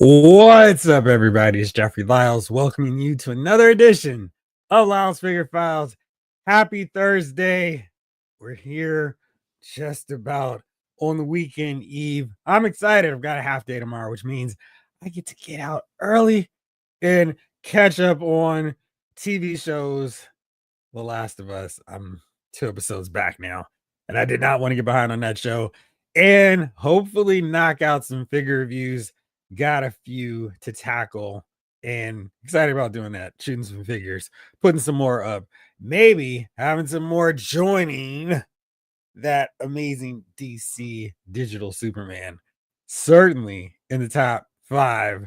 What's up, everybody? It's Jeffrey Lyles welcoming you to another edition of Lyles Figure Files. Happy Thursday. We're here just about on the weekend eve. I'm excited. I've got a half day tomorrow, which means I get to get out early and catch up on TV shows. The Last of Us. I'm 2 episodes back now, and I did not want to get behind on that show and hopefully knock out some figure reviews. Got a few to tackle and excited about doing that, shooting some figures, putting some more up, maybe having some more joining that amazing DC digital Superman. Certainly in the top 5.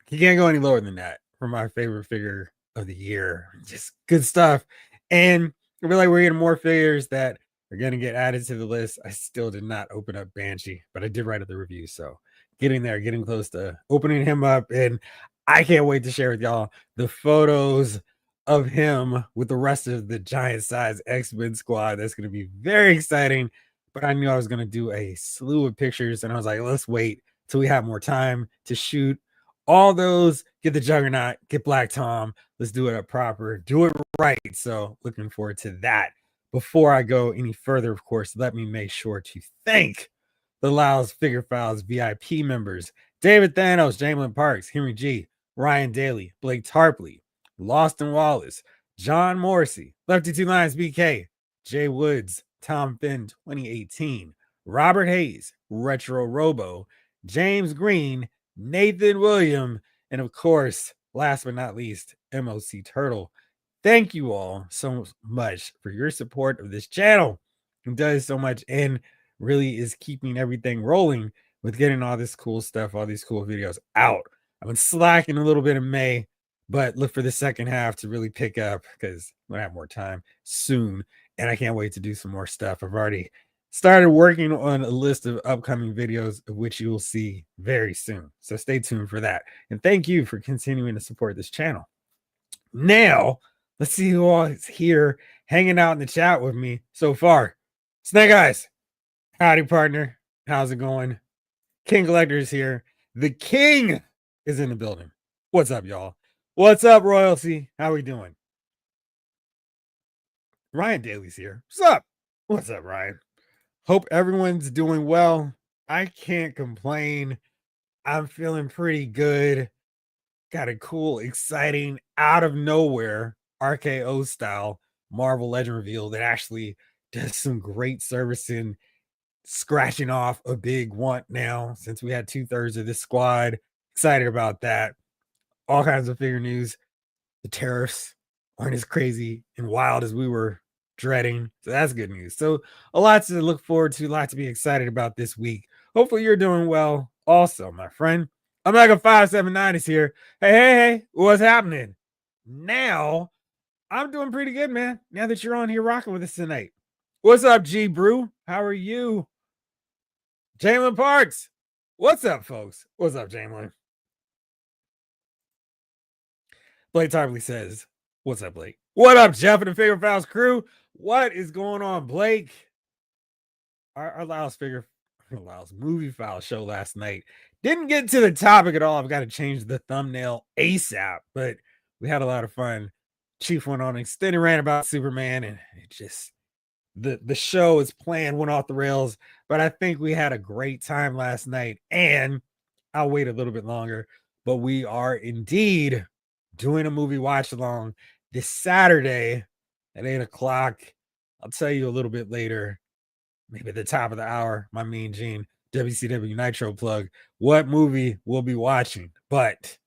You can't go any lower than that for my favorite figure of the year. Just good stuff. And I feel like we're getting more figures that are going to get added to the list. I still did not open up Banshee, but I did write up the review. So getting there, getting close to opening him up. And I can't wait to share with y'all the photos of him with the rest of the giant size X-Men squad. That's going to be very exciting. But I knew I was going to do a slew of pictures. And I was like, let's wait till we have more time to shoot all those. Get the Juggernaut, get Black Tom. Let's do it up proper, do it right. So looking forward to that. Before I go any further, of course, let me make sure to thank the Lyles Figure Files VIP members: David Thanos, Jamelin Parks, Henry G, Ryan Daly, Blake Tarpley, Lost and Wallace, John Morrissey, Lefty Two Lions BK, Jay Woods, Tom Finn 2018, Robert Hayes, Retro Robo, James Green, Nathan William, and of course, last but not least, MOC Turtle. Thank you all so much for your support of this channel. It does so much and really is keeping everything rolling with getting all this cool stuff, all these cool videos out. I've been slacking a little bit in May, but look for the second half to really pick up because I'm gonna have more time soon. And I can't wait to do some more stuff. I've already started working on a list of upcoming videos, of which you will see very soon. So stay tuned for that. And thank you for continuing to support this channel. Now, let's see who all is here hanging out in the chat with me so far. Snake Eyes, howdy, partner. How's it going? King Collector is here. The King is in the building. What's up, y'all? What's up, Royalty? How we doing? Ryan Daly's here. What's up? What's up, Ryan? Hope everyone's doing well. I can't complain. I'm feeling pretty good. Got a cool, exciting, out of nowhere RKO style Marvel Legend reveal that actually does some great service in scratching off a big want now, since we had 2/3 of this squad. Excited about that. All kinds of figure news. The tariffs aren't as crazy and wild as we were dreading. So that's good news. So a lot to look forward to, a lot to be excited about this week. Hopefully you're doing well also, my friend. Omega 579 is here. Hey, what's happening? Now, I'm doing pretty good, man. Now that you're on here rocking with us tonight. What's up, G Brew? How are you? Jamelin Parks. What's up, folks? What's up, Jamelin? Blake Tarpley says, what's up, Blake? What up, Jeff and the Figure Files crew? What is going on, Blake? Our Lyles Movie File show last night didn't get to the topic at all. I've got to change the thumbnail ASAP, but we had a lot of fun. Chief went on an extended rant about Superman, and it just the show is planned went off the rails, but I think we had a great time last night, and I'll wait a little bit longer, but we are indeed doing a movie watch along this Saturday at 8 o'clock. I'll tell you a little bit later, maybe at the top of the hour, my Mean Gene WCW Nitro plug, what movie we'll be watching. But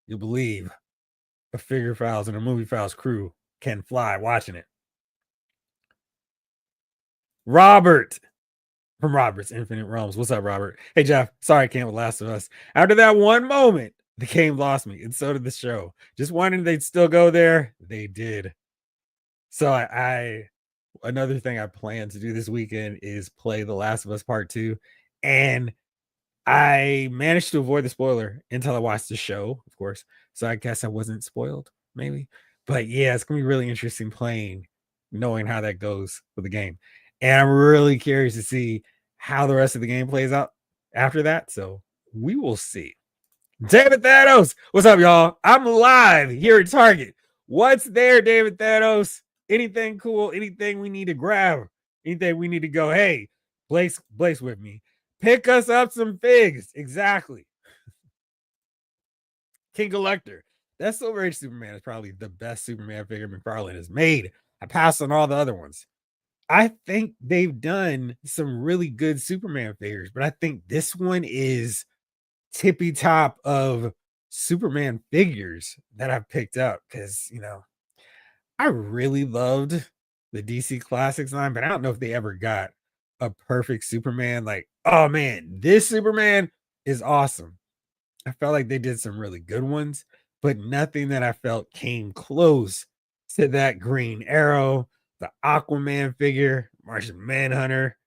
you'll believe a Figure Files and a Movie Files crew can fly watching it. Robert from Robert's Infinite Realms. What's up, Robert? Hey, Jeff. Sorry I can't with Last of Us. After that one moment, the game lost me, and so did the show. Just wondering they'd still go there. They did. So another thing I plan to do this weekend is play The Last of Us Part 2. And I managed to avoid the spoiler until I watched the show, of course. So I guess I wasn't spoiled, maybe. But yeah, it's going to be really interesting playing, knowing how that goes with the game. And I'm really curious to see how the rest of the game plays out after that. So we will see. David Thanos. What's up, y'all? I'm live here at Target. What's there, David Thanos? Anything cool? Anything we need to grab? Anything we need to go, hey, Blaze with me. Pick us up some figs. Exactly. King Collector. That Silver Age Superman is probably the best Superman figure McFarlane has made. I passed on all the other ones. I think they've done some really good Superman figures, but I think this one is tippy top of Superman figures that I've picked up because, I really loved the DC Classics line, but I don't know if they ever got a perfect Superman. Like, oh man, this Superman is awesome. I felt like they did some really good ones, but nothing that I felt came close to that Green Arrow, the Aquaman figure, Martian Manhunter,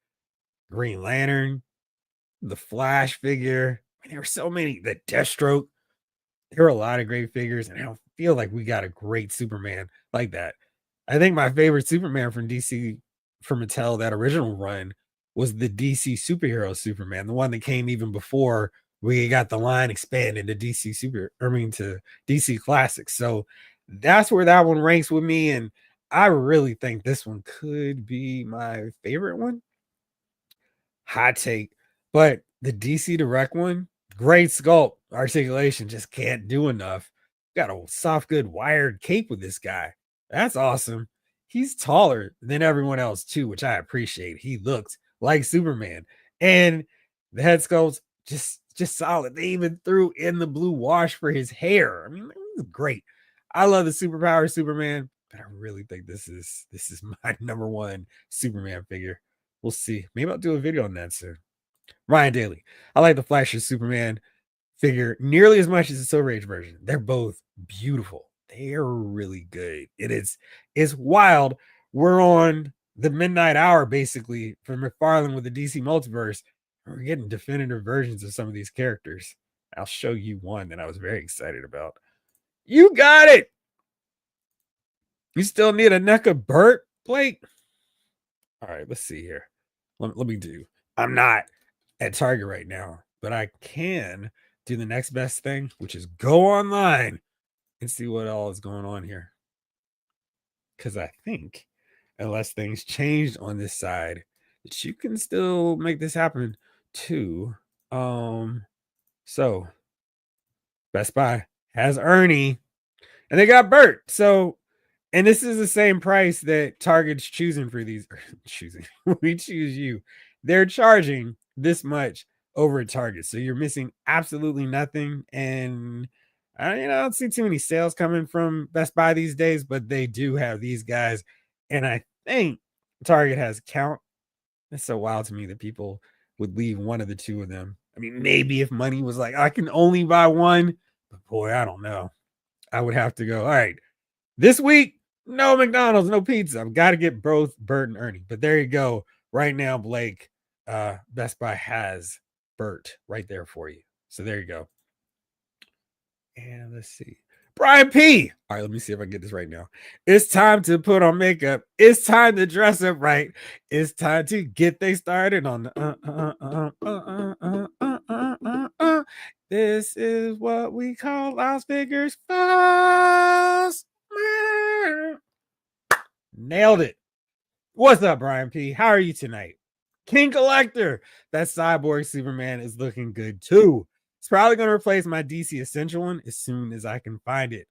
Green Lantern, the Flash figure. There were so many. The Deathstroke. There were a lot of great figures, and I don't feel like we got a great Superman like that. I think my favorite Superman from DC from Mattel, that original run, was the DC superhero Superman, the one that came even before we got the line expanded to to DC Classics. So that's where that one ranks with me, and I really think this one could be my favorite one. Hot take. But the DC Direct one, great sculpt, articulation, just can't do enough. Got a soft, good wired cape with this guy. That's awesome. He's taller than everyone else, too, which I appreciate. He looks like Superman. And the head sculpt's just solid. They even threw in the blue wash for his hair. I mean, it was great. I love the superpower Superman, but I really think this is my number one Superman figure. We'll see. Maybe I'll do a video on that soon. Ryan Daly. I like the Flash Superman figure nearly as much as the Silver Age version. They're both beautiful. They're really good. It's wild. We're on the midnight hour basically for McFarlane with the DC Multiverse. We're getting definitive versions of some of these characters. I'll show you one that I was very excited about. You got it. You still need a NECA Burt, Blake? All right, let's see here. Let me do. I'm not at Target right now, but I can do the next best thing, which is go online and see what all is going on here. Because I think, unless things changed on this side, that you can still make this happen too. So Best Buy has Ernie, and they got Bert. So, and this is the same price that Target's choosing for these. Choosing, we choose you. They're charging this much over at Target, so you're missing absolutely nothing. And I don't see too many sales coming from Best Buy these days, but they do have these guys, and I think Target has Count. That's so wild to me that people would leave one of the two of them. I mean, maybe if money was like, I can only buy one, but boy, I don't know. I would have to go, all right, this week, no McDonald's, no pizza. I've got to get both Bert and Ernie. But there you go. Right now, Blake, Best Buy has Bert right there for you. So there you go. And let's see. Brian P. All right, let me see if I can get this right now. It's time to put on makeup. It's time to dress up right. It's time to get things started on the This is what we call Lyles Figure Files. Nailed it. What's up, Brian P? How are you tonight? King Collector. That Cyborg Superman is looking good too. It's probably going to replace my DC Essential one as soon as I can find it.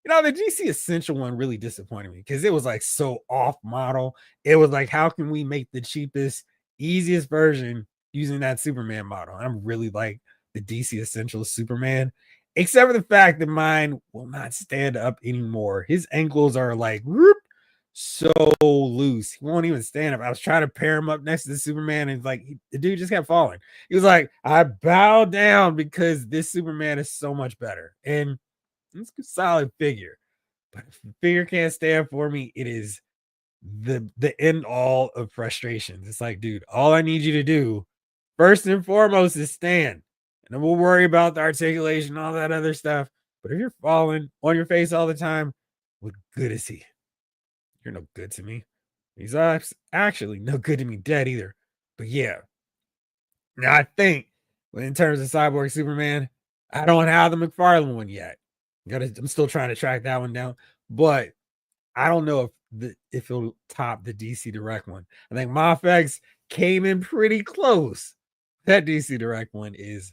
The DC Essential one really disappointed me because it was like so off model. It was like, how can we make the cheapest, easiest version using that Superman model? I'm really like the DC Essential Superman, except for the fact that mine will not stand up anymore. His ankles are like whoop, so loose. He won't even stand up. I was trying to pair him up next to the Superman, and like the dude just kept falling. He was like, I bow down because this Superman is so much better. And it's a solid figure. But if the figure can't stand for me, it is the end all of frustrations. It's like, dude, all I need you to do first and foremost is stand. And then we'll worry about the articulation, all that other stuff. But if you're falling on your face all the time, what good is he? You're no good to me. He's actually no good to me dead either. But yeah. Now I think in terms of Cyborg Superman, I don't have the McFarlane one yet. I'm still trying to track that one down, but I don't know if it'll top the DC Direct one. I think MoffX came in pretty close. That DC Direct one is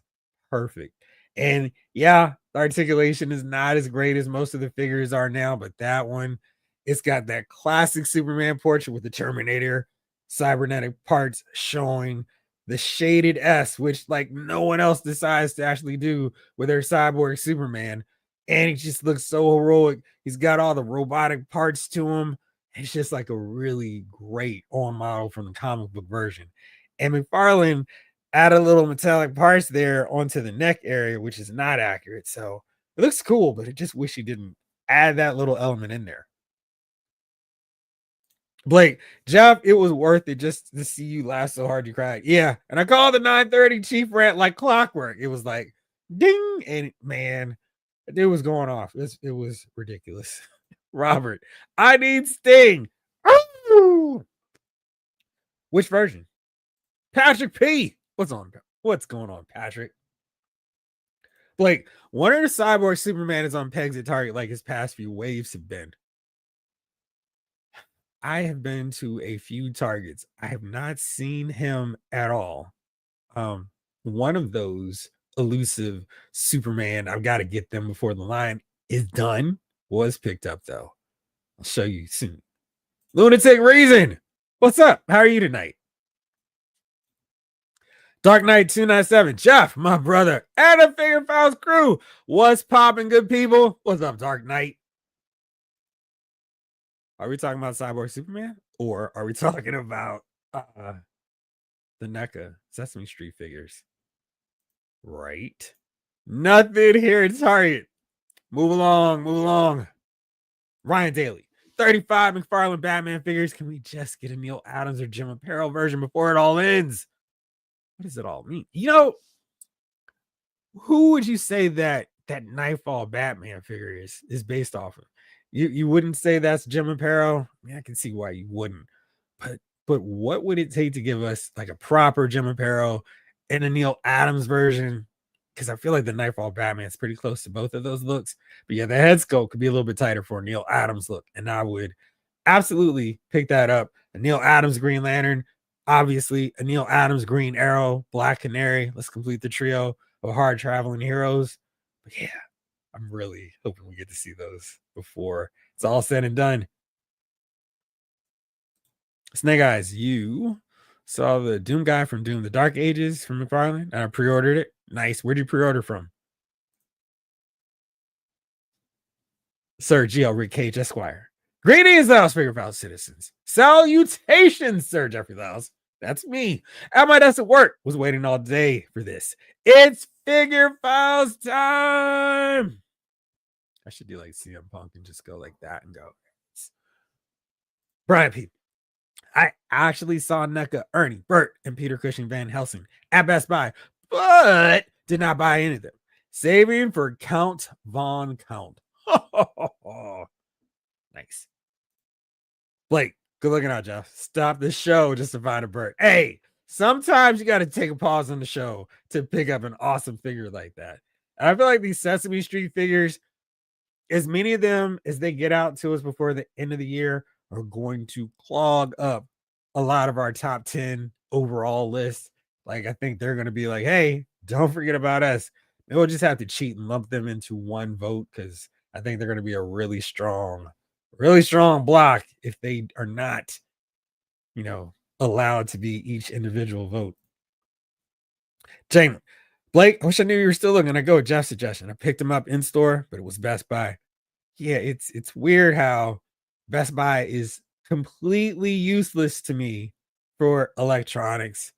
perfect. And yeah, the articulation is not as great as most of the figures are now, but that one, it's got that classic Superman portrait with the Terminator cybernetic parts showing the shaded S, which like no one else decides to actually do with their cyborg Superman. And he just looks so heroic. He's got all the robotic parts to him. It's just like a really great on model from the comic book version. And McFarlane add a little metallic parts there onto the neck area, which is not accurate. So it looks cool, but I just wish he didn't add that little element in there. Blake, Jeff, it was worth it just to see you laugh so hard you cried. Yeah. And I called the 9:30 Chief rant like clockwork. It was like ding. And man, it was going off. It was ridiculous. Robert, I need Sting. Ooh! Which version? Patrick P. What's going on, Patrick? Blake, one of the cyborg Superman is on pegs at Target like his past few waves have been. I have been to a few Targets. I have not seen him at all. One of those elusive Superman, I've got to get them before the line is done, was picked up though. I'll show you soon. Lunatic Reason, what's up? How are you tonight? Dark Knight 297, Jeff, my brother, and the Figure Files crew. What's popping, good people? What's up, Dark Knight? Are we talking about Cyborg Superman? Or are we talking about the NECA Sesame Street figures? Right. Nothing here at Target. Move along. Ryan Daly, 35 McFarlane Batman figures. Can we just get a Neil Adams or Jim Apparel version before it all ends? What does it all mean? You know, who would you say that Nightfall Batman figure is based off of? You wouldn't say that's Jim Apparel? I mean, I can see why you wouldn't. But what would it take to give us like a proper Jim Apparel and a Neil Adams version? Because I feel like the Nightfall Batman is pretty close to both of those looks. But yeah, the head sculpt could be a little bit tighter for a Neil Adams look. And I would absolutely pick that up. A Neil Adams Green Lantern, obviously a Neil Adams Green Arrow, Black Canary. Let's complete the trio of hard traveling heroes. But yeah, I'm really hoping we get to see those before it's all said and done. Snake Eyes, you saw the Doom guy from Doom, the Dark Ages from McFarlane, and I pre-ordered it. Nice. Where'd you pre-order from? Sir G.L. Rick Cage Esquire. Greetings, Lyles Figure Files citizens. Salutations, Sir Jeffrey Lyles. That's me. At my desk at work, was waiting all day for this. It's Figure Files time. I should do like CM Punk and just go like that and go. Brian P. I actually saw NECA, Ernie, Bert, and Peter Cushing Van Helsing at Best Buy, but did not buy any of them. Saving for Count Von Count. Nice. Blake, good looking out, Jeff. Stop the show just to find a Bert. Hey, sometimes you got to take a pause on the show to pick up an awesome figure like that. And I feel like these Sesame Street figures, as many of them as they get out to us before the end of the year, are going to clog up a lot of our top 10 overall lists. Like, I think they're going to be like, hey, don't forget about us. Maybe we'll just have to cheat and lump them into one vote because I think they're going to be a really strong block if they are not, allowed to be each individual vote. Jamie, Blake, I wish I knew you were still looking. I go with Jeff's suggestion. I picked them up in store, but it was Best Buy. Yeah, it's weird how Best Buy is completely useless to me for electronics.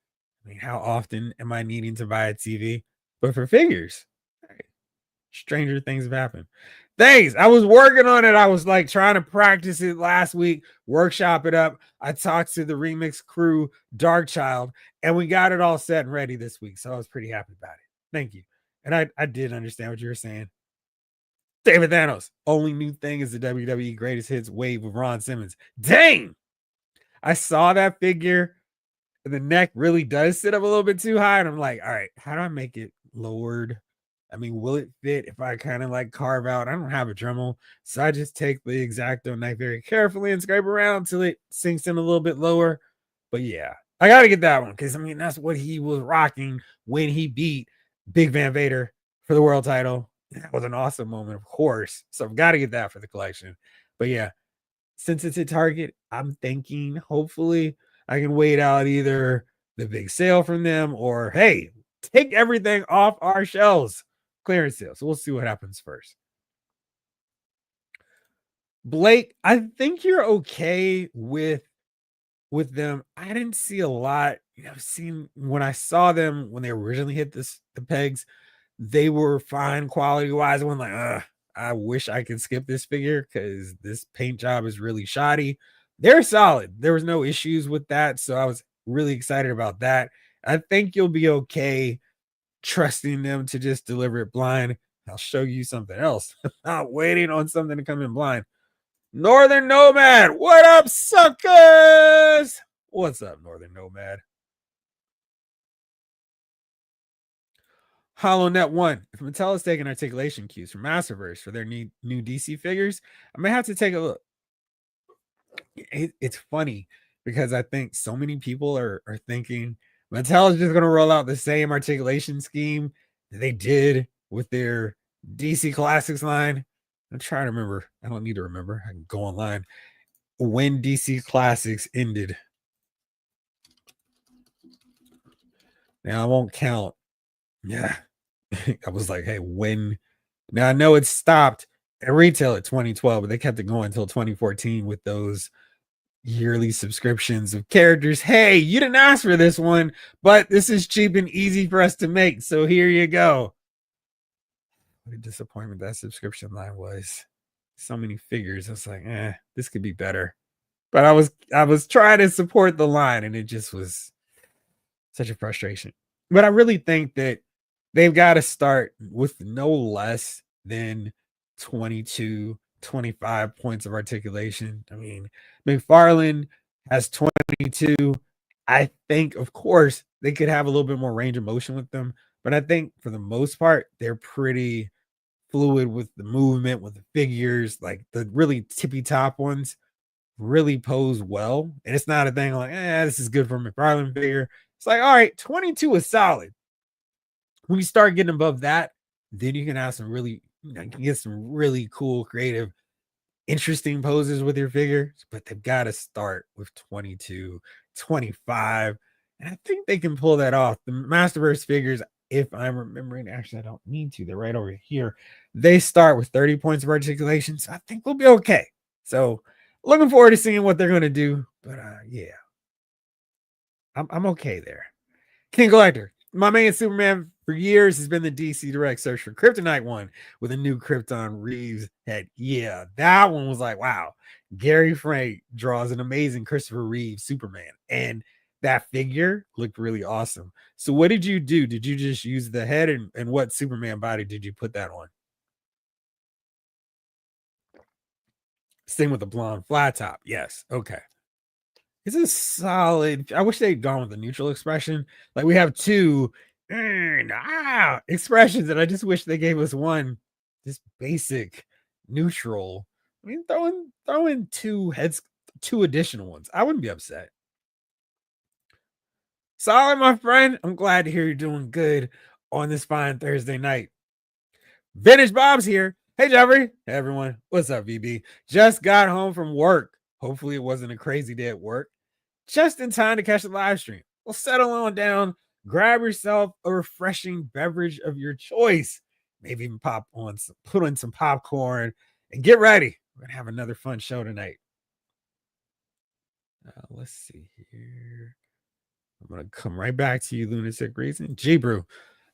I mean, how often am I needing to buy a TV? But for figures, stranger things have happened. Thanks. I was working on it. I was like trying to practice it last week, workshop it up. I talked to the remix crew, Dark Child, and we got it all set and ready this week. So I was pretty happy about it. Thank you. And I did understand what you were saying. David Thanos, only new thing is the WWE Greatest Hits wave with Ron Simmons. Dang! I saw that figure. The neck really does sit up a little bit too high. And I'm like, all right, how do I make it lowered I mean, will it fit if I kind of like carve out? I don't have a Dremel, so I just take the X-Acto knife very carefully and scrape around until it sinks in a little bit lower. But yeah, I got to get that one because I mean, that's what he was rocking when he beat Big Van Vader for the world title. That was an awesome moment, of course. So I've got to get that for the collection. But yeah, since it's at Target, I'm thinking hopefully I can wait out either the big sale from them or hey, take everything off our shelves. Clearance sale. So we'll see what happens first. Blake, I think you're okay with them. I didn't see a lot. I've seen when I saw them when they originally hit the pegs, they were fine quality wise. I went like, I wish I could skip this figure because this paint job is really shoddy. They're solid. There was no issues with that. So I was really excited about that. I think you'll be okay trusting them to just deliver it blind. I'll show you something else. Not waiting on something to come in blind. Northern Nomad, what up, suckers? What's up, Northern Nomad? HoloNet 1. If Mattel is taking articulation cues from Masterverse for their new DC figures, I may have to take a look. It's funny because I think so many people are thinking Mattel is just going to roll out the same articulation scheme that they did with their DC Classics line. I'm trying to remember. I don't need to remember. I can go online. When DC Classics ended. Now I won't count. Yeah. I was like, hey, when? Now I know it stopped at retail at 2012, but they kept it going until 2014 with those yearly subscriptions of characters. Hey, you didn't ask for this one, but this is cheap and easy for us to make. So here you go. What a disappointment that subscription line was. So many figures. I was like, this could be better. But I was trying to support the line, and it just was such a frustration. But I really think that they've got to start with no less than 22, 25 points of articulation. I mean, McFarlane has 22. I think, of course, they could have a little bit more range of motion with them, but I think for the most part, they're pretty fluid with the movement, with the figures, like the really tippy top ones really pose well. And it's not a thing like, this is good for McFarlane figure. It's like, all right, 22 is solid. When you start getting above that, then you can have some really, you can get some really cool, creative, interesting poses with your figures, but they've got to start with 22, 25. And I think they can pull that off. The Masterverse figures, if I'm remembering, actually, I don't need to. They're right over here. They start with 30 points of articulation. So I think we'll be okay. So looking forward to seeing what they're going to do. But yeah, I'm okay there. King Collector, my main Superman for years has been the DC Direct search for Kryptonite one with a new Krypton Reeves head. Yeah, that one was like, wow. Gary Frank draws an amazing Christopher Reeve Superman, and that figure looked really awesome. So, what did you do? Did you just use the head, and what Superman body did you put that on? Same with the blonde flat top. Yes. Okay. It's a solid. I wish they'd gone with the neutral expression. Like we have two expressions, and I just wish they gave us one, just basic neutral. I mean, throw in two heads, two additional ones. I wouldn't be upset. Solid, my friend. I'm glad to hear you're doing good on this fine Thursday night. Vintage Bob's here. Hey, Jeffrey. Hey, everyone. What's up, VB? Just got home from work. Hopefully, it wasn't a crazy day at work. Just in time to catch the live stream. Well, settle on down, grab yourself a refreshing beverage of your choice. Maybe even put on some popcorn and get ready. We're gonna have another fun show tonight. Let's see here. I'm gonna come right back to you, Lunatic Reason. G Brew.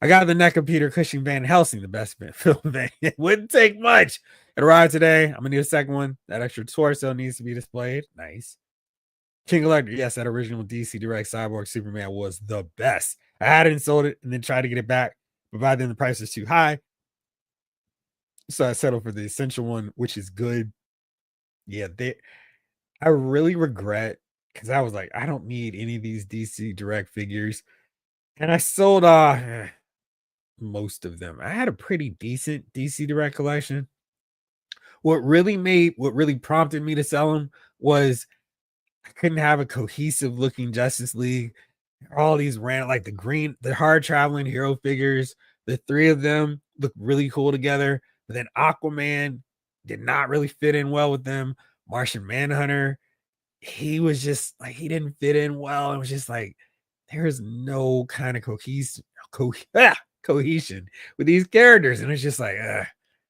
I got the neck of Peter Cushing Van Helsing, the best film van. It wouldn't take much. It arrived today. I'm gonna need a second one. That extra torso needs to be displayed. Nice. King Collector, yes, that original DC Direct Cyborg Superman was the best. I had it and sold it and then tried to get it back, but by then the price was too high. So I settled for the essential one, which is good. Yeah, I really regret because I was like, I don't need any of these DC Direct figures. And I sold most of them. I had a pretty decent DC Direct collection. What really prompted me to sell them was I couldn't have a cohesive looking Justice League. All these random, like the hard traveling hero figures, the three of them look really cool together. But then Aquaman did not really fit in well with them. Martian Manhunter, he was just like he didn't fit in well. It was just like there's no kind of cohesion with these characters, and it's just like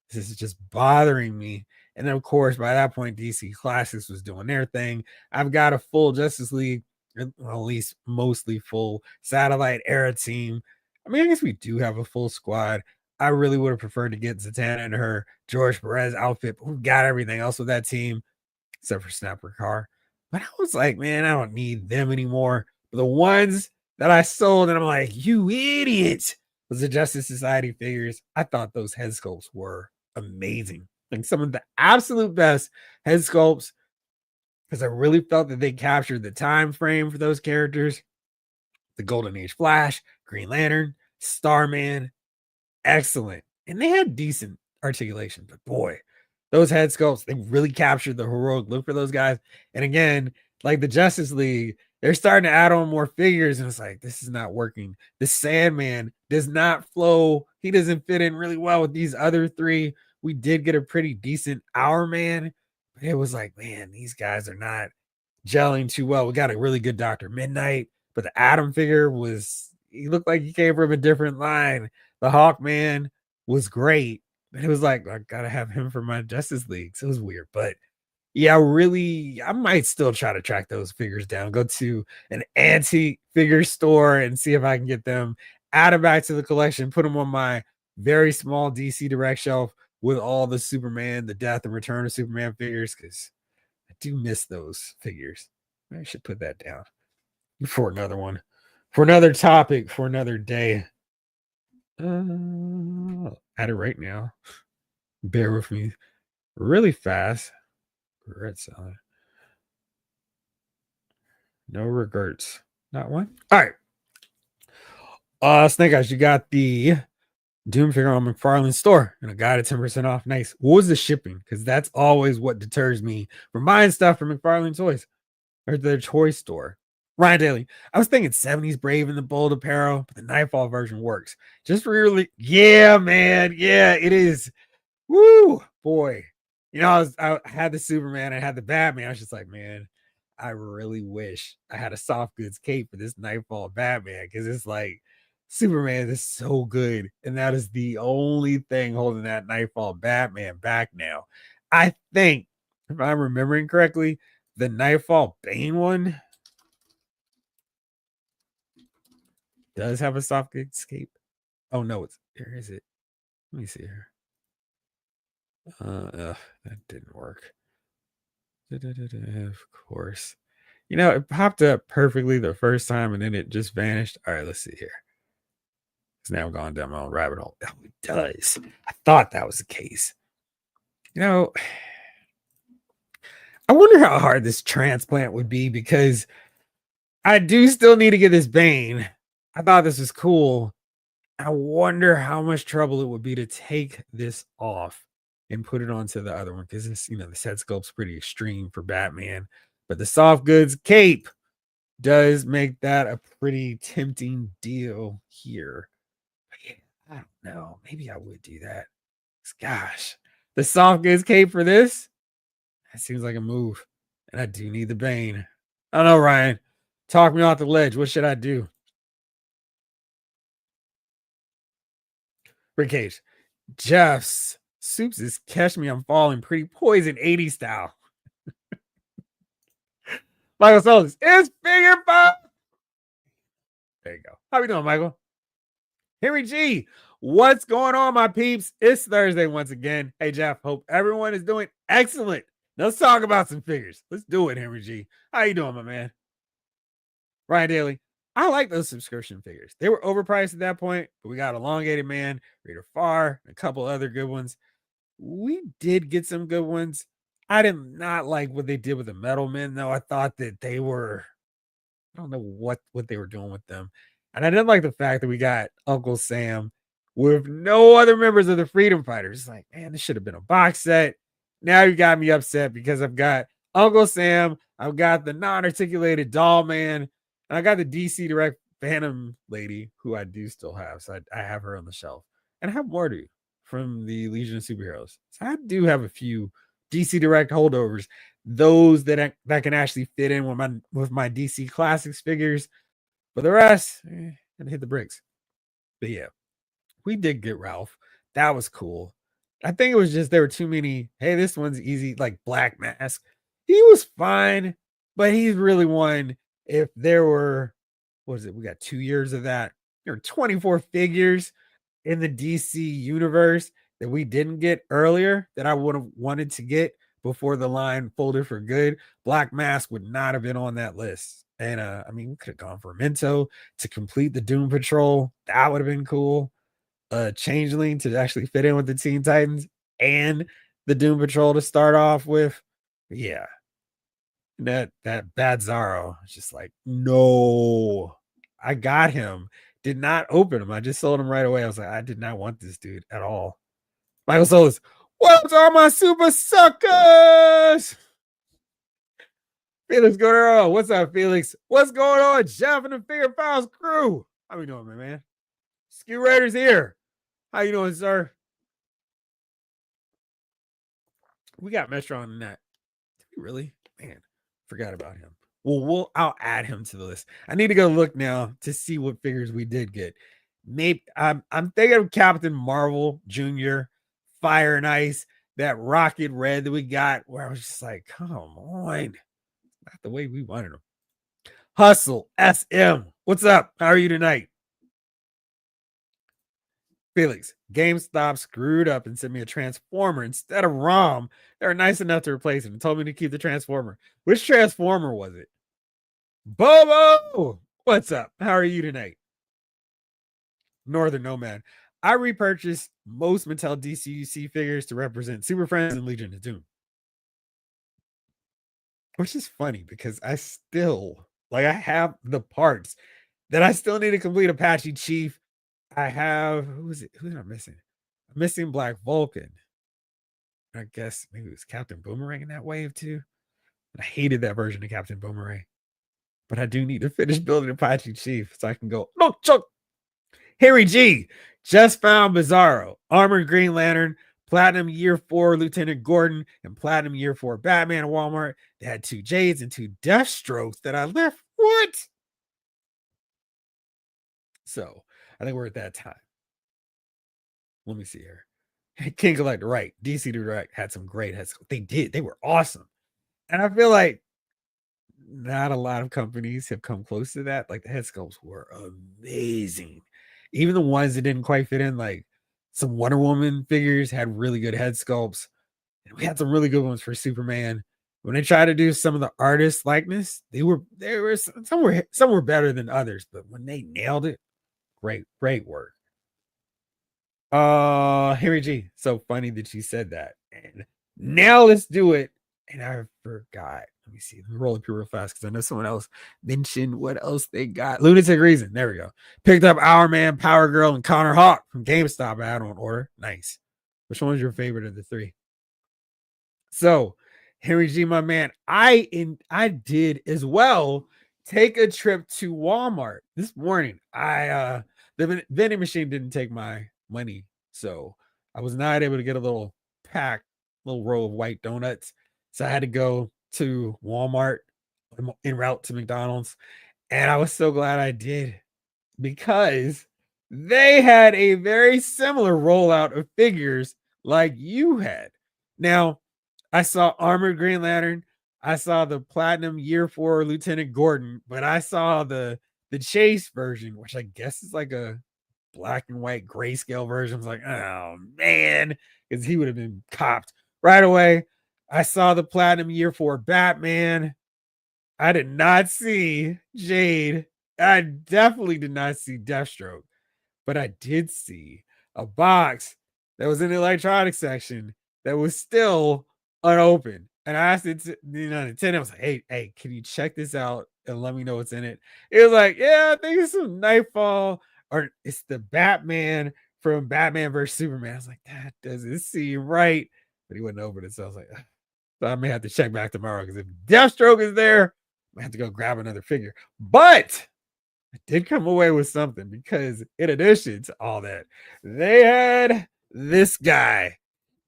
this is just bothering me. And then, of course, by that point, DC Classics was doing their thing. I've got a full Justice League, well, at least mostly full satellite era team. I mean, I guess we do have a full squad. I really would have preferred to get Zatanna in her George Perez outfit, but we've got everything else with that team except for Snapper Car. But I was like, man, I don't need them anymore. But the ones that I sold, and I'm like, you idiot, was the Justice Society figures. I thought those head sculpts were amazing. Like some of the absolute best head sculpts, because I really felt that they captured the time frame for those characters. The Golden Age Flash, Green Lantern, Starman, excellent. And they had decent articulation, but boy, those head sculpts, they really captured the heroic look for those guys. And again, like the Justice League, they're starting to add on more figures, and it's like, this is not working. The Sandman does not flow. He doesn't fit in really well with these other three. We did get a pretty decent Hour Man, but it was like, man, these guys are not gelling too well. We got a really good Dr. Midnight, but the Atom figure he looked like he came from a different line. The Hawkman was great, but it was like, I gotta have him for my Justice League. So it was weird, but yeah, really, I might still try to track those figures down. Go to an antique figure store and see if I can get them, add them back to the collection, put them on my very small DC Direct shelf with all the Superman, the Death and Return of Superman figures, because I do miss those figures. I should put that down for another one, for another topic, for another day. At it right now. Bear with me really fast. Red salad. No regrets. Not one. All right. Snake Eyes, you got the Doom figure on McFarlane's store and I got it 10% off. Nice. What was the shipping? Because that's always what deters me from buying stuff from McFarlane Toys or their toy store. Ryan Daly, I was thinking 70s Brave and the Bold apparel, but the Nightfall version works. Just really, yeah, man. Yeah, it is. Woo, boy. You know, I had the Superman, I had the Batman. I was just like, man, I really wish I had a soft goods cape for this Nightfall Batman, because it's like Superman is so good, and that is the only thing holding that Nightfall Batman back now. I think, if I'm remembering correctly, the Nightfall Bane one does have a soft goods cape. Oh no, here is it. Let me see here. That didn't work. Of course. You know, it popped up perfectly the first time and then it just vanished. All right, let's see here. It's now gone down my own rabbit hole. Oh, it does. I thought that was the case. You know, I wonder how hard this transplant would be, because I do still need to get this Bane. I thought this was cool. I wonder how much trouble it would be to take this off and put it onto the other one, because this, you know, the set sculpt's pretty extreme for Batman, but the soft goods cape does make that a pretty tempting deal here. But yeah, I don't know. Maybe I would do that. Gosh, the soft goods cape for this, that seems like a move. And I do need the Bane. I don't know, Ryan. Talk me off the ledge. What should I do? Rick Cage. Jeff's Soups is Catch Me I'm Falling Pretty Poison 80s style. Michael Solis is Figure Files. There you go. How we doing, Michael? Henry G, what's going on, my peeps? It's Thursday once again. Hey, Jeff, hope everyone is doing excellent. Let's talk about some figures. Let's do it, Henry G. How you doing, my man? Ryan Daly, I like those subscription figures. They were overpriced at that point, but we got Elongated Man, Raider Far, a couple other good ones. We did get some good ones. I did not like what they did with the Metal Men, though. I thought that they were, I don't know what they were doing with them. And I didn't like the fact that we got Uncle Sam with no other members of the Freedom Fighters. It's like, man, this should have been a box set. Now you got me upset because I've got Uncle Sam, I've got the non-articulated Doll Man, and I got the DC Direct Phantom lady, who I do still have. So I have her on the shelf. And I have Morty from the Legion of Superheroes. So I do have a few DC Direct holdovers, those that can actually fit in with my DC Classics figures. But the rest, and hit the bricks. But yeah, we did get Ralph. That was cool. I think it was just there were too many. Hey, this one's easy, like Black Mask. He was fine, but he's really one. If there were, what is it? We got 2 years of that. There are 24 figures in the DC universe that we didn't get earlier that I would have wanted to get before the line folded for good. Black Mask would not have been on that list. And I mean, we could have gone for Mento to complete the Doom Patrol. That would have been cool. Changeling to actually fit in with the Teen Titans and the Doom Patrol to start off with. Yeah. That bad Zorro. Just like, no. I got him. Did not open him. I just sold him right away. I was like, I did not want this dude at all. Michael Solis, what are my super suckers? Felix Guerrero, what's up, Felix? What's going on, Jeff and the Figure Files crew? How we doing, my man? Skew Raiders here. How you doing, sir? We got Metron in that. Did we really? Man, forgot about him. Well, I'll add him to the list. I need to go look now to see what figures we did get. Maybe I'm thinking of Captain Marvel Jr., Fire and Ice, that Rocket Red that we got, where I was just like, come on. Not the way we wanted them. Hustle SM. What's up? How are you tonight? Felix, GameStop screwed up and sent me a Transformer instead of ROM. They were nice enough to replace it and told me to keep the Transformer. Which Transformer was it? Bobo! What's up? How are you tonight? Northern Nomad. I repurchased most Mattel DCUC figures to represent Super Friends and Legion of Doom. Which is funny because I have the parts that I still need to complete Apache Chief. I have, who am I missing? I'm missing Black Vulcan. I guess maybe it was Captain Boomerang in that wave too. I hated that version of Captain Boomerang. But I do need to finish building Apache Chief so I can go, no, Chuck. Harry G just found Bizarro, Armored Green Lantern, Platinum Year 4 Lieutenant Gordon, and Platinum Year 4 Batman at Walmart. They had 2 Jades and 2 Deathstrokes that I left. What? So I think we're at that time. Let me see here. King Collector, right? DC Direct had some great heads. They did. They were awesome. And I feel like not a lot of companies have come close to that. Like the head sculpts were amazing. Even the ones that didn't quite fit in, like some Wonder Woman figures had really good head sculpts. And we had some really good ones for Superman. When they tried to do some of the artist likeness, some were better than others, but when they nailed it, great work. Harry G. So funny that you said that. And now let's do it. And I forgot. Let me see. Let me roll up here real fast because I know someone else mentioned what else they got. Lunatic Reason. There we go. Picked up Our Man, Power Girl, and Connor Hawk from GameStop. I had on order. Nice. Which one was your favorite of the 3? So, Henry G, my man, I did as well take a trip to Walmart this morning. The vending machine didn't take my money, so I was not able to get a little row of white donuts. So I had to go to Walmart en route to McDonald's, and I was so glad I did because they had a very similar rollout of figures like you had. Now, I saw Armored Green Lantern. I saw the Platinum Year 4 Lieutenant Gordon, but I saw the Chase version, which I guess is like a black and white grayscale version. I was like, oh man, because he would have been copped right away. I saw the Platinum Year 4 Batman. I did not see Jade. I definitely did not see Deathstroke, but I did see a box that was in the electronics section that was still unopened. And I asked it to Nintendo. I was like, hey, can you check this out and let me know what's in it? It was like, yeah, I think it's some Nightfall, or it's the Batman from Batman versus Superman. I was like, that doesn't seem right. But he wouldn't open it. So I was like, ugh. So I may have to check back tomorrow because if Deathstroke is there, I have to go grab another figure. But I did come away with something because in addition to all that, they had this guy.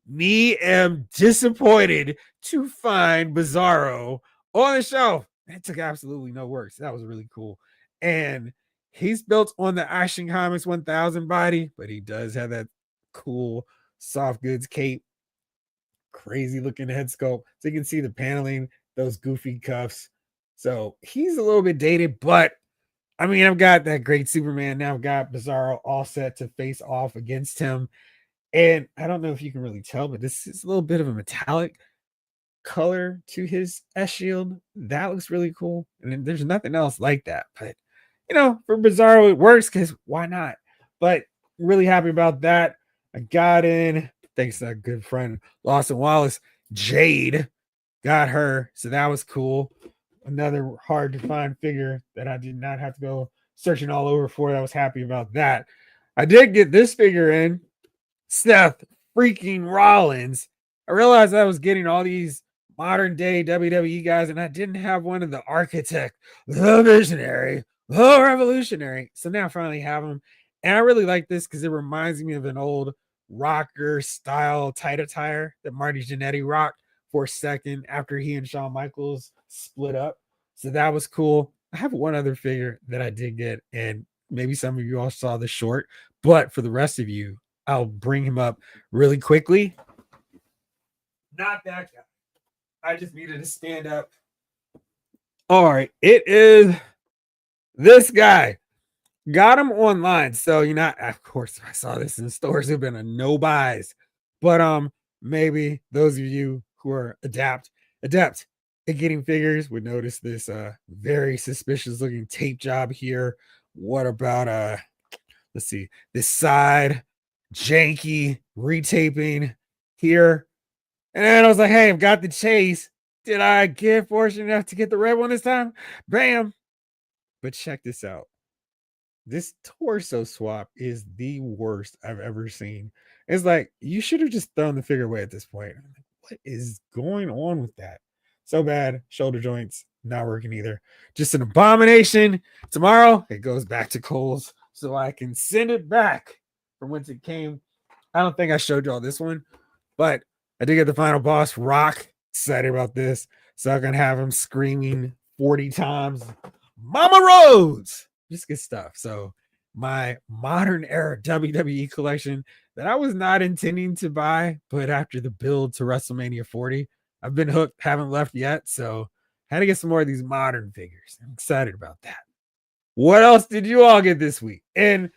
Me am disappointed to find Bizarro on the shelf. That took absolutely no work. So that was really cool. And he's built on the Action Comics 1000 body, but he does have that cool soft goods cape, crazy looking head sculpt. So you can see the paneling, those goofy cuffs. So he's a little bit dated, but I mean, I've got that great Superman. Now I've got Bizarro all set to face off against him. And I don't know if you can really tell, but this is a little bit of a metallic color to his S shield. That looks really cool. And then there's nothing else like that. But for Bizarro, it works because why not? But really happy about that. I got in, thanks to a good friend, Lawson Wallace, Jade. Got her. So that was cool. Another hard to find figure that I did not have to go searching all over for. I was happy about that. I did get this figure in, Seth freaking Rollins. I realized I was getting all these modern day WWE guys, and I didn't have one of the architect, the visionary, the revolutionary. So now I finally have them. And I really like this because it reminds me of an old rocker style tight attire that Marty Jannetty rocked for a second after he and Shawn Michaels split up. So that was cool. I have one other figure that I did get, and maybe some of you all saw the short, but for the rest of you, I'll bring him up really quickly. Not that guy. I just needed to stand up. All right. It is this guy. Got him online. So, of course, I saw this in stores. Have been a no buys. But maybe those of you who are adept at getting figures would notice this very suspicious looking tape job here. What about let's see, this side janky retaping here. And then I was like, hey, I've got the chase. Did I get fortunate enough to get the red one this time? Bam. But check this out. This torso swap is the worst I've ever seen. It's like, you should have just thrown the figure away at this point. I'm like, what is going on with that? So bad. Shoulder joints not working either. Just an abomination. Tomorrow, it goes back to Kohl's so I can send it back from whence it came. I don't think I showed y'all this one, but I did get the final boss, Rock. Excited about this. So I can have him screaming 40 times, Mama Rhodes. Just good stuff. So my modern era WWE collection that I was not intending to buy, but after the build to WrestleMania 40, I've been hooked, haven't left yet. So had to get some more of these modern figures. I'm excited about that. What else did you all get this week? And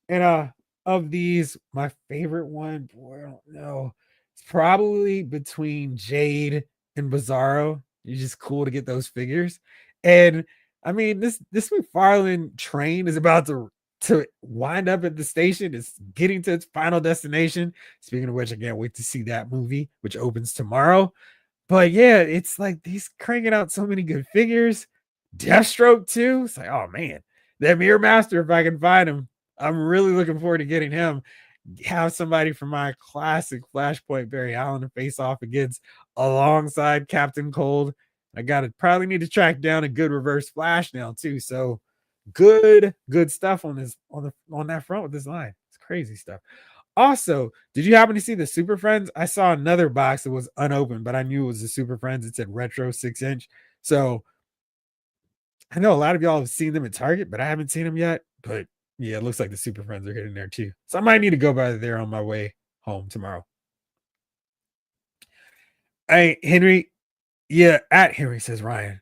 of these, my favorite one, boy, I don't know. It's probably between Jade and Bizarro. It's just cool to get those figures. And I mean, this McFarlane train is about to wind up at the station. It's getting to its final destination. Speaking of which, I can't wait to see that movie, which opens tomorrow. But yeah, it's like he's cranking out so many good figures. Deathstroke too. It's like, oh man, that Mirror Master, if I can find him, I'm really looking forward to getting him. Have somebody from my classic Flashpoint Barry Allen to face off against alongside Captain Cold. I gotta probably need to track down a good Reverse Flash now too. So good stuff on that front with this line. It's crazy stuff. Also, did you happen to see the Super Friends? I saw another box that was unopened, but I knew it was the Super Friends. It said retro 6-inch. So I know a lot of y'all have seen them at Target, but I haven't seen them yet. But yeah, it looks like the Super Friends are hitting there too. So I might need to go by there on my way home tomorrow. Hey, Henry. Yeah, at Henry says Ryan.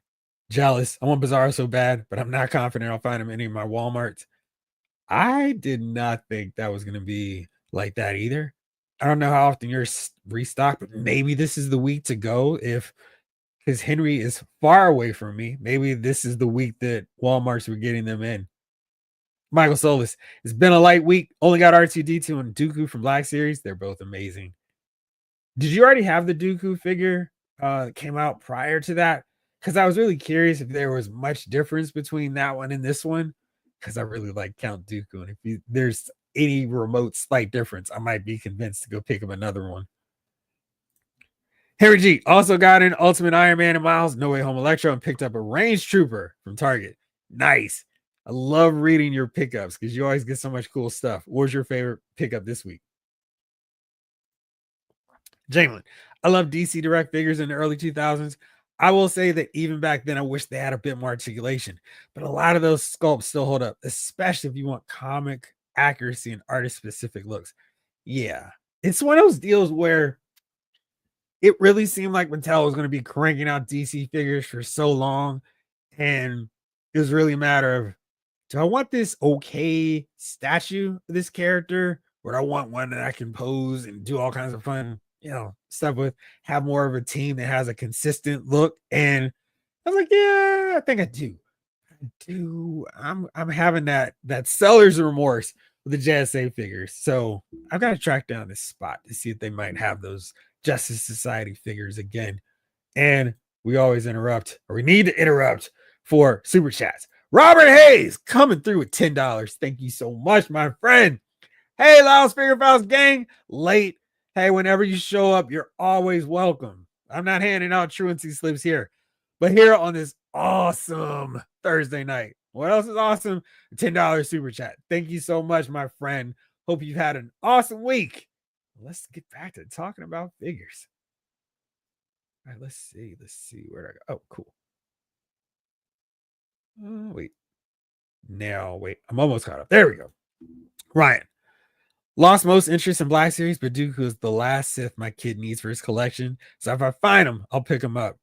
Jealous. I want Bizarro so bad, but I'm not confident I'll find him in any of my Walmarts. I did not think that was going to be like that either. I don't know how often you're restocked, but maybe this is the week to go if because Henry is far away from me. Maybe this is the week that Walmart's were getting them in. Michael Solis, it's been a light week. Only got R2D2 and Dooku from Black Series. They're both amazing. Did you already have the Dooku figure that came out prior to that? Because I was really curious if there was much difference between that one and this one. Because I really like Count Dooku. And if there's any remote slight difference, I might be convinced to go pick up another one. Henry G also got an Ultimate Iron Man and Miles No Way Home Electro and picked up a Range Trooper from Target. Nice. I love reading your pickups because you always get so much cool stuff. What was your favorite pickup this week? Jalen, I love DC Direct figures in the early 2000s. I will say that even back then, I wish they had a bit more articulation, but a lot of those sculpts still hold up, especially if you want comic accuracy and artist specific looks. Yeah, it's one of those deals where it really seemed like Mattel was going to be cranking out DC figures for so long. And it was really a matter of, do I want this okay statue of this character? Or do I want one that I can pose and do all kinds of fun, stuff with, have more of a team that has a consistent look? And I was like, yeah, I think I do. I'm having that seller's remorse with the Jazz Save figures. So I've got to track down this spot to see if they might have those Justice Society figures again. And we always interrupt, or we need to interrupt for super chats. Robert Hayes coming through with $10. Thank you so much, my friend. Hey, Lyles Figure Files gang, late. Hey, whenever you show up, you're always welcome. I'm not handing out truancy slips here, but here on this awesome Thursday night. What else is awesome? $10 super chat. Thank you so much, my friend. Hope you've had an awesome week. Let's get back to talking about figures. All right, let's see. Where'd I go? Oh, cool. Wait. I'm almost caught up. There we go. Ryan. Lost most interest in Black Series, but Dooku is the last Sith my kid needs for his collection. So if I find him, I'll pick him up.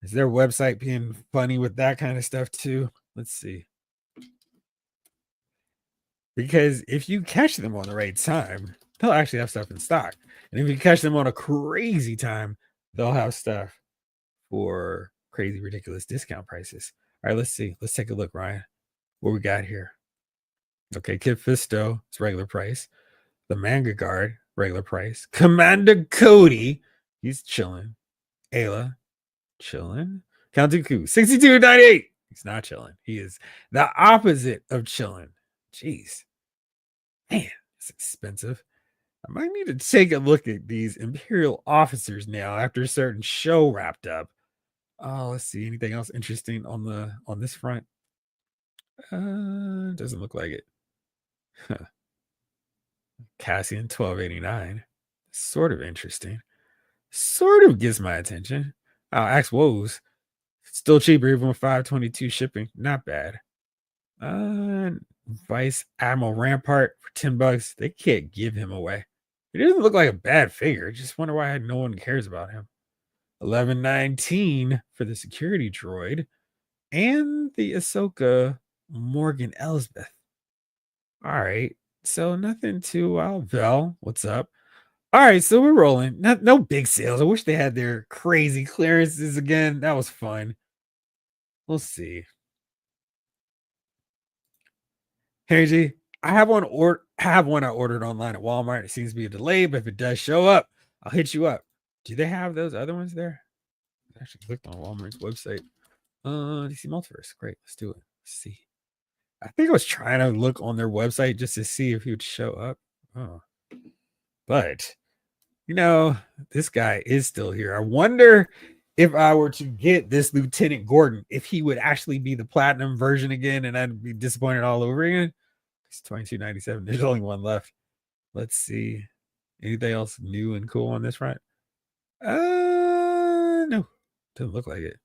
Is their website being funny with that kind of stuff too? Let's see. Because if you catch them on the right time, they'll actually have stuff in stock. And if you catch them on a crazy time, they'll have stuff for crazy, ridiculous discount prices. All right, let's see. Let's take a look, Ryan. What we got here? Okay, Kid Fisto, it's regular price. The Manga Guard, regular price. Commander Cody, he's chilling. Ayla, chilling. Count Dooku, $62.98. He's not chilling. He is the opposite of chilling. Jeez. Man, it's expensive. I might need to take a look at these Imperial officers now after a certain show wrapped up. Oh, let's see. Anything else interesting on this front? Doesn't look like it. Huh. Cassian 1289. Sort of interesting. Sort of gets my attention. Axe Woes. Still cheaper even with 522 shipping. Not bad. Vice Admiral Rampart for $10. They can't give him away. It doesn't look like a bad figure. I just wonder why no one cares about him. 1119 for the security droid and the Ahsoka Morgan Elsbeth. All right. So nothing too wild. Vel, what's up? All right, so we're rolling. No big sales. I wish they had their crazy clearances again. That was fun. We'll see. Hey G, I have one I ordered online at Walmart. It seems to be a delay, but if it does show up, I'll hit you up. Do they have those other ones there? I actually clicked on Walmart's website. DC Multiverse. Great, let's do it. Let's see. I think I was trying to look on their website just to see if he would show up. Oh, but this guy is still here. I wonder if I were to get this Lieutenant Gordon, if he would actually be the platinum version again, and I'd be disappointed all over again. It's $22.97. There's only one left. Let's see. Anything else new and cool on this front? No. Doesn't look like it.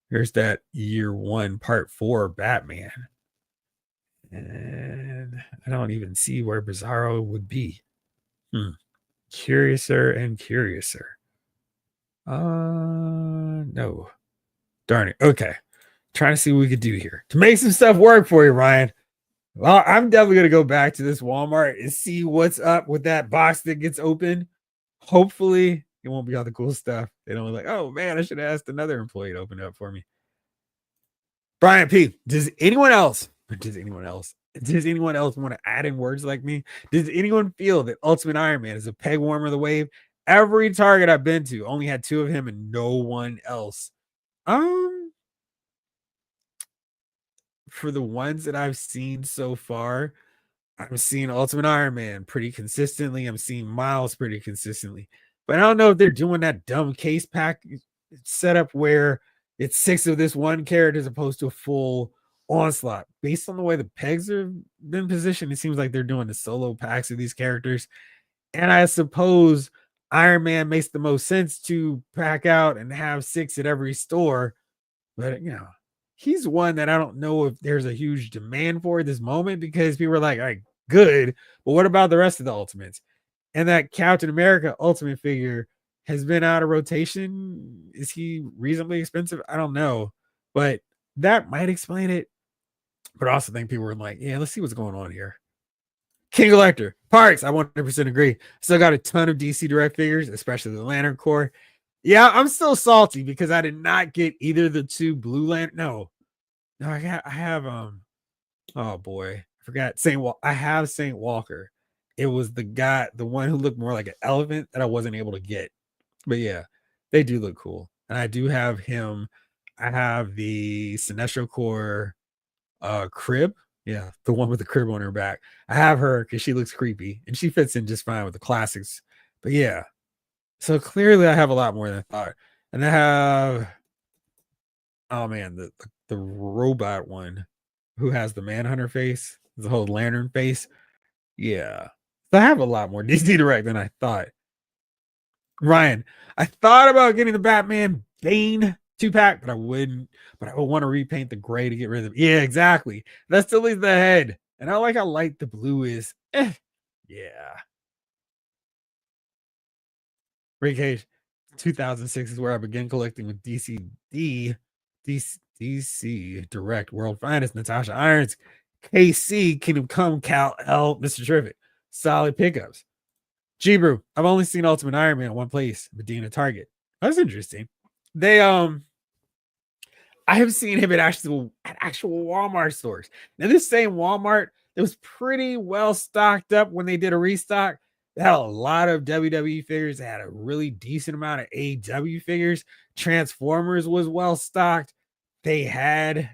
Here's that year 1 part 4 Batman. And I don't even see where Bizarro would be. Curiouser and curiouser. No. Darn it. Okay. Trying to see what we could do here to make some stuff work for you, Ryan. Well, I'm definitely going to go back to this Walmart and see what's up with that box that gets open. Hopefully, it won't be all the cool stuff. They don't like, oh man, I should have asked another employee to open it up for me. Brian P, does anyone else want to add in words like me? Does anyone feel that Ultimate Iron Man is a peg warmer of the wave? Every Target I've been to only had 2 of him and no one else. For the ones that I've seen so far, I'm seeing Ultimate Iron Man pretty consistently. I'm seeing Miles pretty consistently. But I don't know if they're doing that dumb case pack setup where it's 6 of this one character as opposed to a full onslaught. Based on the way the pegs have been positioned, it seems like they're doing the solo packs of these characters. And I suppose Iron Man makes the most sense to pack out and have 6 at every store. But he's one that I don't know if there's a huge demand for at this moment because people are like, all right, good. But what about the rest of the Ultimates? And that Captain America Ultimate figure has been out of rotation. Is he reasonably expensive? I don't know. But that might explain it. But I also think people were like, yeah, let's see what's going on here. King Collector, Parks, I 100% agree. Still got a ton of DC Direct figures, especially the Lantern Corps. Yeah, I'm still salty because I did not get either the 2 Blue Lantern. No, I have oh boy, I forgot I have Saint Walker. It was the one who looked more like an elephant that I wasn't able to get. But yeah, they do look cool. And I do have him. I have the Sinestro Corps crib. Yeah, the one with the crib on her back. I have her because she looks creepy and she fits in just fine with the classics. But yeah, so clearly I have a lot more than I thought. And I have, oh man, the robot one who has the Manhunter face, the whole lantern face. Yeah. So I have a lot more DC Direct than I thought. Ryan, I thought about getting the Batman Bane 2-pack, but I wouldn't. But I would want to repaint the gray to get rid of them. Yeah, exactly. That still leaves the head. And I like how light the blue is. Yeah. Rick Cage, 2006 is where I began collecting with DC Direct World Finest, Natasha Irons, KC, Kingdom Come, Cal L, Mr. Terrific. Solid pickups. G-Brew, I've only seen Ultimate Iron Man in one place, Medina Target. That's interesting. They I have seen him at actual Walmart stores. Now, this same Walmart that was pretty well stocked up when they did a restock. They had a lot of WWE figures. They had a really decent amount of AEW figures. Transformers was well stocked. They had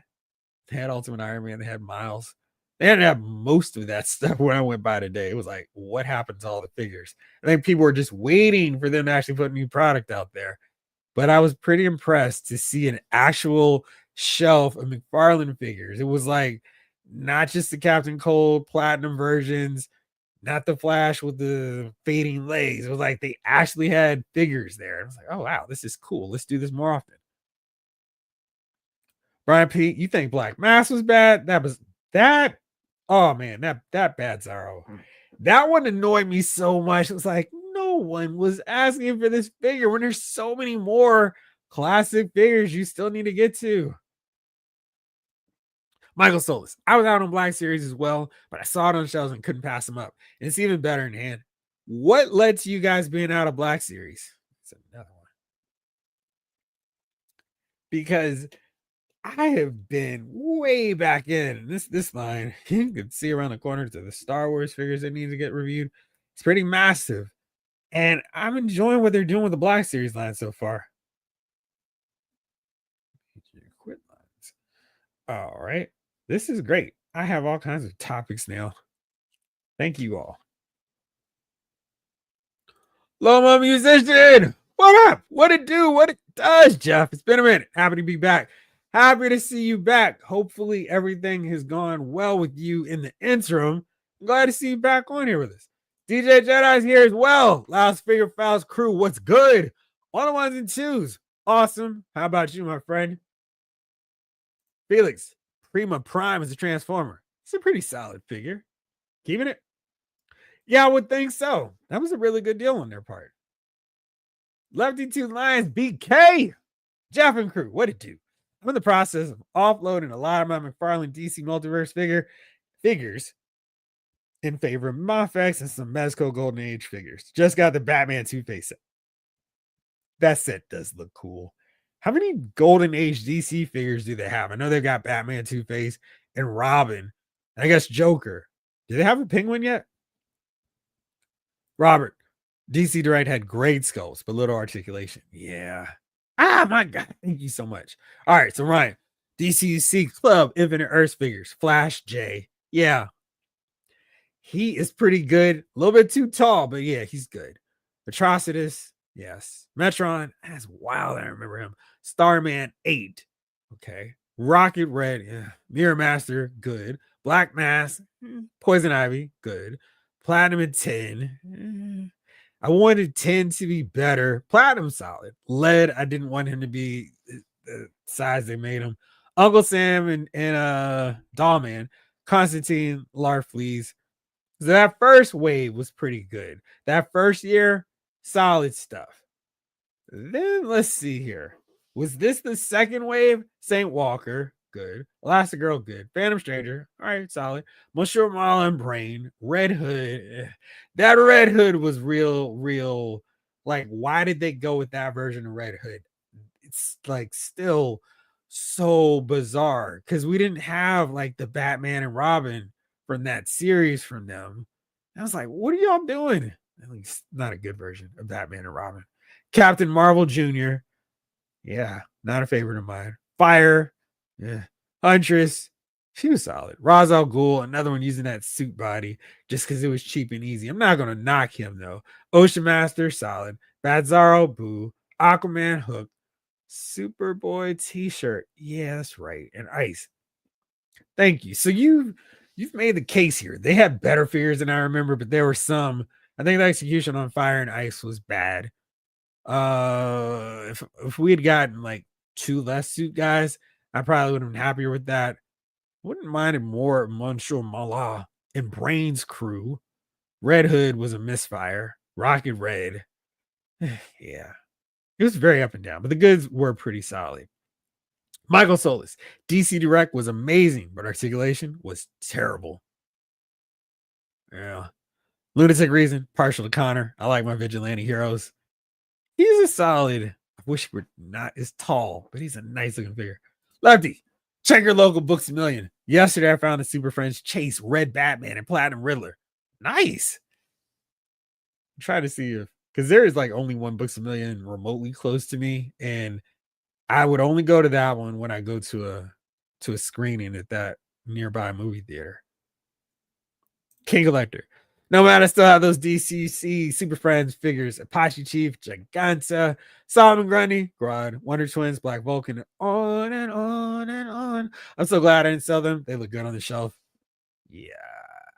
Ultimate Iron Man. They had Miles. They didn't have most of that stuff when I went by today. It was like, what happened to all the figures? I think people were just waiting for them to actually put a new product out there. But I was pretty impressed to see an actual shelf of McFarlane figures. It was like not just the Captain Cold Platinum versions, not the Flash with the fading legs. It was like they actually had figures there. I was like, oh wow, this is cool. Let's do this more often. Brian P, you think Black Mass was bad? That. Oh man, that bad Zorro. That one annoyed me so much. It was like no one was asking for this figure when there's so many more classic figures you still need to get to. Michael Solis. I was out on Black Series as well, but I saw it on shelves and couldn't pass them up. And it's even better in hand. What led to you guys being out of Black Series? It's another one. Because I have been way back in this line. You can see around the corner to the Star Wars figures that need to get reviewed. It's pretty massive. And I'm enjoying what they're doing with the Black Series line so far. Quit lines. All right. This is great. I have all kinds of topics now. Thank you all. Loma Musician. What up? What it do? What it does, Jeff? It's been a minute. Happy to be back. Happy to see you back. Hopefully everything has gone well with you in the interim. I'm glad to see you back on here with us. DJ Jedi's here as well. Lyles Figure Files crew, what's good? On the ones and twos. Awesome. How about you, my friend? Felix, Prima Prime is a Transformer. It's a pretty solid figure. Keeping it? Yeah, I would think so. That was a really good deal on their part. Lefty Two Lions, BK. Jeff and crew, what it do? I'm in the process of offloading a lot of my McFarlane DC Multiverse figures in favor of Mafex and some Mezco Golden Age figures. Just got the Batman Two-Face set. That set does look cool. How many Golden Age DC figures do they have? I know they've got Batman Two-Face and Robin, and I guess Joker. Do they have a Penguin yet? Robert, DC Direct had great sculpts, but little articulation. Yeah. Ah, my God. Thank you so much. All right. So, Ryan, DCC Club Infinite Earth figures, Flash J. Yeah. He is pretty good. A little bit too tall, but yeah, he's good. Atrocitus, yes. Metron, that's wild. I remember him. Starman 8. Okay. Rocket Red, yeah. Mirror Master, good. Black Mass, Poison Ivy, good. Platinum at 10. I wanted 10 to be better. Platinum solid. Lead, I didn't want him to be the size they made him. Uncle Sam and Dollman, Constantine, Larfleeze. So that first wave was pretty good. That first year, solid stuff. Then let's see here. Was this the second wave? Saint Walker, good. Elastigirl, good. Phantom Stranger, all right, solid. Monsieur Marlin Brain, Red Hood. That Red Hood was real. Like, why did they go with that version of Red Hood? It's like still so bizarre because we didn't have like the Batman and Robin from that series from them. I was like, what are y'all doing? At least not a good version of Batman and Robin. Captain Marvel Jr. Yeah, not a favorite of mine. Fire. Yeah. Huntress. She was solid. Ra's al Ghul, another one using that suit body just because it was cheap and easy. I'm not going to knock him though. Ocean Master, solid. Batzaro, boo. Aquaman, Hook. Superboy t-shirt. Yeah, that's right. And Ice. Thank you. So you've made the case here. They had better figures than I remember, but there were some. I think the execution on Fire and Ice was bad. If we had gotten like 2 less suit guys, I probably would have been happier with that. Wouldn't mind it more Monsieur Mala and Brain's crew. Red Hood was a misfire. Rocket Red. Yeah. It was very up and down, but the goods were pretty solid. Michael Solis. DC Direct was amazing, but articulation was terrible. Yeah. Lunatic Reason, partial to Connor. I like my vigilante heroes. He's a solid. I wish he were not as tall, but he's a nice looking figure. Lefty, check your local Books a Million. Yesterday, I found the Super Friends Chase, Red Batman, and Platinum Riddler. Nice. I'm trying to see if, because there is like only one Books a Million remotely close to me, and I would only go to that one when I go to a screening at that nearby movie theater. King Collector. No matter, I still have those DCC Super Friends figures. Apache Chief, Giganta, Solomon Grundy, Grodd, Wonder Twins, Black Vulcan, on and on and on. I'm so glad I didn't sell them. They look good on the shelf. Yeah,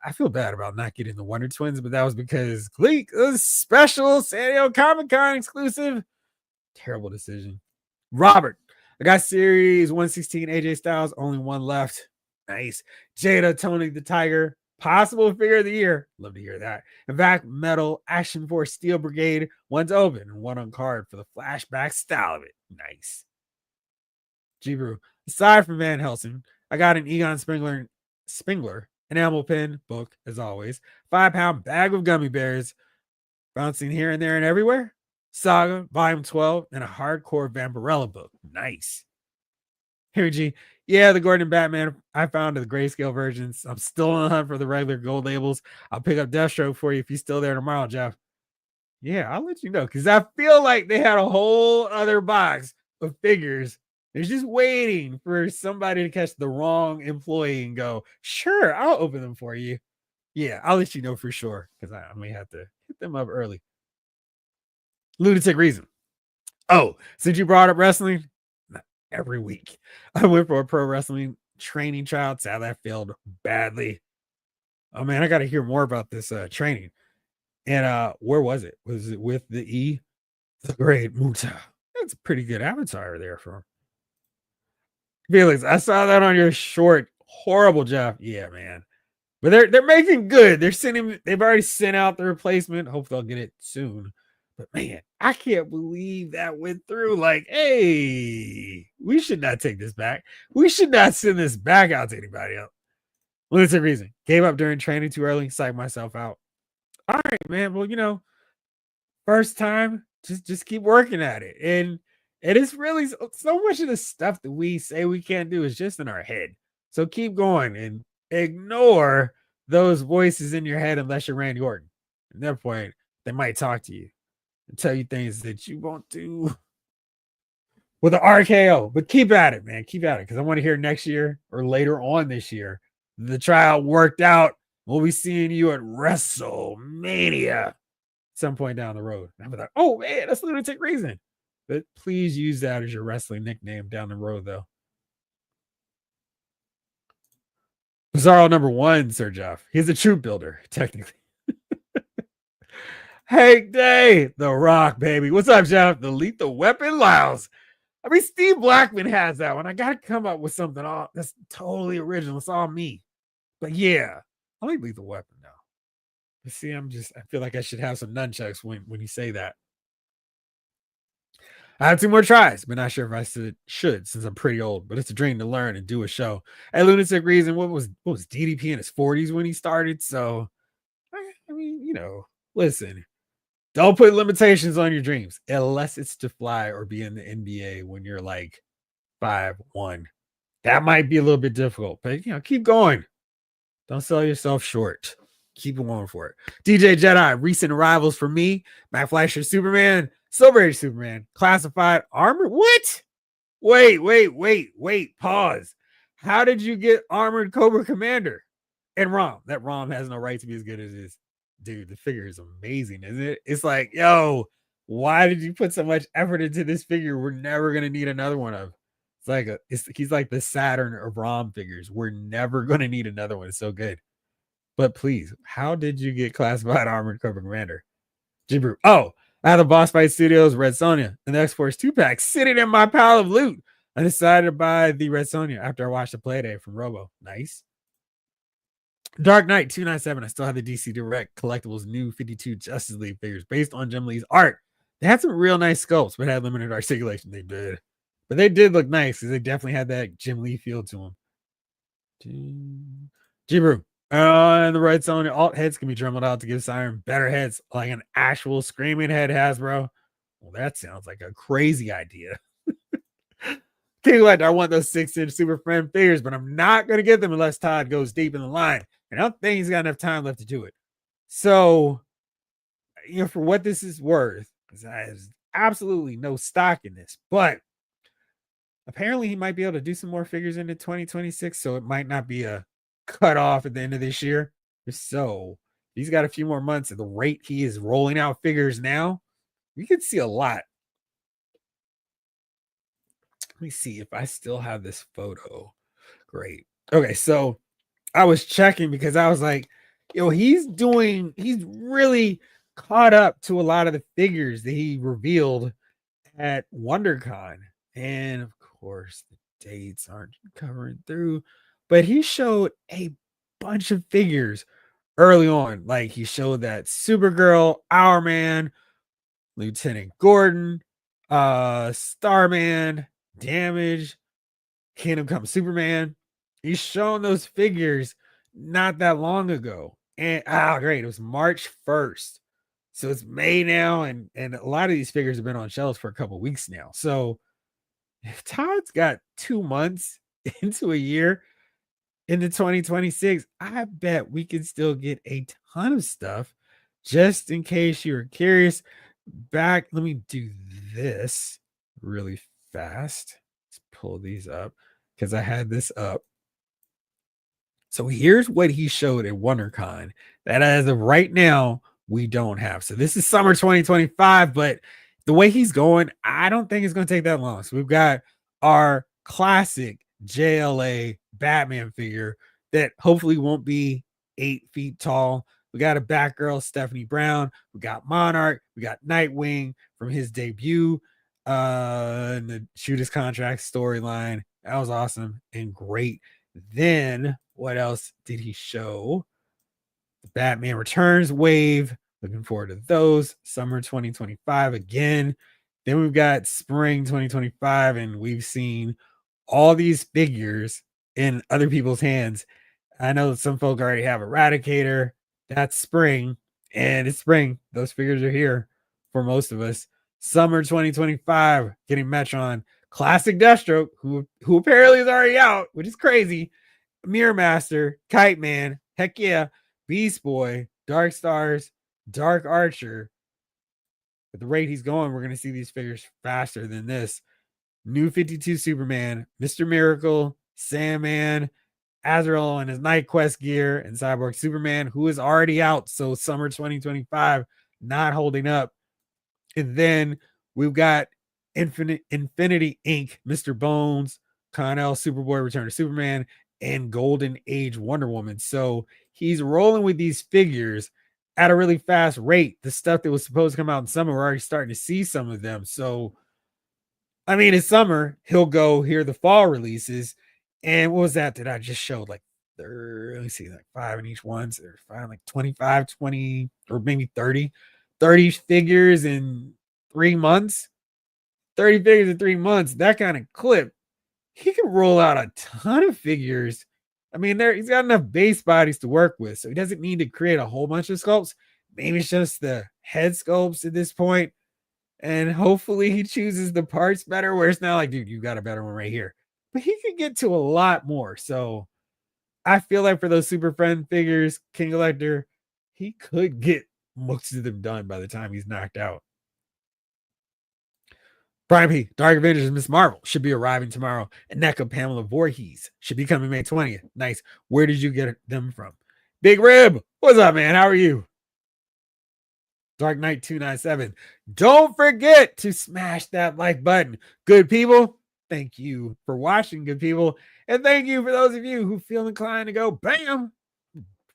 I feel bad about not getting the Wonder Twins, but that was because Gleek was special San Diego Comic-Con exclusive. Terrible decision. Robert, I got series 116 AJ Styles, only one left. Nice. Jada, Tony the Tiger, possible figure of the year. Love to hear that. In fact, Metal, Action Force, Steel Brigade, one's open and one on card for the flashback style of it. Nice. G-Brew, aside from Van Helsing, I got an Egon Spengler enamel pin book, as always. 5-pound bag of gummy bears, bouncing here and there and everywhere. Saga, Volume 12, and a hardcore Vampirella book. Nice. Here, G. Yeah, the Gordon Batman I found the grayscale versions. I'm still on the hunt for the regular gold labels. I'll pick up Deathstroke for you if he's still there tomorrow, Jeff. Yeah, I'll let you know because I feel like they had a whole other box of figures. They're just waiting for somebody to catch the wrong employee and go, sure, I'll open them for you. Yeah, I'll let you know for sure because I may have to hit them up early. Lunatic Reason. Oh, since you brought up wrestling, not every week I went for a pro wrestling training trial. Sadly, I failed badly. Oh man, I got to hear more about this training. And where was it? Was it with the E? The Great Muta. That's a pretty good avatar there for Felix. I saw that on your short. Horrible job. Yeah, man. But they're making good. They've already sent out the replacement. Hope they'll get it soon. But man, I can't believe that went through. Like, hey, we should not take this back. We should not send this back out to anybody else. Lunatic Reason. Gave up during training too early. Psyched myself out. All right, man. Well, first time, just keep working at it. And it's really so much of the stuff that we say we can't do is just in our head. So keep going and ignore those voices in your head unless you're Randy Orton. At that point, they might talk to you and tell you things that you won't do with an RKO. But keep at it, man. Keep at it because I want to hear next year or later on this year the trial worked out We'll be seeing you at WrestleMania some point down the road. And I'm like, oh man, that's Lunatic Reason. But please use that as your wrestling nickname down the road, though. Bizarro #1, Sir Jeff. He's a troop builder, technically. Hank Day, The Rock, baby. What's up, Jeff? The Lethal Weapon Lyles. I mean, Steve Blackman has that one. I got to come up with something that's totally original. It's all me. But yeah, I like Lethal Weapon now. But see, I feel like I should have some nunchucks when you say that. I have 2 more tries, but not sure if I should since I'm pretty old. But it's a dream to learn and do a show. At Lunatic Reason, what was DDP in his 40s when he started? So, I mean, listen, don't put limitations on your dreams unless it's to fly or be in the NBA when you're like 5'1". That might be a little bit difficult, but keep going. Don't sell yourself short. Keep going for it. DJ Jedi, recent arrivals for me. Matt Fleischer, Superman. Silver Age Superman. Classified armor. What? Wait. Pause. How did you get armored Cobra Commander? And Rom. That Rom has no right to be as good as this. Dude, the figure is amazing, isn't it? It's like, yo, why did you put so much effort into this figure? We're never going to need another one of. He's like the Saturn of Rom figures. We're never going to need another one. It's so good. But please, how did you get classified armored Cobra Commander? Jibru. Oh, I have the Boss Fight Studios Red Sonja and the X-Force 2-pack sitting in my pile of loot. I decided to buy the Red Sonja after I watched the Playday from Robo. Nice. Dark Knight 297. I still have the DC Direct Collectibles new 52 Justice League figures based on Jim Lee's art. They had some real nice sculpts, but had limited articulation. They did. But they did look nice because they definitely had that Jim Lee feel to them. Jibru. And the Red Sonja alt heads can be drummed out to give Siren better heads, like an actual screaming head, Hasbro. Well, that sounds like a crazy idea. King Elector, I want those 6-inch Super Friend figures, but I'm not going to get them unless Todd goes deep in the line. And I don't think he's got enough time left to do it. So, for what this is worth, there's absolutely no stock in this, but apparently he might be able to do some more figures into 2026. So it might not be a cut off at the end of this year. So he's got a few more months at the rate he is rolling out figures now. We could see a lot. Let me see if I still have this photo. Great. Okay, so I was checking because I was like, he's really caught up to a lot of the figures that he revealed at WonderCon. And of course, the dates aren't covering through, but he showed a bunch of figures early on. Like he showed that Supergirl, Our Man, Lieutenant Gordon, Starman, Damage, Kingdom Come Superman. He's shown those figures not that long ago. And great. It was March 1st. So it's May now, and a lot of these figures have been on shelves for a couple weeks now. So if Todd's got 2 months into a year into 2026, I bet we can still get a ton of stuff. Just in case you're curious, let me do this really fast. Let's pull these up because I had this up. So here's what he showed at WonderCon that as of right now, we don't have. So this is summer 2025, but the way he's going, I don't think it's going to take that long. So we've got our classic JLA Batman figure that hopefully won't be 8 feet tall. We got a Batgirl, Stephanie Brown. We got Monarch. We got Nightwing from his debut in the Shoot His Contract storyline. That was awesome and great. Then what else did he show? The Batman Returns wave. Looking forward to those. Summer 2025 again. Then we've got spring 2025, and we've seen all these figures in other people's hands. I know that some folk already have Eradicator. That's spring, and it's spring. Those figures are here for most of us. Summer 2025, getting Metron. Classic Deathstroke, who apparently is already out, which is crazy. Mirror Master, Kite Man, heck yeah, Beast Boy, Dark Stars, Dark Archer. At the rate he's going, we're going to see these figures faster than this. New 52 Superman, Mr. Miracle, Sandman, Azrael in his Night Quest gear, and Cyborg Superman, who is already out. So summer 2025, not holding up. And then we've got Infinity Inc., Mr. Bones, Connell, Superboy, Return of Superman, and Golden Age Wonder Woman. So he's rolling with these figures at a really fast rate. The stuff that was supposed to come out in summer, we're already starting to see some of them. So, I mean, in summer, he'll go hear the fall releases. And what was that I just showed? Like, let me see, like 5 in each one. So there's 5, like 25, 20, or maybe 30 figures in 3 months. 30 figures in 3 months. That kind of clip, he can roll out a ton of figures. I mean, he's got enough base bodies to work with, so he doesn't need to create a whole bunch of sculpts. Maybe it's just the head sculpts at this point, and hopefully he chooses the parts better, where it's not like, dude, you got a better one right here. But he could get to a lot more. So I feel like for those Super Friend figures, King Collector, he could get most of them done by the time he's knocked out. Brian P. Dark Avengers Miss Marvel should be arriving tomorrow. And NECA Pamela Voorhees should be coming May 20th. Nice. Where did you get them from? Big Rib, what's up, man? How are you? Dark Knight 297. Don't forget to smash that like button. Good people, thank you for watching, good people. And thank you for those of you who feel inclined to go, bam,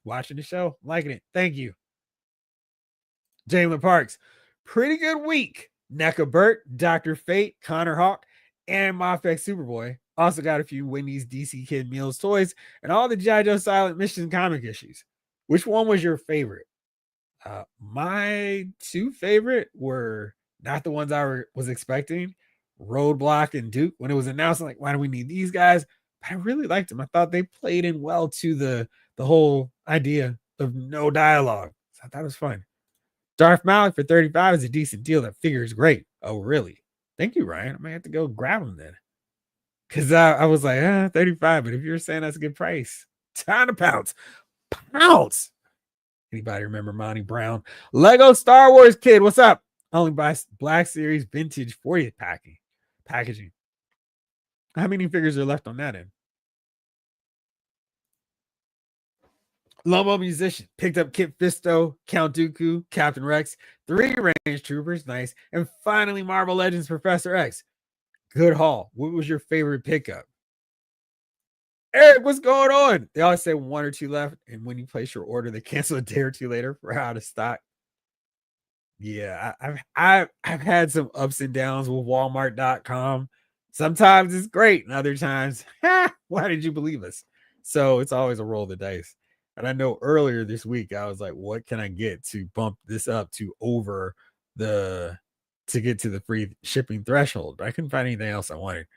watching the show, liking it. Thank you. Jalen Parks, pretty good week. NECA Burt, Dr. Fate, Connor Hawk, and Mofex Superboy. Also got a few Wendy's DC Kid Meals toys and all the G.I. Joe Silent Mission comic issues. Which one was your favorite? My 2 favorite were not the ones I was expecting. Roadblock and Duke. When it was announced, I'm like, why do we need these guys? But I really liked them. I thought they played in well to the whole idea of no dialogue. So I thought it was fun. Darth Malik for 35 is a decent deal. That figure is great. Oh, really? Thank you, Ryan. I might have to go grab him then. Because I was like, 35. But if you're saying that's a good price, time to pounce. Pounce. Anybody remember Monty Brown? Lego Star Wars Kid, what's up? Only buy Black Series vintage 40th packaging. How many figures are left on that end? Lomo Musician picked up Kit Fisto, Count Dooku, Captain Rex, 3 Range Troopers, nice, and finally Marvel Legends Professor X. Good haul. What was your favorite pickup? Eric, what's going on? They always say 1 or 2 left, and when you place your order, they cancel a day or 2 later for out of stock. Yeah, I've had some ups and downs with Walmart.com. Sometimes it's great, and other times, why did you believe us? So it's always a roll of the dice. And I know earlier this week, I was like, what can I get to bump this up to over to get to the free shipping threshold? But I couldn't find anything else I wanted.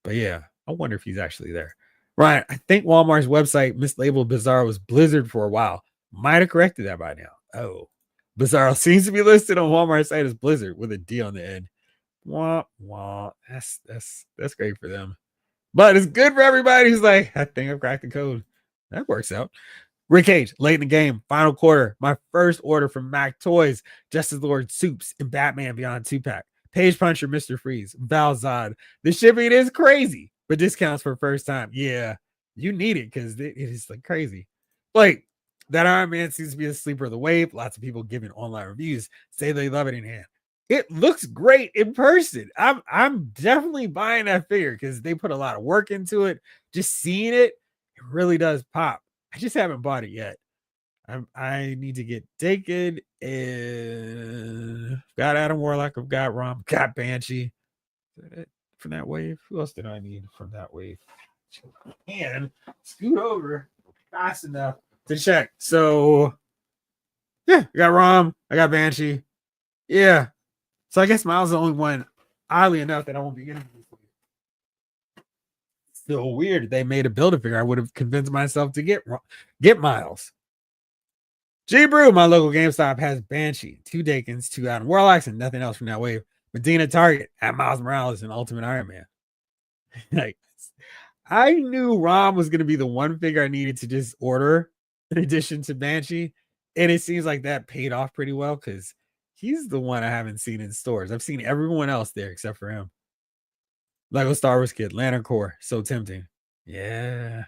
But yeah, I wonder if he's actually there. Right. I think Walmart's website mislabeled Bizarro as Blizzard for a while. Might have corrected that by now. Oh, Bizarro seems to be listed on Walmart's site as Blizzard with a D on the end. Wah, wah. That's great for them. But it's good for everybody who's like, I think I've cracked the code. That works out. Rick Cage, late in the game, final quarter. My first order from Mac Toys, Justice Lord Soups, and Batman Beyond 2-pack. Page Puncher, Mr. Freeze, Valzad. The shipping is crazy, but discounts for first time. Yeah, you need it because it is like crazy. Like that Iron Man seems to be the sleeper of the wave. Lots of people giving online reviews say they love it in hand. It looks great in person. I'm definitely buying that figure because they put a lot of work into it. Just seeing it, it really does pop. I just haven't bought it yet. I need to get Dakin and got Adam Warlock. I've got Rom, got Banshee. From that wave. Who else did I need from that wave? And scoot over fast enough to check. So yeah, I got Rom, I got Banshee. Yeah. So I guess Miles is the only one, oddly enough, that I won't be getting. Still weird. They made a Build-A-Figure. I would have convinced myself to get Miles. G Brew, my local GameStop, has Banshee, 2 Dakins, 2 Adam Warlocks, and nothing else from that wave. Medina Target at Miles Morales and Ultimate Iron Man. Like, I knew Rom was going to be the one figure I needed to just order in addition to Banshee. And it seems like that paid off pretty well because he's the one I haven't seen in stores. I've seen everyone else there except for him. Lego Star Wars Kid, Lantern Core, so tempting. Yeah.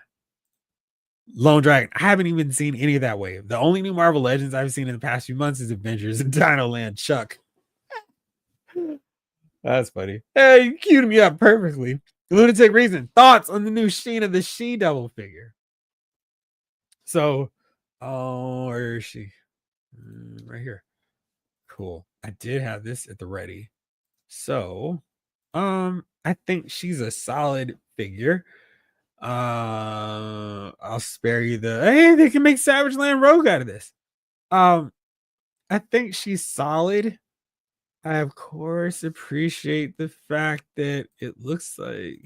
Lone Dragon. I haven't even seen any of that wave. The only new Marvel Legends I've seen in the past few months is Avengers and Dino Land Chuck. That's funny. Hey, you queued me up perfectly. Lunatic Reason. Thoughts on the new Sheena the She Devil figure? So, oh, where is she? Right here. Cool. I did have this at the ready. So, I think she's a solid figure. I'll spare you the hey, they can make Savage Land Rogue out of this. Um, I think she's solid. I of course appreciate the fact that it looks like,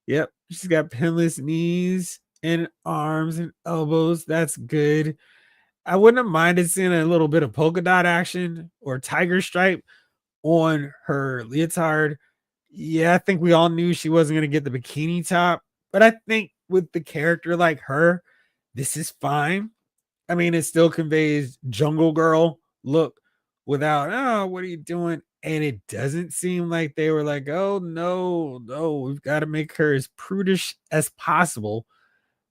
yep, she's got pinless knees and arms and elbows. That's good. I wouldn't have minded seeing a little bit of polka dot action or tiger stripe on her leotard. Yeah, I think we all knew she wasn't going to get the bikini top, but I think with the character like her, this is fine. I mean, it still conveys jungle girl look without, oh, what are you doing? And it doesn't seem like they were like, oh, no, no, we've got to make her as prudish as possible.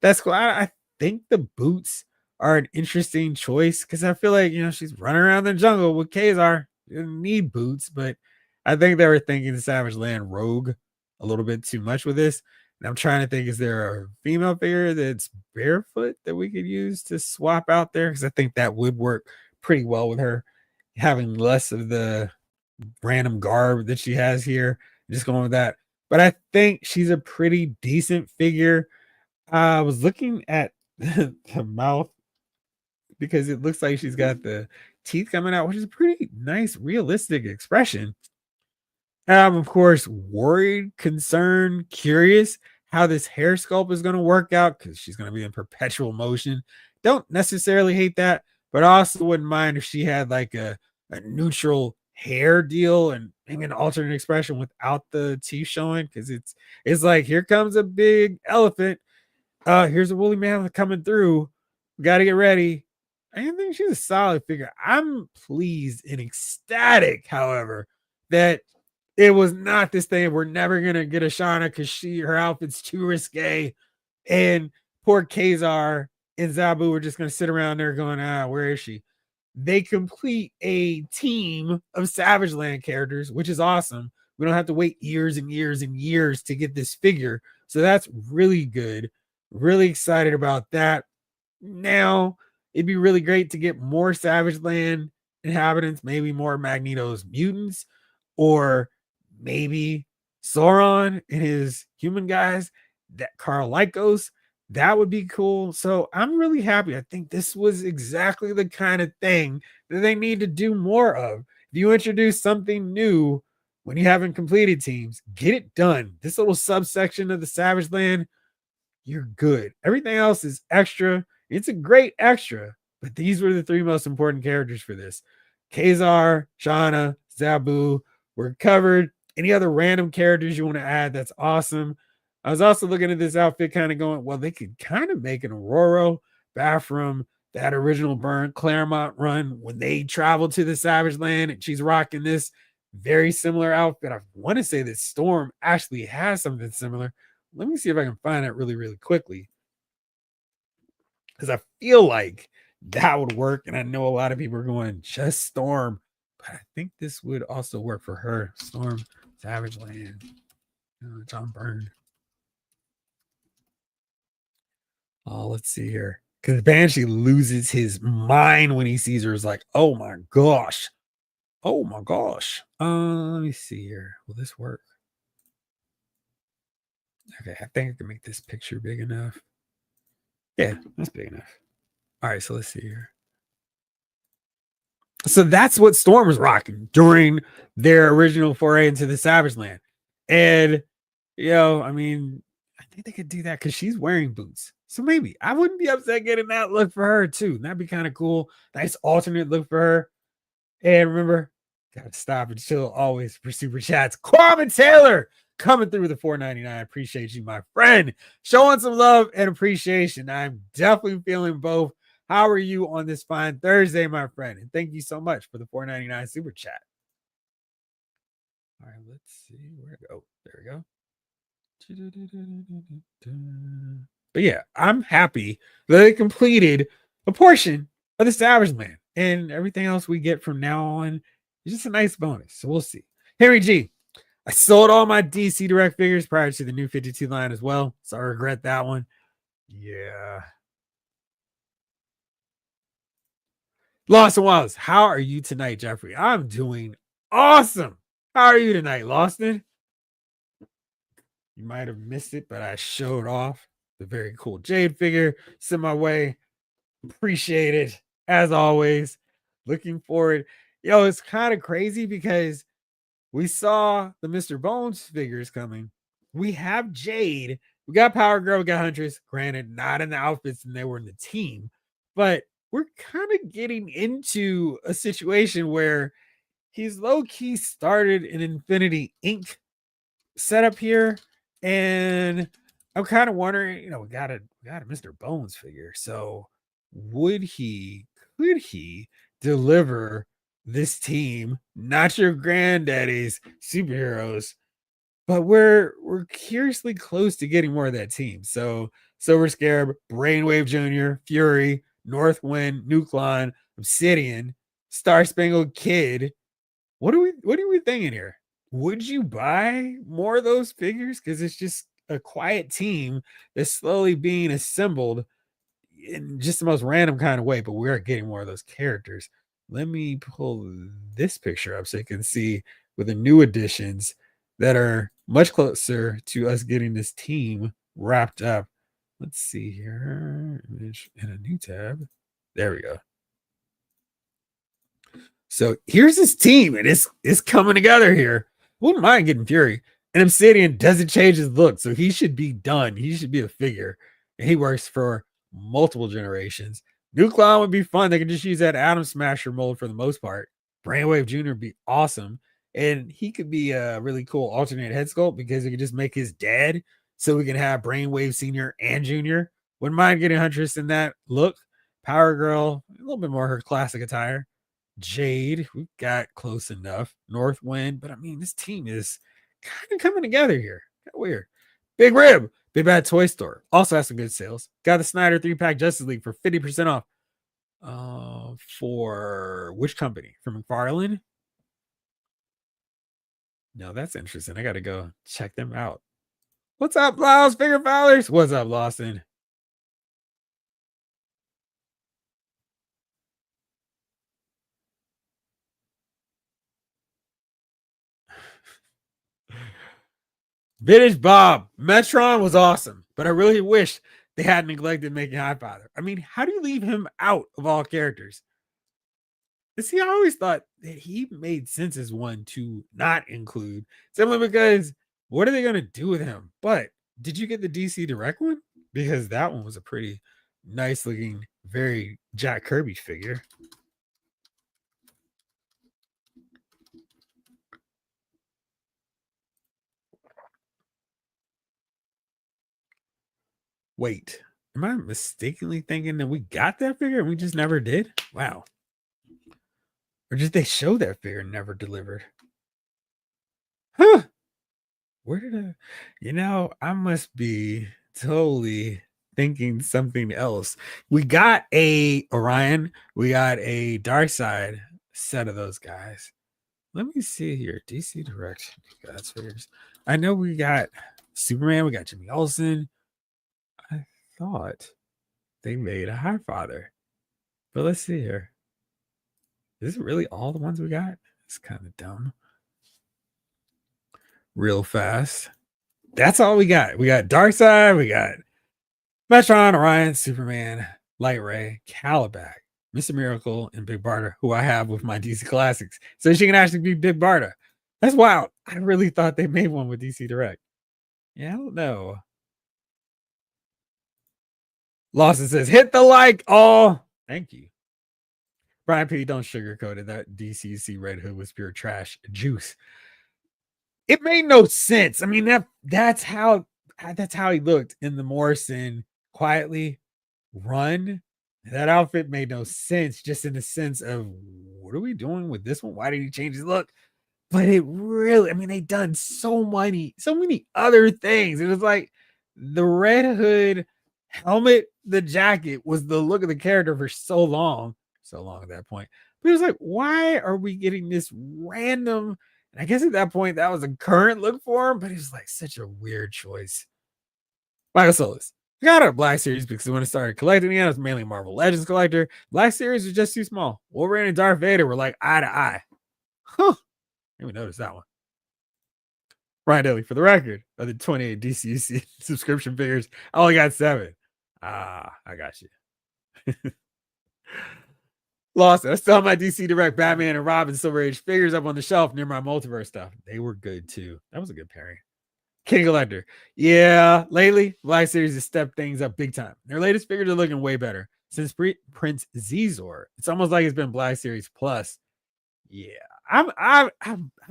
That's cool. I think the boots are an interesting choice because I feel like, she's running around the jungle with Kazar. You don't need boots, but I think they were thinking the Savage Land Rogue a little bit too much with this. And I'm trying to think, is there a female figure that's barefoot that we could use to swap out there? Because I think that would work pretty well with her having less of the random garb that she has here. Just going with that. But I think she's a pretty decent figure. I was looking at the mouth because it looks like she's got the teeth coming out, which is a pretty nice, realistic expression. I'm, of course, worried, concerned, curious how this hair sculpt is going to work out because she's going to be in perpetual motion. Don't necessarily hate that, but I also wouldn't mind if she had like a neutral hair deal and maybe an alternate expression without the teeth showing because it's like here comes a big elephant, here's a woolly mammoth coming through. We got to get ready. I think she's a solid figure. I'm pleased and ecstatic, however, that it was not this thing. We're never gonna get a Shauna because her outfit's too risque, and poor Kazar and Zabu were just gonna sit around there going, where is she? They complete a team of Savage Land characters, which is awesome. We don't have to wait years and years and years to get this figure, so that's really good. Really excited about that. Now, it'd be really great to get more Savage Land inhabitants, maybe more Magneto's mutants, or maybe Sauron and his human guys, that Carl Lycos. That would be cool. So I'm really happy. I think this was exactly the kind of thing that they need to do more of. If you introduce something new when you haven't completed teams, get it done. This little subsection of the Savage Land, you're good. Everything else is extra. It's a great extra, but these were the three most important characters for this. Kazar, Shauna, Zabu were covered. Any other random characters you want to add? That's awesome. I was also looking at this outfit, kind of going, well, they could kind of make an Aurora back from that original Burn Claremont run when they traveled to the Savage Land, and she's rocking this very similar outfit. I want to say that Storm actually has something similar. Let me see if I can find it really, really quickly because I feel like that would work. And I know a lot of people are going, just Storm. But I think this would also work for her. Storm, Savage Land, John Byrne. Oh, let's see here. Because Banshee loses his mind when he sees her. It's like, oh my gosh. Oh my gosh. Let me see here. Will this work? Okay, I think I can make this picture big enough. Yeah, that's big enough. All right, so let's see here. So that's what Storm was rocking during their original foray into the Savage Land. And, I mean, I think they could do that because she's wearing boots. So maybe I wouldn't be upset getting that look for her too. That'd be kind of cool. Nice alternate look for her. And remember, gotta stop and chill always for super chats. Kwame Taylor coming through the 4.99. Appreciate you, my friend. Showing some love and appreciation. I'm definitely feeling both. How are you on this fine Thursday, my friend? And thank you so much for the 4.99 super chat. All right, let's see where to go. There we go. But yeah, I'm happy that they completed a portion of the Savage Land, and everything else we get from now on is just a nice bonus. So we'll see. Henry G, I sold all my DC Direct figures prior to the new 52 line as well, so I regret that one. Yeah. Lawson Wallace, how are you tonight, Jeffrey? I'm doing awesome. How are you tonight, Lawson? You might have missed it, but I showed off the very cool Jade figure. Send my way. Appreciate it as always. Looking forward. Yo, it's kind of crazy because we saw the Mr. Bones figures coming. We have Jade. We got Power Girl. We got Huntress. Granted, not in the outfits, and they were in the team, but we're kind of getting into a situation where he's low key started an Infinity Inc. setup here, and I'm kind of wondering, we got a Mr. Bones figure. So could he deliver this team, not your granddaddy's superheroes, but we're curiously close to getting more of that team. So Silver Scarab, Brainwave Jr., Fury, Northwind, Nucleon, Obsidian, Star Spangled Kid. What are we thinking here? Would you buy more of those figures? Because it's just a quiet team that's slowly being assembled in just the most random kind of way, but we're getting more of those characters. Let me pull this picture up so you can see with the new additions that are much closer to us getting this team wrapped up. Let's see here. Image in a new tab. There we go. So here's his team, and it's coming together here. Wouldn't mind getting Fury. And Obsidian doesn't change his look, so he should be done. He should be a figure. And he works for multiple generations. Nucleon would be fun. They could just use that Atom Smasher mold for the most part. Brainwave Jr. would be awesome. And he could be a really cool alternate head sculpt because he could just make his dad so we can have Brainwave Senior and Junior. Wouldn't mind getting Huntress in that look. Power Girl, a little bit more her classic attire. Jade, we got close enough. Northwind, but I mean, this team is kind of coming together here. Kind of weird. Big Rib, Big Bad Toy Store. Also has some good sales. Got the Snyder 3-pack Justice League for 50% off. For which company? From McFarlane? No, that's interesting. I got to go check them out. What's up, Lyles Figure Files? What's up, Lawson? Vintage Bob, Metron was awesome, but I really wish they had neglected making Highfather. I mean, how do you leave him out of all characters? See, I always thought that he made sense as one to not include, simply because what are they going to do with him? But did you get the DC Direct one? Because that one was a pretty nice looking, very Jack Kirby figure. Wait, am I mistakenly thinking that we got that figure and we just never did? Wow. Or did they show that figure and never delivered? Huh. Where did I must be totally thinking something else. We got a Orion, we got a Dark Side set of those guys. Let me see here. DC Direct. God's figures. I know we got Superman, we got Jimmy Olsen. I thought they made a Highfather. But let's see here. Is it really all the ones we got? It's kind of dumb. Real fast. That's all we got. We got Darkseid, we got Metron, Orion, Superman, Light Ray, Calibac, Mr. Miracle, and Big Barda, who I have with my DC Classics. So she can actually be Big Barda. That's wild. I really thought they made one with DC Direct. Yeah, I don't know. Lawson says, hit the like all. Thank you. Brian P, don't sugarcoat it. That DCC Red Hood was pure trash juice. It made no sense. I mean, that's how he looked in the Morrison quietly run. That outfit made no sense, just in the sense of what are we doing with this one? Why did he change his look? But it really, I mean, they done so many other things. It was like the Red Hood helmet, the jacket was the look of the character for so long at that point. But it was like, why are we getting this random? And I guess at that point that was a current look for him, but it was like such a weird choice. Michael Solis. I got a Black Series because when I started collecting it, I was mainly a Marvel Legends collector. Black Series was just too small. Wolverine and Darth Vader were like eye to eye. Huh. Didn't even notice that one. Ryan Daly, for the record, of the 28 DC subscription figures, I only got 7. Ah, I got you. Lost it. I still have my DC Direct Batman and Robin Silver Age figures up on the shelf near my multiverse stuff. They were good too. That was a good pairing. King Collector. Yeah, lately, Black Series has stepped things up big time. Their latest figures are looking way better. Since Prince Zizor, it's almost like it's been Black Series Plus. Yeah, I've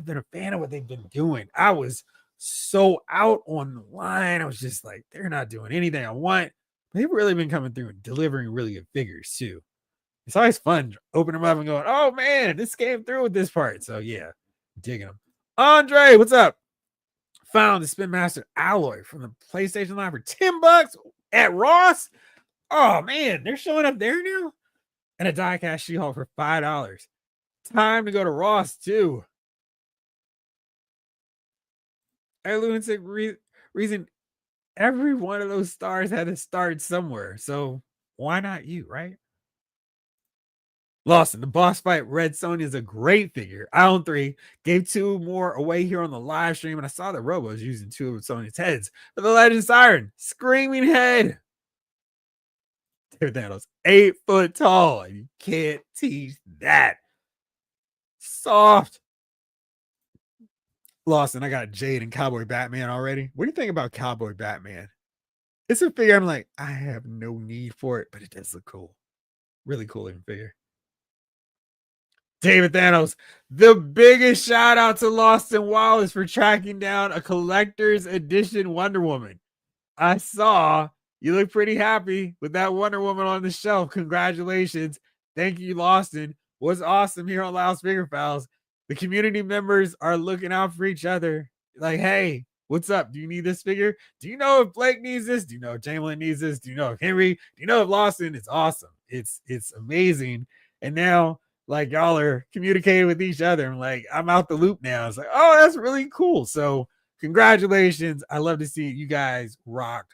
been a fan of what they've been doing. I was so out on the line. I was just like, they're not doing anything I want. They've really been coming through and delivering really good figures too. It's always fun opening them up and going, oh man, this came through with this part. So yeah, digging them. Andre, what's up? Found the Spin Master alloy from the PlayStation line for $10 at Ross. Oh man, they're showing up there now. And a diecast She-Hulk for $5. Time to go to Ross too. A lunatic reason every one of those stars had to start somewhere. So why not you, right? Lawson, the boss fight Red Sonja is a great figure. I own 3, gave 2 more away here on the live stream, and I saw that Robo was using 2 of Sonja's heads for the Legend Siren. Screaming head. David Thanos, 8 foot tall. You can't teach that. Soft. Lawson, I got Jade and Cowboy Batman already. What do you think about Cowboy Batman? It's a figure I'm like, I have no need for it, but it does look cool. Really cool looking figure. David Thanos, the biggest shout out to Lost and Wallace for tracking down a collector's edition Wonder Woman. I saw you look pretty happy with that Wonder Woman on the shelf. Congratulations. Thank you, Lawson. Was awesome here on Lyles Figure Files. The community members are looking out for each other. Like, hey, what's up? Do you need this figure? Do you know if Blake needs this? Do you know if Jamlin needs this? Do you know if Henry? Do you know if Lawson? It's awesome. It's amazing. And now, like, y'all are communicating with each other. I'm like, I'm out the loop now. It's like, oh, that's really cool. So congratulations. I love to see you guys rock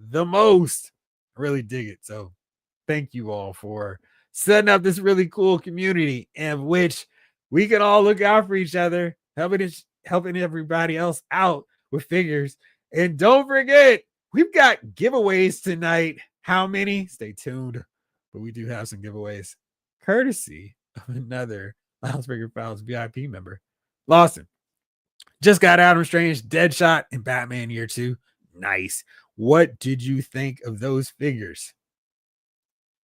the most. I really dig it. So thank you all for setting up this really cool community in which we can all look out for each other, helping everybody else out with figures. And don't forget, we've got giveaways tonight. How many? Stay tuned. But we do have some giveaways courtesy of another Lyles Figure Files VIP member. Lawson just got Adam Strange, Deadshot, and Batman Year 2. Nice. What did you think of those figures?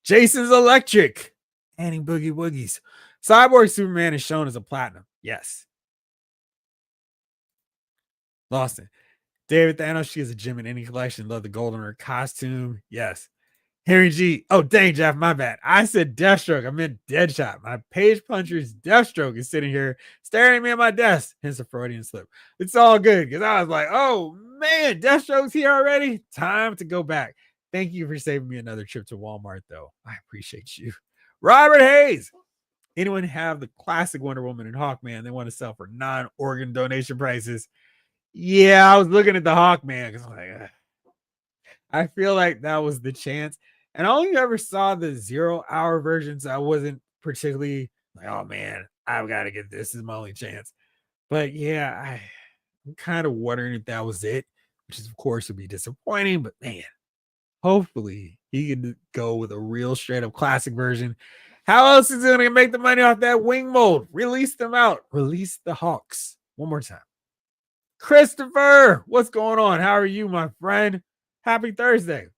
Jason's Electric, adding Boogie Woogies. Cyborg Superman is shown as a platinum. Yes. Lawson, David Thanos, she is a gem in any collection. Love the gold on her costume. Yes. Harry G. Oh, dang, Jeff, my bad. I said Deathstroke. I meant Deadshot. My page puncher's Deathstroke is sitting here staring at me at my desk. Hence a Freudian slip. It's all good because I was like, oh, man, Deathstroke's here already. Time to go back. Thank you for saving me another trip to Walmart, though. I appreciate you. Robert Hayes. Anyone have the classic Wonder Woman and Hawkman they want to sell for non-organ donation prices? Yeah, I was looking at the Hawkman because I'm like, I feel like that was the chance. And I only ever saw the 0-hour versions. I wasn't particularly like, oh man, I've got to get this. This is my only chance. But yeah, I'm kind of wondering if that was it, which is, of course, would be disappointing. But man, hopefully he can go with a real straight up classic version. How else is he going to make the money off that wing mold? Release them out. Release the Hawks. One more time. Christopher, what's going on? How are you, my friend? Happy Thursday.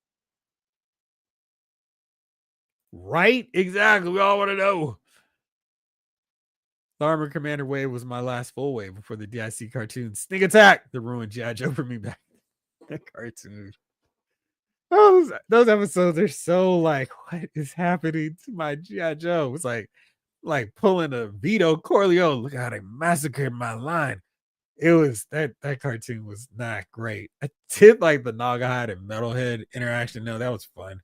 Right? Exactly. We all want to know. The Armor Commander wave was my last full wave before the DIC cartoon Sneak Attack that ruined G.I. Joe for me back. That cartoon. Those episodes are so like, what is happening to my G.I. Joe? It's like pulling a Vito Corleone. Look how they massacred my line. It was that cartoon was not great. I did like the Nagahide and Metalhead interaction. No, that was fun.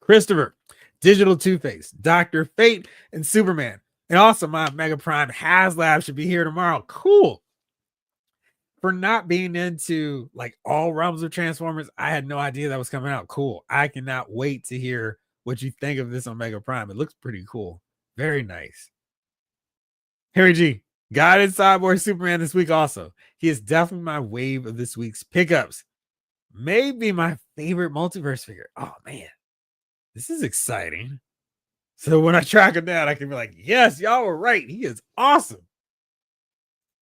Christopher, Digital Two-Face, Dr. Fate, and Superman. And also my Mega Prime HasLab should be here tomorrow. Cool. For not being into like all realms of Transformers, I had no idea that was coming out. Cool. I cannot wait to hear what you think of this on Mega Prime. It looks pretty cool. Very nice. Harry G. Got in Cyborg Superman this week also. He is definitely my wave of this week's pickups. Maybe my favorite multiverse figure. Oh man, this is exciting. So when I track him down, I can be like, yes, y'all were right. He is awesome.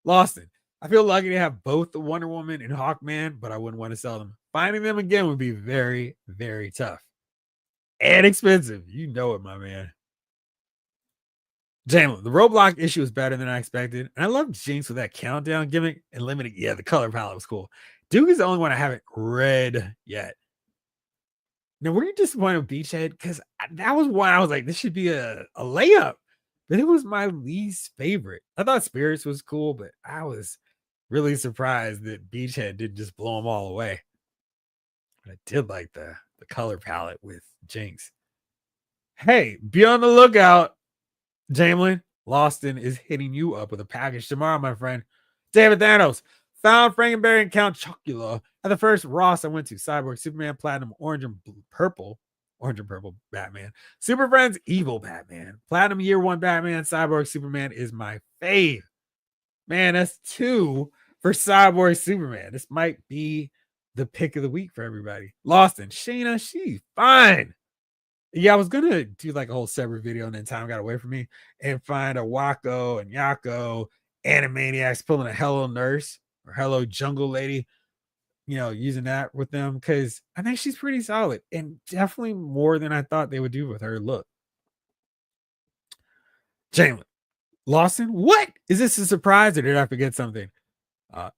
Lawson. I feel lucky to have both the Wonder Woman and Hawkman, but I wouldn't want to sell them. Finding them again would be very, very tough. And expensive. You know it, my man. Jamlin, the Roblox issue was better than I expected. And I love Jinx with that countdown gimmick and limited. Yeah, the color palette was cool. Duke is the only one I haven't read yet. Now, were you disappointed with Beachhead? Because that was one I was like, this should be a layup. But it was my least favorite. I thought Spirits was cool, but I was really surprised that Beachhead didn't just blow them all away. But I did like the color palette with Jinx. Hey, be on the lookout. Jamlin, Lawston is hitting you up with a package tomorrow, my friend. David Thanos found Frankenberry and Count Chocula at the first Ross I went to. Cyborg, Superman, Platinum, Orange and Purple. Orange and Purple Batman. Super Friends, Evil Batman. Platinum Year 1 Batman. Cyborg Superman is my fave. Man, that's 2 for Cyborg Superman. This might be the pick of the week for everybody. Lawston, Shayna, she's fine. Yeah, I was gonna do like a whole separate video, and then time got away from me and find a Wako and Yako Animaniacs pulling a Hello Nurse or Hello Jungle Lady, using that with them because I think she's pretty solid and definitely more than I thought they would do with her look. Jalen Lawson, what is this a surprise or did I forget something?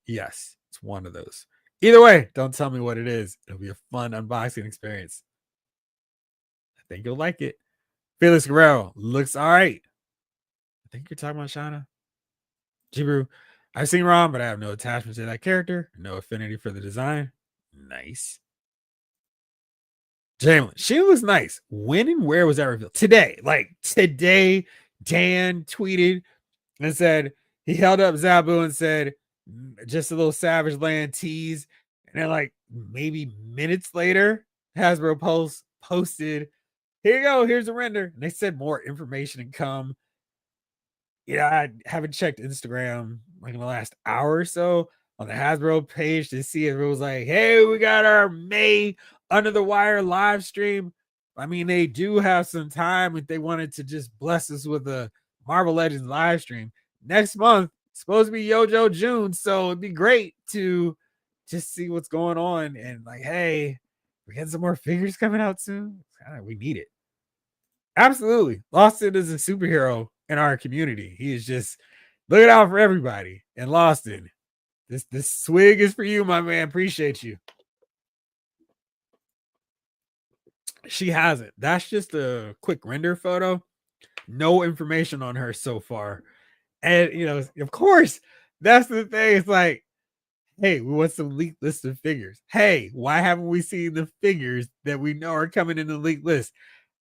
Yes, it's one of those. Either way, don't tell me what it is. It'll be a fun unboxing experience. I think you'll like it. Felix Guerrero looks all right. I think you're talking about Shauna. Jibru, I've seen Ron, but I have no attachment to that character, no affinity for the design. Nice. Jalen, she looks nice. When and where was that revealed? Today. Like today, Dan tweeted and said he held up Zabu and said, just a little Savage Land tease. And then, like, maybe minutes later, Hasbro posted, here you go, here's a render. And they said more information to come. I haven't checked Instagram like in the last hour or so on the Hasbro page to see if it was like, hey, we got our May Under the Wire live stream. I mean, they do have some time if they wanted to just bless us with a Marvel Legends live stream. Next month, supposed to be Yojo June. So it'd be great to just see what's going on. And like, hey, we're getting some more figures coming out soon. We need it. Absolutely. Lawson is a superhero in our community. He is just looking out for everybody. And Lawson, this swig is for you, my man. Appreciate you. She has it. That's just a quick render photo. No information on her so far. And of course, that's the thing. It's like, hey, we want some leaked list of figures. Hey, why haven't we seen the figures that we know are coming in the leaked list?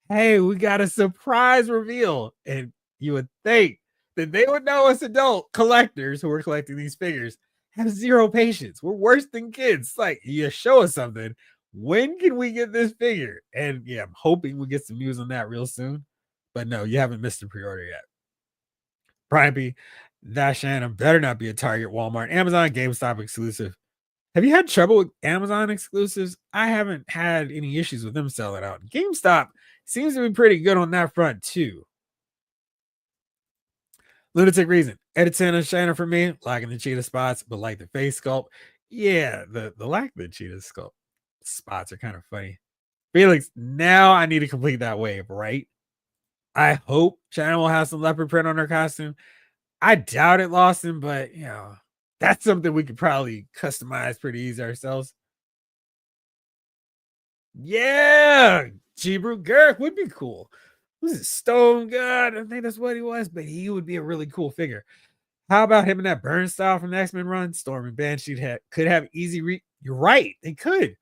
Hey, we got a surprise reveal. And you would think that they would know us adult collectors who are collecting these figures have zero patience. We're worse than kids. Like, you show us something. When can we get this figure? And yeah, I'm hoping we get some news on that real soon. But no, you haven't missed the pre-order yet. Brian B. That Shannon better not be a Target, Walmart, Amazon, GameStop exclusive. Have you had trouble with Amazon exclusives? I haven't had any issues with them selling out. GameStop seems to be pretty good on that front too. Lunatic Reason. Editing and Shannon for me, lacking the cheetah spots, but like the face sculpt. Yeah, the lack of the cheetah sculpt spots are kind of funny. Felix, now I need to complete that wave, right? I hope Shannon will have some leopard print on her costume. I doubt it, Lawson, but that's something we could probably customize pretty easy ourselves. Yeah, Jibru Garrick would be cool. Was it Stone God? I think that's what he was, but he would be a really cool figure. How about him and that burn style from the X-Men run? Storm and Banshee could have easy You're right, they could.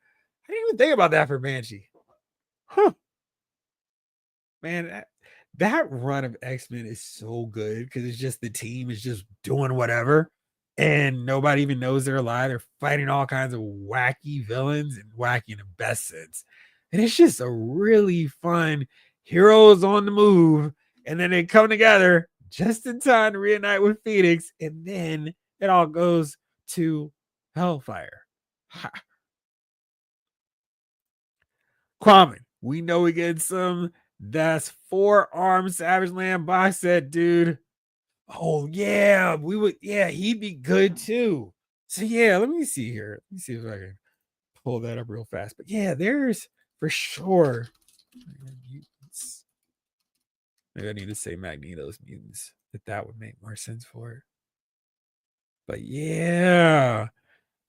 I didn't even think about that for Banshee. Huh. Man, that run of X-Men is so good because it's just the team is just doing whatever and nobody even knows they're alive. They're fighting all kinds of wacky villains and wacky in the best sense. And it's just a really fun heroes on the move. And then they come together just in time to reunite with Phoenix. And then it all goes to Hellfire. Ha. Kwame, we know we get some. That's 4-arm Savage Land box set, dude. Oh yeah, we would. Yeah, he'd be good too. So yeah, let me see here. Let me see if I can pull that up real fast. But yeah, there's for sure mutants. Maybe I need to say Magneto's mutants. That would make more sense for it. But yeah,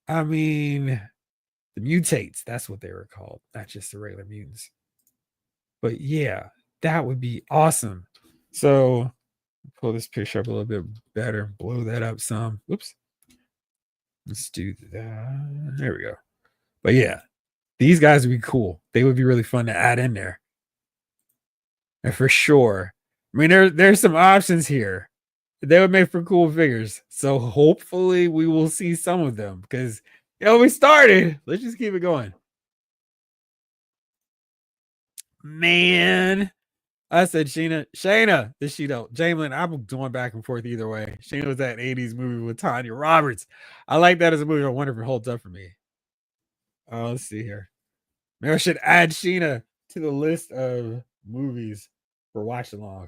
I mean the mutates. That's what they were called, not just the regular mutants. But yeah, that would be awesome. So pull this picture up a little bit better, blow that up some. Whoops. Let's do that. There we go. But yeah, these guys would be cool. They would be really fun to add in there. And for sure. I mean, there's some options here. They would make for cool figures. So hopefully we will see some of them because we started. Let's just keep it going. Man, I said Shayna, the Shido. Jamelin, I'm going back and forth either way. Shayna was that 80s movie with Tanya Roberts. I like that as a movie. I wonder if it holds up for me. Let's see here. Maybe I should add Sheena to the list of movies for watch along.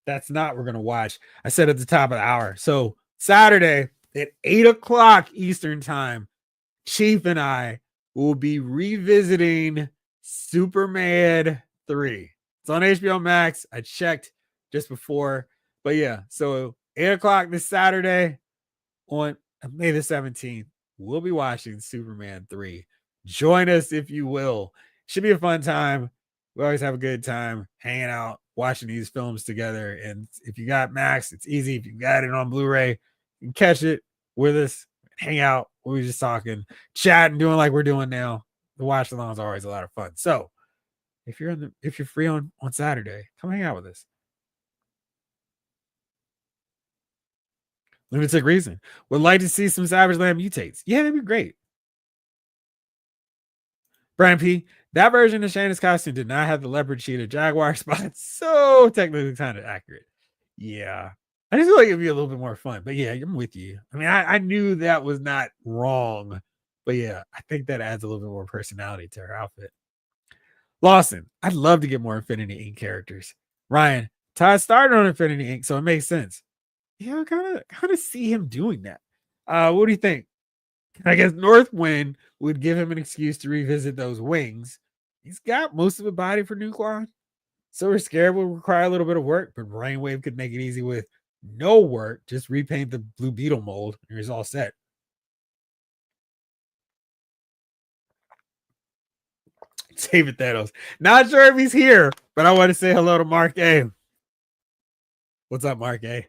That's not what we're gonna watch. I said at the top of the hour. So Saturday at 8 o'clock Eastern time, Chief and I will be revisiting Superman 3. It's on HBO Max. I checked just before. But yeah, so 8 o'clock this Saturday on May the 17th, we'll be watching Superman 3. Join us if you will. Should be a fun time. We always have a good time hanging out, watching these films together. And if you got Max, it's easy. If you got it on Blu-ray, you can catch it with us, hang out. We're just talking, chatting, doing like we're doing now. The watch along is always a lot of fun. So if you're free on Saturday, come hang out with us. Lunatic Reason. Would like to see some Savage Land mutates. Yeah, that'd be great. Brian P. That version of Shayna's costume did not have the leopard cheetah jaguar spots. So technically kind of accurate. Yeah. I just feel like it'd be a little bit more fun. But yeah, I'm with you. I mean, I knew that was not wrong. But yeah, I think that adds a little bit more personality to her outfit. Lawson, I'd love to get more Infinity Inc. characters. Ryan, Todd started on Infinity Inc., so it makes sense. Yeah, kind of see him doing that. What do you think? I guess Northwind would give him an excuse to revisit those wings. He's got most of a body for Nucleon. Silver Scarab will require a little bit of work, but Brainwave could make it easy with no work. Just repaint the Blue Beetle mold, and he's all set. David Thanos. Not sure if he's here, but I want to say hello to Mark A. What's up, Mark A?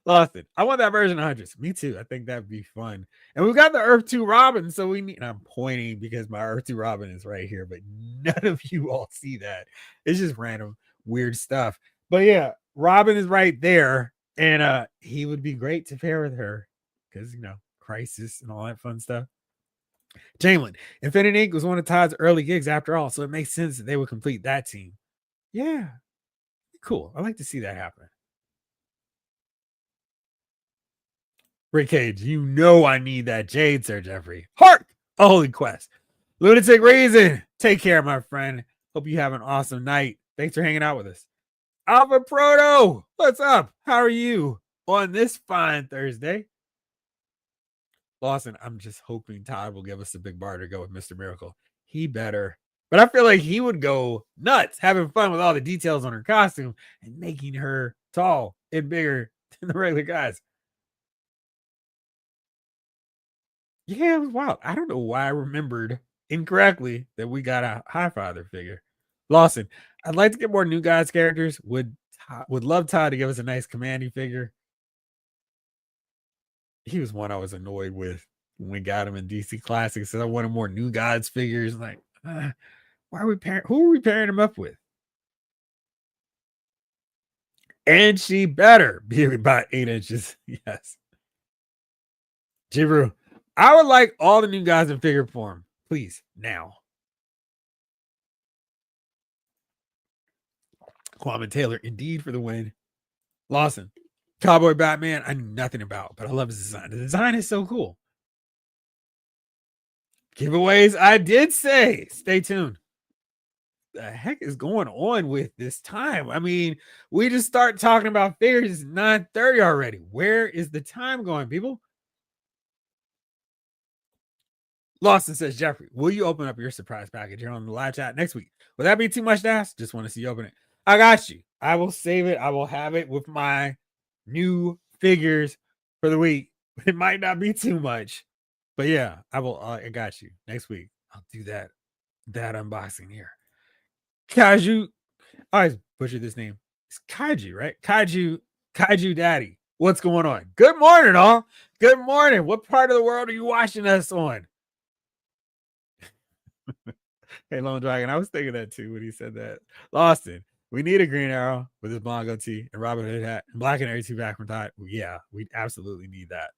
Lawson, I want that version of hundreds. Me too. I think that'd be fun. And we've got the Earth 2 Robin, so we need. And I'm pointing because my Earth 2 Robin is right here, but none of you all see that. It's just random weird stuff. But yeah, Robin is right there, and he would be great to pair with her because Crisis and all that fun stuff. Jamelin, Infinity Inc. was one of Todd's early gigs after all, so it makes sense that they would complete that team. Yeah, cool. I like to see that happen. Rick Cage, I need that Jade, Sir Jeffrey. Hark! A holy quest. Lunatic Reason. Take care, my friend. Hope you have an awesome night. Thanks for hanging out with us. Alpha Proto, what's up? How are you on this fine Thursday? Lawson, I'm just hoping Todd will give us a big bar to go with Mr. Miracle. He better. But I feel like he would go nuts having fun with all the details on her costume and making her tall and bigger than the regular guys. Yeah, it was wild. I don't know why I remembered incorrectly that we got a High Father figure. Lawson, I'd like to get more New Gods characters. Would love Todd to give us a nice Commandy figure. He was one I was annoyed with when we got him in DC Classics. So I wanted more New Gods figures. Like, why are we pairing? Who are we pairing him up with? And she better be about 8 inches. Yes. Jibru, I would like all the New Gods in figure form. Please, now. Kwame Taylor, indeed, for the win. Lawson, Cowboy Batman, I knew nothing about, but I love his design. The design is so cool. Giveaways, I did say. Stay tuned. The heck is going on with this time? I mean, we just start talking about figures. It's 9:30 already. Where is the time going, people? Lawson says, Jeffrey, will you open up your surprise package here on the live chat next week? Would that be too much to ask? Just want to see you open it. I got you. I will save it. I will have it with my new figures for the week. It might not be too much, but yeah, I will. I got you next week. I'll do that unboxing here. Kaiju, I always butcher this name. It's Kaiju, right? Kaiju Daddy. What's going on? Good morning, all. Good morning. What part of the world are you watching us on? Hey, Lone Dragon. I was thinking that too when he said that. Lawson, we need a Green Arrow with his blonde goatee and Robin Hood hat and Black and 2 back from Todd. Yeah, we absolutely need that.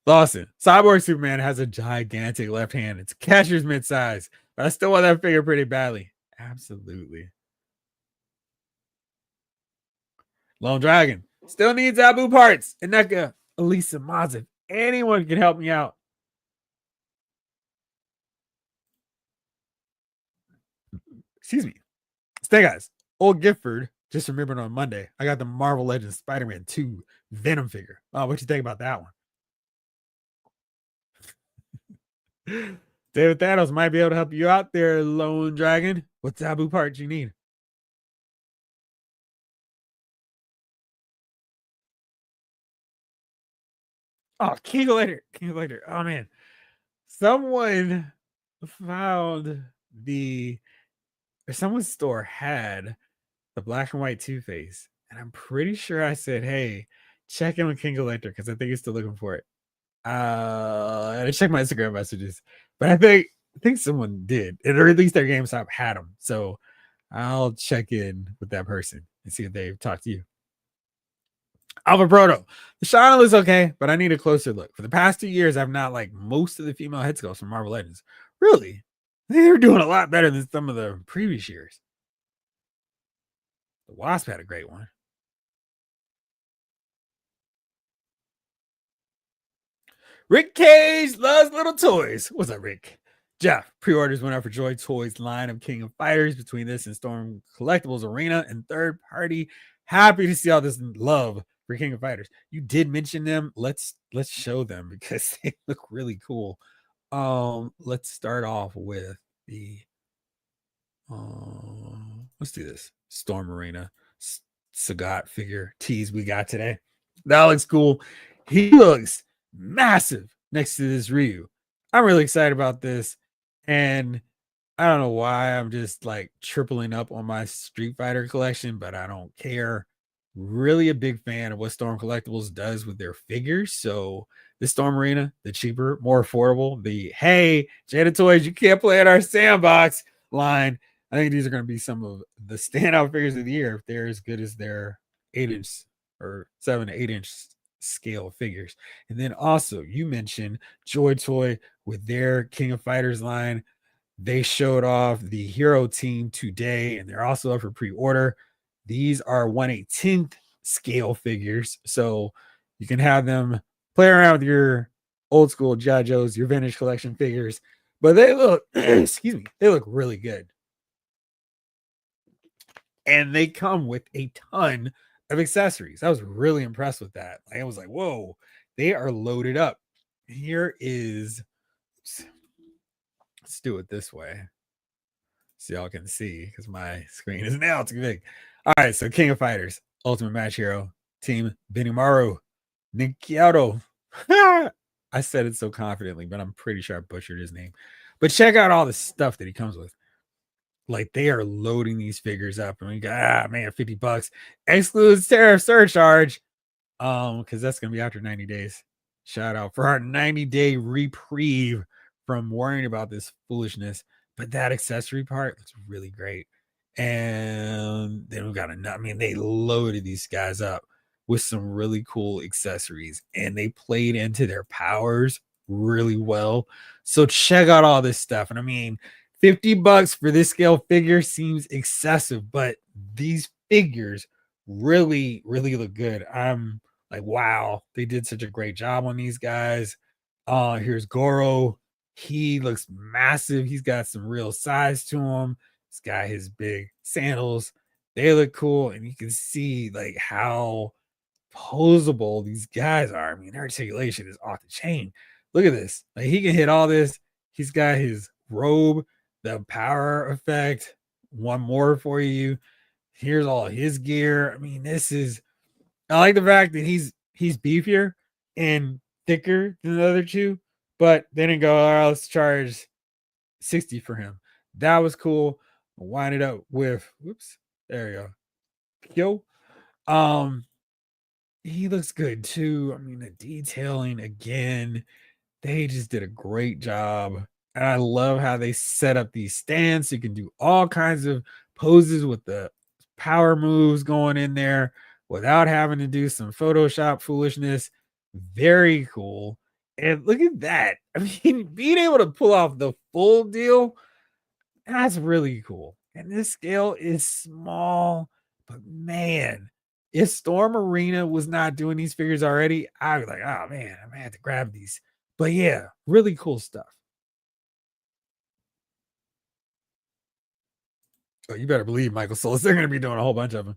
Lawson, Cyborg Superman has a gigantic left hand. It's catcher's mid-size, but I still want that figure pretty badly. Absolutely. Lone Dragon still needs Abu parts. And NECA, Elisa Mazin. Anyone can help me out. Excuse me. Stay, guys. Old Gifford just remembered on Monday. I got the Marvel Legends Spider-Man 2 Venom figure. Oh, what you think about that one? David Thanos might be able to help you out there, Lone Dragon. What Abu parts you need? Oh, King of Later. Oh man. Someone found someone's store had the black and white Two-Face. And I'm pretty sure I said, hey, check in with King of Later because I think he's still looking for it. And I checked my Instagram messages, but I think someone did, or at least their GameStop had them. So I'll check in with that person and see if they've talked to you. Alpha Proto. The Shauna looks okay, but I need a closer look. For the past 2 years, I've not liked most of the female head sculpts from Marvel Legends. Really? They're doing a lot better than some of the previous years. The Wasp had a great one. Rick Cage loves little toys. What's up, Rick? Jeff, pre-orders went out for Joy Toys line of King of Fighters between this and Storm Collectibles Arena and third party. Happy to see all this love for King of Fighters. You did mention them. Let's show them because they look really cool. Let's start off with the let's do this. Storm Arena Sagat figure tease we got today. That looks cool. He looks massive next to this Ryu. I'm really excited about this. And I don't know why I'm just like tripling up on my Street Fighter collection, but I don't care. Really a big fan of what Storm Collectibles does with their figures. So the Storm Arena, the cheaper, more affordable, the hey, Jada Toys, you can't play at our sandbox line. I think these are going to be some of the standout figures of the year if they're as good as their 8-inch or 7 to 8-inch scale figures. And then also, you mentioned Joy Toy with their King of Fighters line. They showed off the Hero Team today, and they're also up for pre-order. These are 1/18th scale figures, so you can have them play around with your old school G.I. Joes, your vintage collection figures. But they look, excuse me, they look really good. And they come with a ton of accessories. I was really impressed with that. I was like, whoa, they are loaded up. Here is, let's do it this way so y'all can see because my screen is now too big. All right, so King of Fighters, Ultimate Match Hero, Team Benimaru, Nikiato. I said it so confidently, but I'm pretty sure I butchered his name. But check out all the stuff that he comes with. Like they are loading these figures up, and we got man, $50 excludes tariff surcharge. Because that's gonna be after 90 days. Shout out for our 90-day reprieve from worrying about this foolishness. But that accessory part looks really great. And then we got I mean, they loaded these guys up with some really cool accessories, and they played into their powers really well. So check out all this stuff. And I mean, $50 for this scale figure seems excessive, but these figures really look good. I'm like, wow, they did such a great job on these guys. Here's Goro. He looks massive. He's got some real size to him. He's got his big sandals. They look cool, and you can see like how posable these guys are. I mean, their articulation is off the chain. Look at this. Like he can hit all this. He's got his robe, the power effect. One more for you. Here's all his gear. I mean, I like the fact that he's beefier and thicker than the other two, but they didn't go, all right, let's charge 60 for him. That was cool. Wind it up with whoops. There you go. Yo. He looks good too. I mean, the detailing again, they just did a great job. And I love how they set up these stands. So you can do all kinds of poses with the power moves going in there without having to do some Photoshop foolishness. Very cool. And look at that. I mean, being able to pull off the full deal, that's really cool. And this scale is small, but man, if Storm Arena was not doing these figures already, I'd be like, oh man, I might have to grab these. But yeah, really cool stuff. Oh, you better believe Michael Solis. They're going to be doing a whole bunch of them.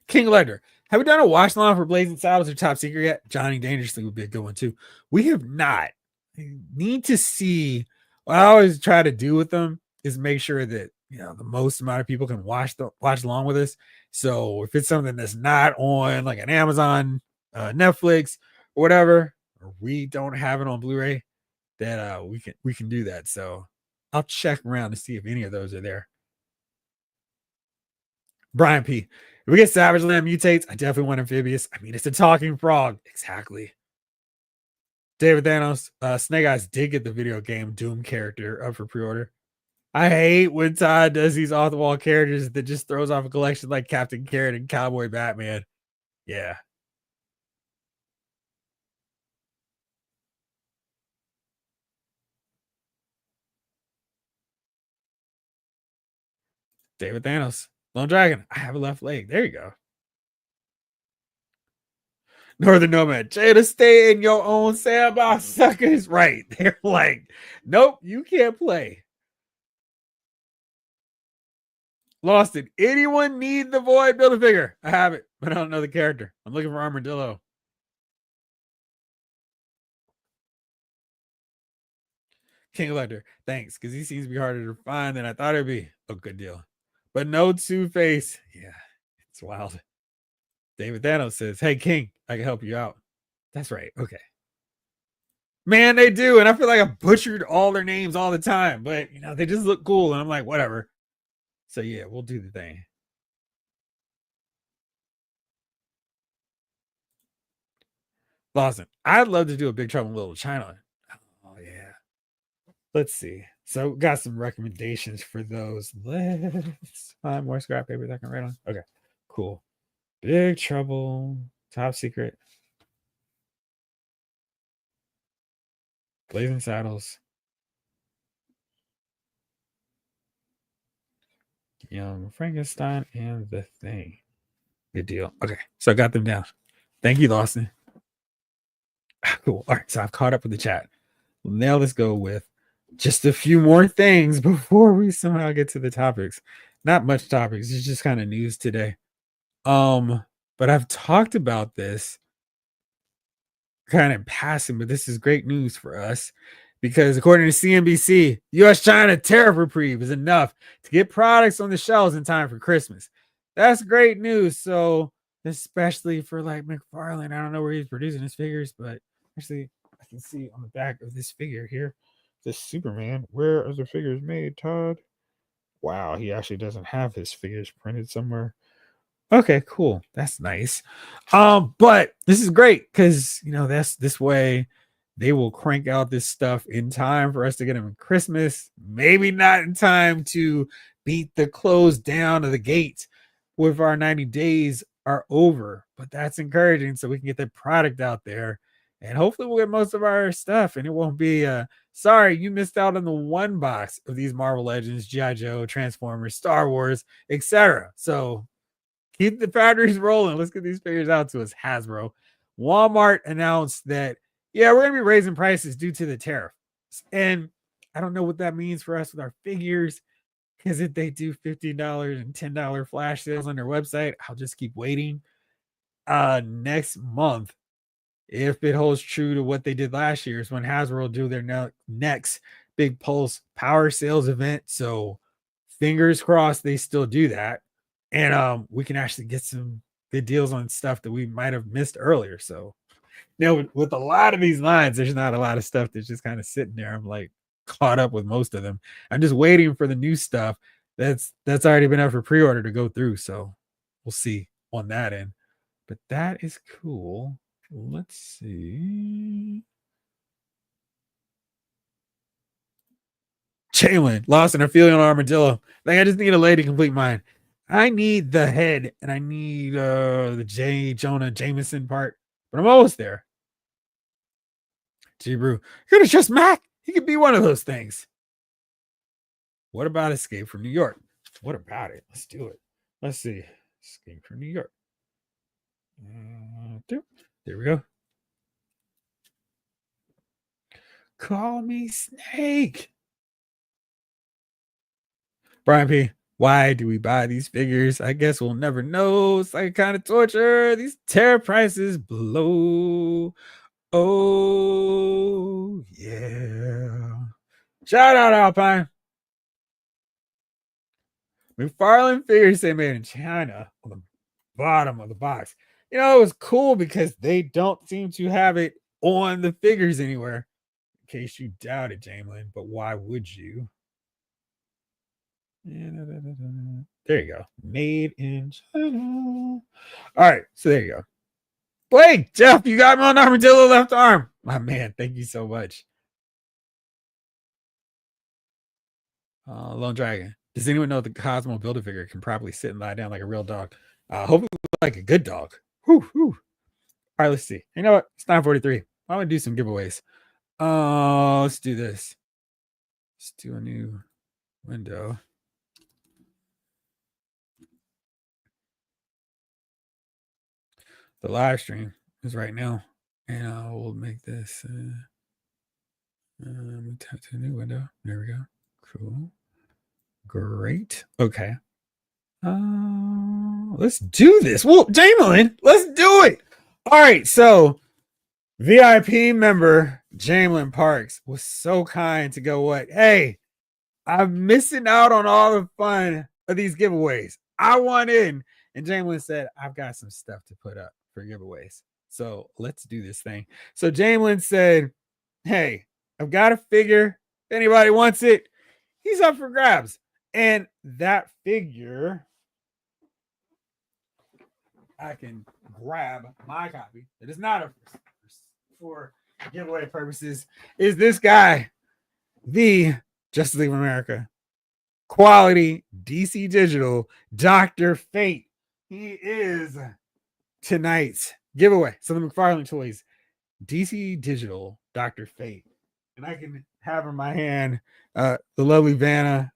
King Ledger. Have we done a watch along for Blazing Saddles or Top Secret yet? Johnny Dangerously would be a good one too. We have not. I need to see. What I always try to do with them is make sure that the most amount of people can watch along with us. So if it's something that's not on like an Amazon, Netflix, or whatever, or we don't have it on Blu-ray, that we can do that. So I'll check around to see if any of those are there. Brian P. If we get Savage Land mutates, I definitely want Amphibious. I mean, it's a talking frog. Exactly. David Thanos, Snake Eyes did get the video game Doom character up for pre-order. I hate when Todd does these off-the-wall characters that just throws off a collection like Captain Carrot and Cowboy Batman. Yeah. David Thanos. Lone Dragon. I have a left leg. There you go. Northern Nomad. Jada, stay in your own sandbox, suckers. Right. They're like, nope, you can't play. Lost it. Anyone need the Void Build-A-Figure? I have it, but I don't know the character. I'm looking for Armadillo. King Elector. Thanks, because he seems to be harder to find than I thought it'd be. Oh, good deal. But no Two-Face. Yeah, it's wild. David Thanos says, hey, King, I can help you out. That's right. Okay. Man, they do. And I feel like I butchered all their names all the time, but they just look cool. And I'm like, whatever. So yeah, we'll do the thing. Lawson, I'd love to do a Big Trouble in Little China. Oh yeah. Let's see. So got some recommendations for those. Let's find more scrap paper that I can write on. Okay, cool. Big Trouble, Top Secret, Blazing Saddles, Young Frankenstein, and The Thing. Good deal. Okay, so I got them down. Thank you, Lawson. Cool. All right, so I've caught up with the chat. Now let's go with just a few more things before we somehow get to the topics. Not much topics. It's just kind of news today. But I've talked about this kind of passing, but this is great news for us because according to CNBC, US-China tariff reprieve is enough to get products on the shelves in time for Christmas. That's great news. So especially for like McFarlane, I don't know where he's producing his figures, but actually I can see on the back of this figure here, This Superman. Where are the figures made, Todd? Wow, he actually doesn't have his figures printed somewhere. Okay, cool. That's nice. But this is great because that's this way they will crank out this stuff in time for us to get them in Christmas. Maybe not in time to beat the close down of the gate with our 90 days are over, but that's encouraging so we can get the product out there and hopefully we'll get most of our stuff and it won't be sorry you missed out on the one box of these Marvel Legends, G.I. Joe, Transformers, Star Wars, etc. So keep the factories rolling. Let's get these figures out to us. Hasbro. Walmart announced that, yeah, we're going to be raising prices due to the tariff. And I don't know what that means for us with our figures because if they do $15 and $10 flash sales on their website, I'll just keep waiting. Next month, if it holds true to what they did last year, is when Hasbro will do their next big Pulse power sales event. So fingers crossed they still do that. And we can actually get some good deals on stuff that we might have missed earlier. So with a lot of these lines, there's not a lot of stuff that's just kind of sitting there. I'm like caught up with most of them. I'm just waiting for the new stuff that's already been up for pre-order to go through. So we'll see on that end. But that is cool. Let's see. Jalen lost an affiliate armadillo. Like I just need a lady to complete mine. I need the head and I need the J. Jonah Jameson part, but I'm almost there. G Brew, you're gonna trust Mac. He could be one of those things. What about Escape from New York? What about it? Let's do it. Let's see. Escape from New York. There we go. Call me Snake. Brian P. Why do we buy these figures? I guess we'll never know. It's like kind of torture. These tariff prices blow. Oh, yeah. Shout out, Alpine. McFarlane figures they made in China on the bottom of the box. It was cool because they don't seem to have it on the figures anywhere. In case you doubt it, Jamelin, but why would you? There you go. Made in China. All right, so there you go. Blake, Jeff, you got me on armadillo left arm. My man, thank you so much. Lone Dragon. Does anyone know the Cosmo Build-A-Figure can properly sit and lie down like a real dog? Hopefully like a good dog. Whew, whew. All right, let's see. You know what? It's 9:43. I want to do some giveaways. Let's do this. Let's do a new window. The live stream is right now. And we'll make this we tap to a new window. There we go. Cool. Great. Okay. Let's do this. Well, Jamelin, let's do it. All right. So VIP member Jamelin Parks was so kind to go, what? Hey, I'm missing out on all the fun of these giveaways. I want in. And Jamelin said, I've got some stuff to put up for giveaways. So let's do this thing. So Jamelin said, hey, I've got a figure. If anybody wants it, he's up for grabs. And that figure, I can grab my copy. It is not for giveaway purposes. Is this guy, the Justice League of America quality DC Digital Dr. Fate? He is tonight's giveaway. So the McFarlane toys, DC Digital Dr. Fate. And I can have in my hand the lovely Vanna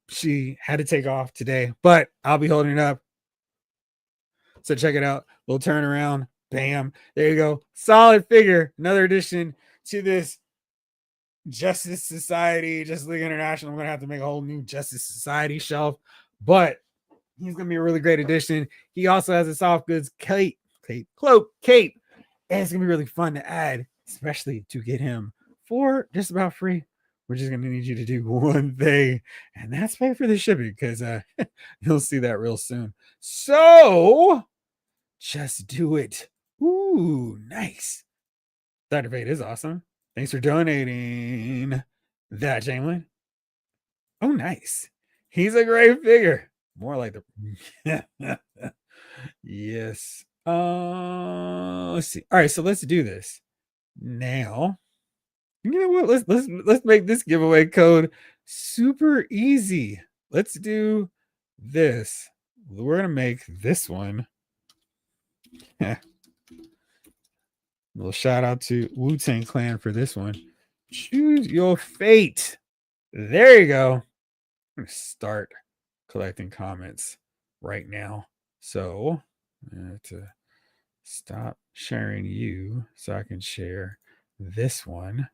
she had to take off today, but I'll be holding it up. So check it out. Little turnaround. Bam. There you go. Solid figure. Another addition to this Justice Society, Justice League International. I'm going to have to make a whole new Justice Society shelf, but he's going to be a really great addition. He also has a soft goods cloak, cape. And it's going to be really fun to add, especially to get him for just about free. We're just going to need you to do one thing, and that's pay for the shipping because you'll see that real soon. So just do it. Ooh, nice. Dr. Fate is awesome. Thanks for donating that, Jamlin. Oh, nice. He's a great figure. More like the yes. Let's see. All right, so let's do this now. You know what? Let's make this giveaway code super easy. Let's do this. We're gonna make this one. Little shout out to Wu-Tang Clan for this one. Choose your fate. There you go. I'm gonna start collecting comments right now. So I have to stop sharing you so I can share this one.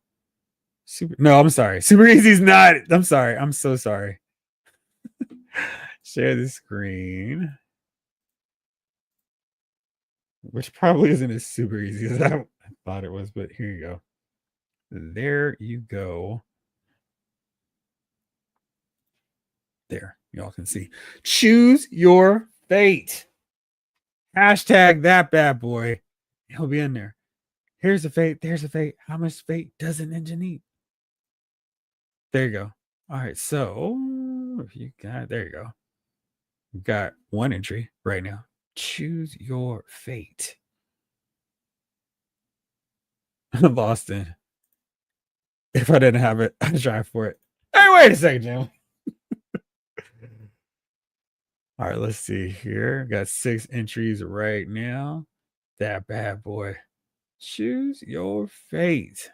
I'm sorry. Super Easy's not. I'm sorry. I'm so sorry. Share the screen. Which probably isn't as super easy as I thought it was, but here you go. There you go. There, y'all can see. Choose your fate. Hashtag that bad boy. He'll be in there. Here's the fate. There's the fate. How much fate does an engine need? There you go. All right. So if you got, there you go. You've got one entry right now. Choose your fate. Boston. If I didn't have it, I'd try for it. Hey, wait a second, Jim. All right, let's see here. Got 6 entries right now. That bad boy. Choose your fate.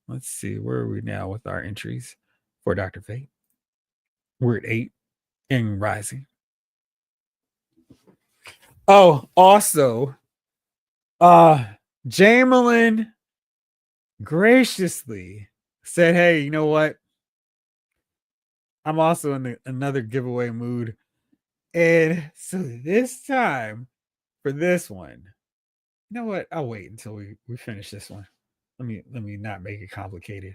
Let's see. Where are we now with our entries for Dr. Fate? We're at 8 and rising. Oh, also, Jamelin graciously said, hey, you know what? I'm also in another giveaway mood. And so this time for this one, you know what? I'll wait until we finish this one. Let me not make it complicated.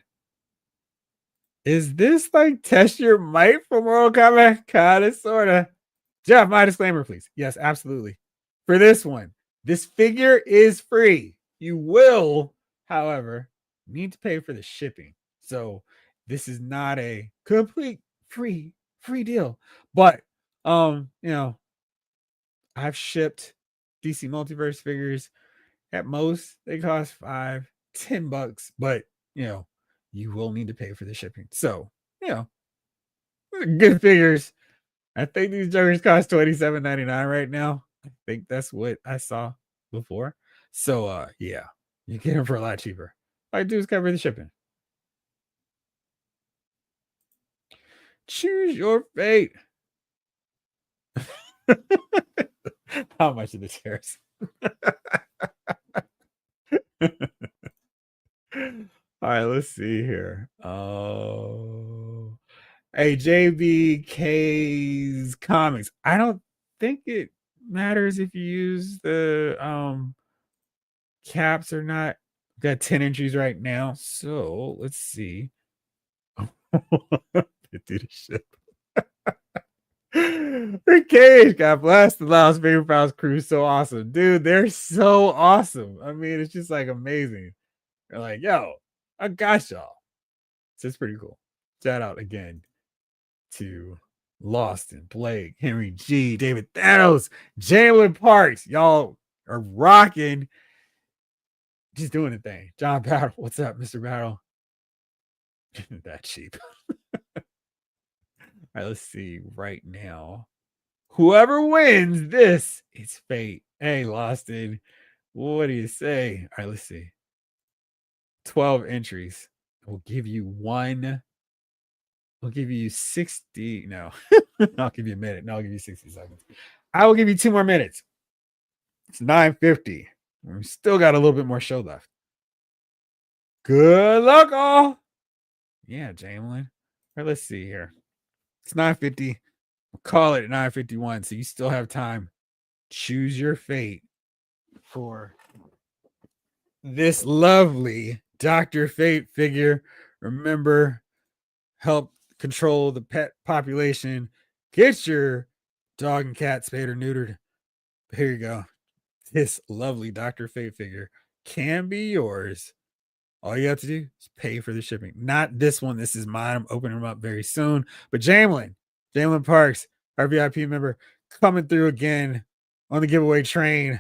Is this like test your might for Mortal Kombat? Kinda, sorta. Jeff, my disclaimer, please. Yes, absolutely. For this one, this figure is free. You will, however, need to pay for the shipping. So this is not a complete free deal. But I've shipped DC Multiverse figures. At most, they cost $5-10, but you will need to pay for the shipping. So, good figures. I think these jokers cost $27.99 right now. I think that's what I saw before. So yeah, you get them for a lot cheaper. All I do is cover the shipping. Choose your fate. How much of the tariffs? All right, let's see here. Oh, hey, JBK's comics. I don't think it matters if you use the caps or not. Got 10 entries right now. So let's see. Do the ship. The cage, God bless the Lyles Figure Files crew. So awesome, dude. They're so awesome. I mean, it's just like amazing. They're like, yo, I got y'all. So it's pretty cool. Shout out again to Lawson, Blake, Henry G, David Thanos, Jalen Parks. Y'all are rocking. Just doing the thing. John Battle. What's up, Mr. Battle? That cheap. All right, let's see right now. Whoever wins this, it's fate. Hey, Lawson, what do you say? All right, let's see. 12 entries. We'll give you one. We'll give you 60. No, I'll give you a minute. No, I'll give you 60 seconds. I will give you 2 more minutes. It's 9:50. We still got a little bit more show left. Good luck, all. Yeah, Jamelin. All right, let's see here. It's 9:50. We'll call it at 9:51. So you still have time. Choose your fate for this lovely Dr. Fate figure. Remember, help control the pet population. Get your dog and cat spayed or neutered. Here you go. This lovely Dr. Fate figure can be yours All you have to do is pay for the shipping. Not this one. This is mine. I'm opening them up very soon. But Jamlin Parks, our VIP member, coming through again on the giveaway train,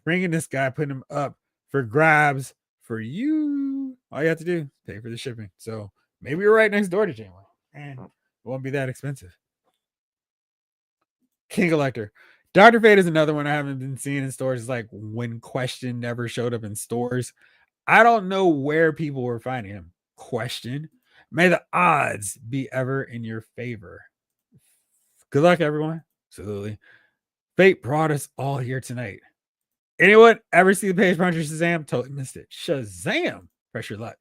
bringing this guy, putting him up for grabs for you. All you have to do is pay for the shipping. So maybe you're right next door to Jamlin, and it won't be that expensive. King Collector. Dr. Fate is another one I haven't been seeing in stores. It's like when Question never showed up in stores. I don't know where people were finding him. Question. May the odds be ever in your favor. Good luck, everyone. Absolutely. Fate brought us all here tonight. Anyone ever see the page puncher Shazam? Totally missed it. Shazam. Pressure luck.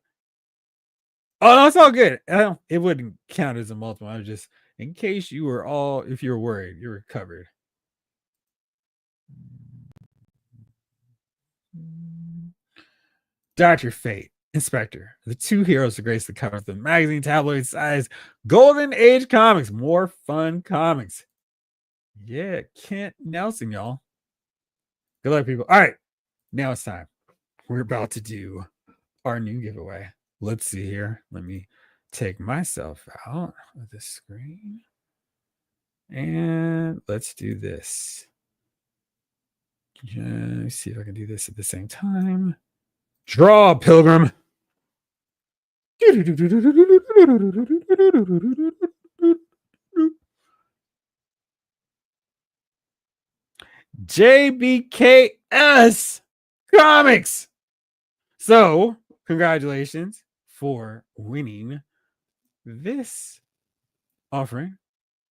Oh, no, it's all good. It wouldn't count as a multiple. I was just, in case you were all, if you were worried, you were covered. Dr. Fate, Inspector, the two heroes to grace the cover of the magazine tabloid size Golden Age comics. More fun comics. Yeah, Kent Nelson, y'all. Good luck, people. All right, now it's time. We're about to do our new giveaway. Let's see here. Let me take myself out of the screen. And let's do this. Let's see if I can do this at the same time. Draw, Pilgrim. JBKS Comics. So, congratulations for winning this offering,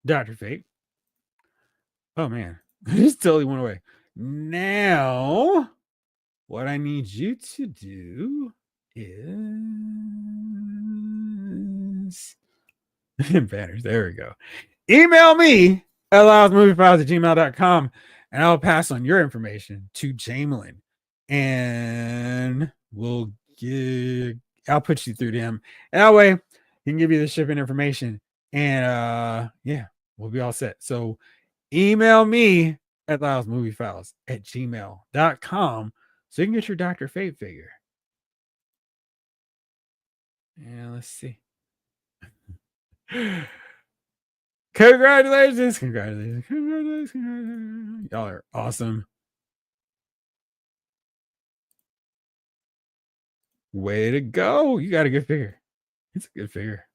Dr. Fate. Oh, man. I just totally went away. Now, what I need you to do is banners. There we go. Email me at lylesmoviefiles@gmail.com and I'll pass on your information to Jamlin. And I'll put you through to him. And that way he can give you the shipping information. And yeah, we'll be all set. So email me at lylesmoviefiles@gmail.com so you can get your Dr. Fate figure. And let's see. Congratulations. Y'all are awesome. Way to go. You got a good figure. It's a good figure.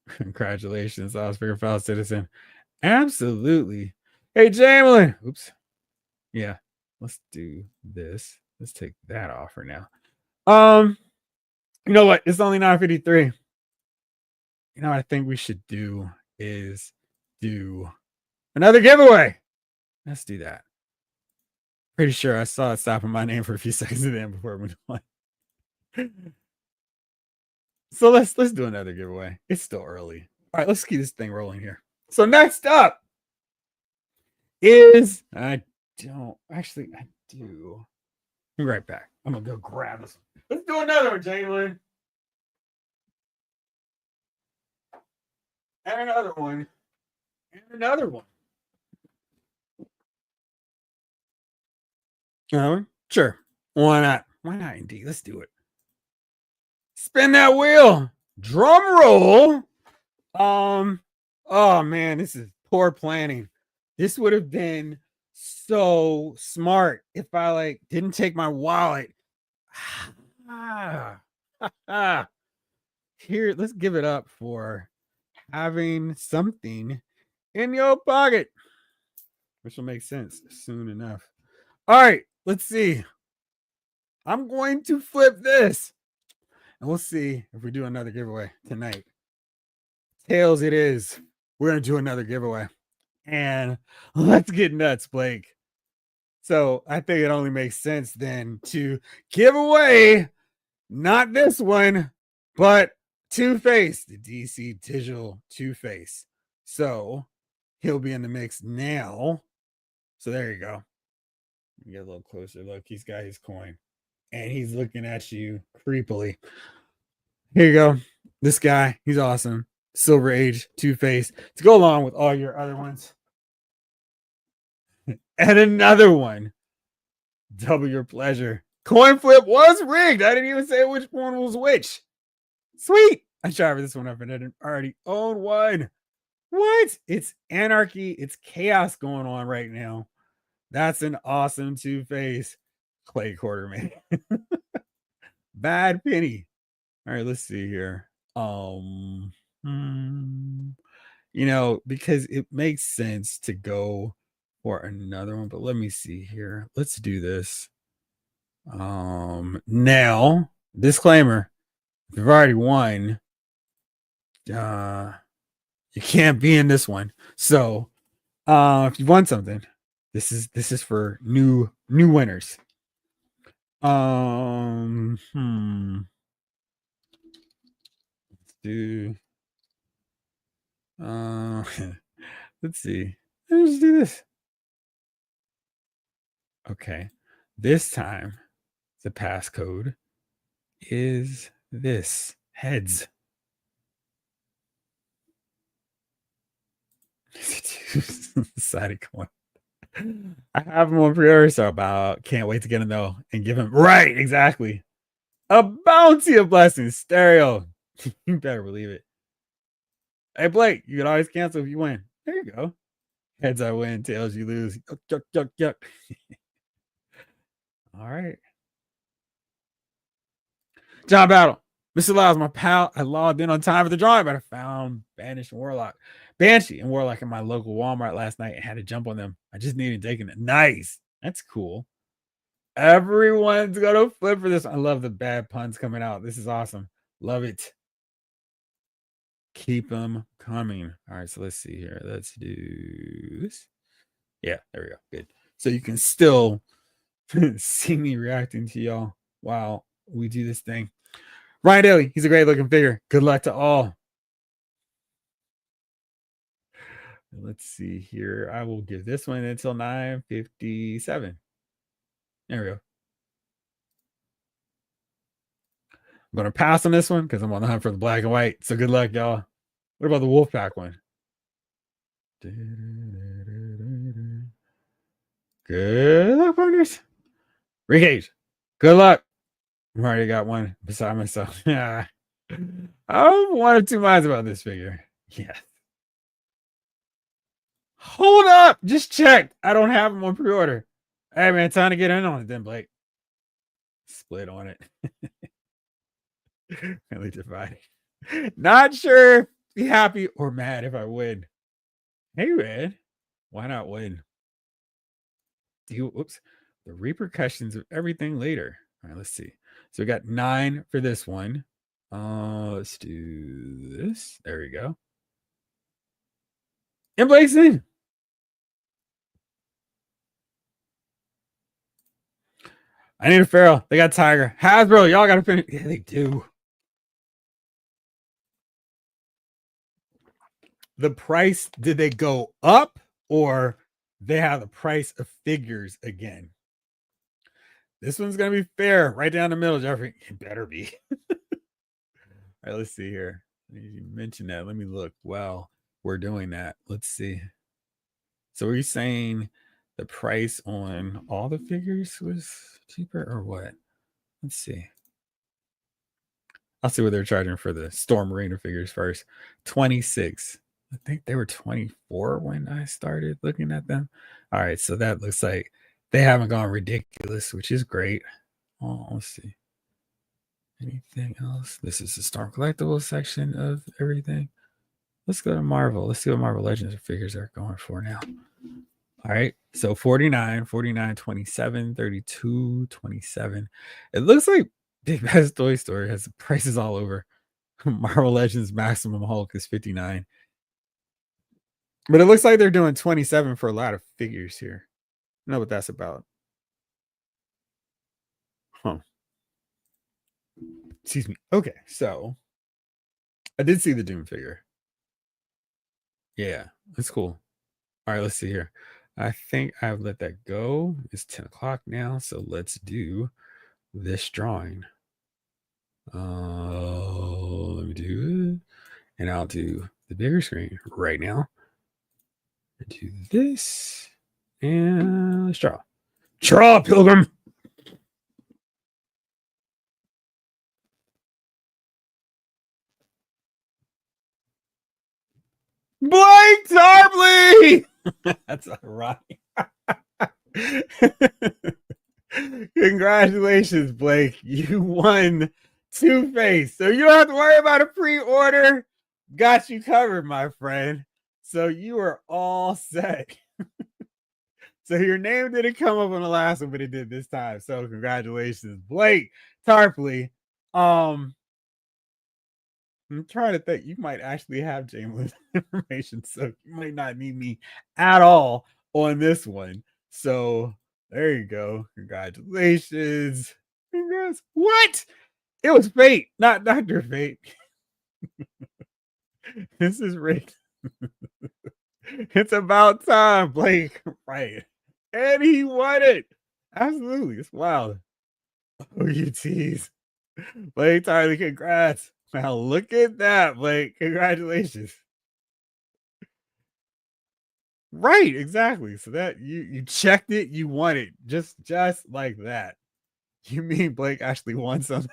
Congratulations, Lyles Figure Files citizen. Absolutely. Hey, Jamlin. Oops. Yeah. Let's do this. Let's take that off for now. You know what? It's only 9:53. You know what I think we should do is do another giveaway. Let's do that. Pretty sure I saw it stopping my name for a few seconds then before it went on. So let's do another giveaway. It's still early. All right, let's keep this thing rolling here. So next up is I do. Be right back. I'm gonna go grab this. Let's do another one, Jalen. And another one. And another one. Sure. Why not? Why not, indeed? Let's do it. Spin that wheel. Drum roll. Oh man, this is poor planning. This would have been so smart if I didn't take my wallet. Here, let's give it up for having something in your pocket, which will make sense soon enough. All right, let's see. I'm going to flip this and we'll see if we do another giveaway tonight. Tails it is. We're going to do another giveaway. And let's get nuts, Blake. So I think it only makes sense then to give away not this one, but Two-Face, the DC Digital Two-Face. So he'll be in the mix now. So there you go. Get a little closer. Look, he's got his coin. And he's looking at you creepily. Here you go. This guy, he's awesome. Silver Age Two-Face to go along with all your other ones. And another one. Double your pleasure. Coin flip was rigged. I didn't even say which one was which. Sweet. I tried for this one up and I didn't already own one. What? It's anarchy. It's chaos going on right now. That's an awesome Two-Face. Clay Quarterman. Bad penny. All right, let's see here. Because it makes sense to go for another one, but let me see here. Let's do this. Now, disclaimer, if you've already won, you can't be in this one. So, if you won something, this is for new winners. Let's do let's see. Let's do this. Okay. This time the passcode is this. Heads. Decided coin. I have him on pre-order, so about can't wait to get him though and give him right exactly a bounty of blessings. Stereo. You better believe it. Hey Blake, you can always cancel if you win. There you go. Heads I win, tails you lose. Yuck, yuck, yuck. All right. Job battle. Mr. Lyles, my pal. I logged in on time for the drawing, but I found Banshee and Warlock in my local Walmart last night and had to jump on them. I just needed taking it. Nice. That's cool. Everyone's gonna flip for this. I love the bad puns coming out. This is awesome. Love it. Keep them coming. All right, so let's see here. Let's do this. Yeah, there we go. Good. So you can still see me reacting to y'all while we do this thing. Ryan Daly, he's a great looking figure. Good luck to all. Let's see here. I will give this one until 9:57. There we go. I'm going to pass on this one because I'm on the hunt for the black and white. So good luck, y'all. What about the Wolfpack one? Good luck, partners. Recage. Good luck. I've already got one beside myself. Yeah. I'm one of two minds about this figure. Yes. Hold up. Just checked. I don't have them on pre-order. Hey, man, time to get in on it then, Blake. Split on it. Really divided. Not sure. Be happy or mad if I win. Hey, Red. Why not win? Oops. The repercussions of everything later. All right, let's see. So we got 9 for this one. Let's do this. There we go. And Blake's in. I need a Pharaoh. They got Tiger. Hasbro, y'all got to finish. Yeah, they do. The price, did they go up or they have the price of figures again? This one's going to be fair. Right down the middle, Jeffrey. It better be. All right, let's see here. You mentioned that. Let me look. Well, we're doing that. Let's see. So are you saying the price on all the figures was cheaper or what? Let's see. I'll see what they're charging for the Storm Arena figures first. 26. I think they were 24 when I started looking at them. All right, so that looks like they haven't gone ridiculous, which is great. Oh, let's see. Anything else? This is the Storm Collectibles section of everything. Let's go to Marvel. Let's see what Marvel Legends figures are going for now. All right, so 49, 27, 32, 27. It looks like Big Bass Toy Store has prices all over. Marvel Legends Maximum Hulk is 59. But it looks like they're doing 27 for a lot of figures here. I know what that's about. Huh. Excuse me. Okay, so I did see the Doom figure. Yeah, that's cool. All right, let's see here. I think I've let that go. It's 10 o'clock now, so let's do this drawing. Let me do it. And I'll do the bigger screen right now. Do this. And let's draw. Draw, Pilgrim! Blake Tarpley. That's all right. Congratulations, Blake. You won Two-Face. So you don't have to worry about a pre-order. Got you covered, my friend. So you are all set. So your name didn't come up on the last one, but it did this time. So congratulations, Blake Tarpley. I'm trying to think. You might actually have Jamelin's information, so you might not need me at all on this one. So there you go. Congratulations. Congrats. What? It was Fate, not Dr. Fate. This is rigged. It's about time, Blake. Right. And he won it. Absolutely. It's wild. Oh, you tease. Blake Tarpley, congrats. Now look at that, Blake. Congratulations. Right, exactly. So that you checked it, you won it. Just like that. You mean Blake actually won something?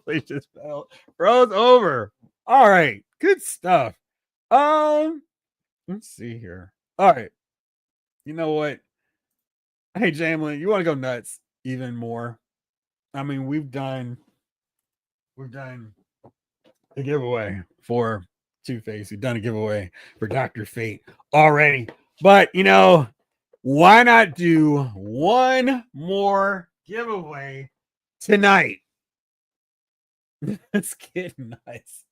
Blake just froze over. All right, good stuff. Let's see here. All right. You know what? Hey, Jamelin, you want to go nuts even more? I mean, we've done a giveaway for Two-Face. We've done a giveaway for Dr. Fate already. But you know, why not do one more giveaway tonight? Let's get nuts.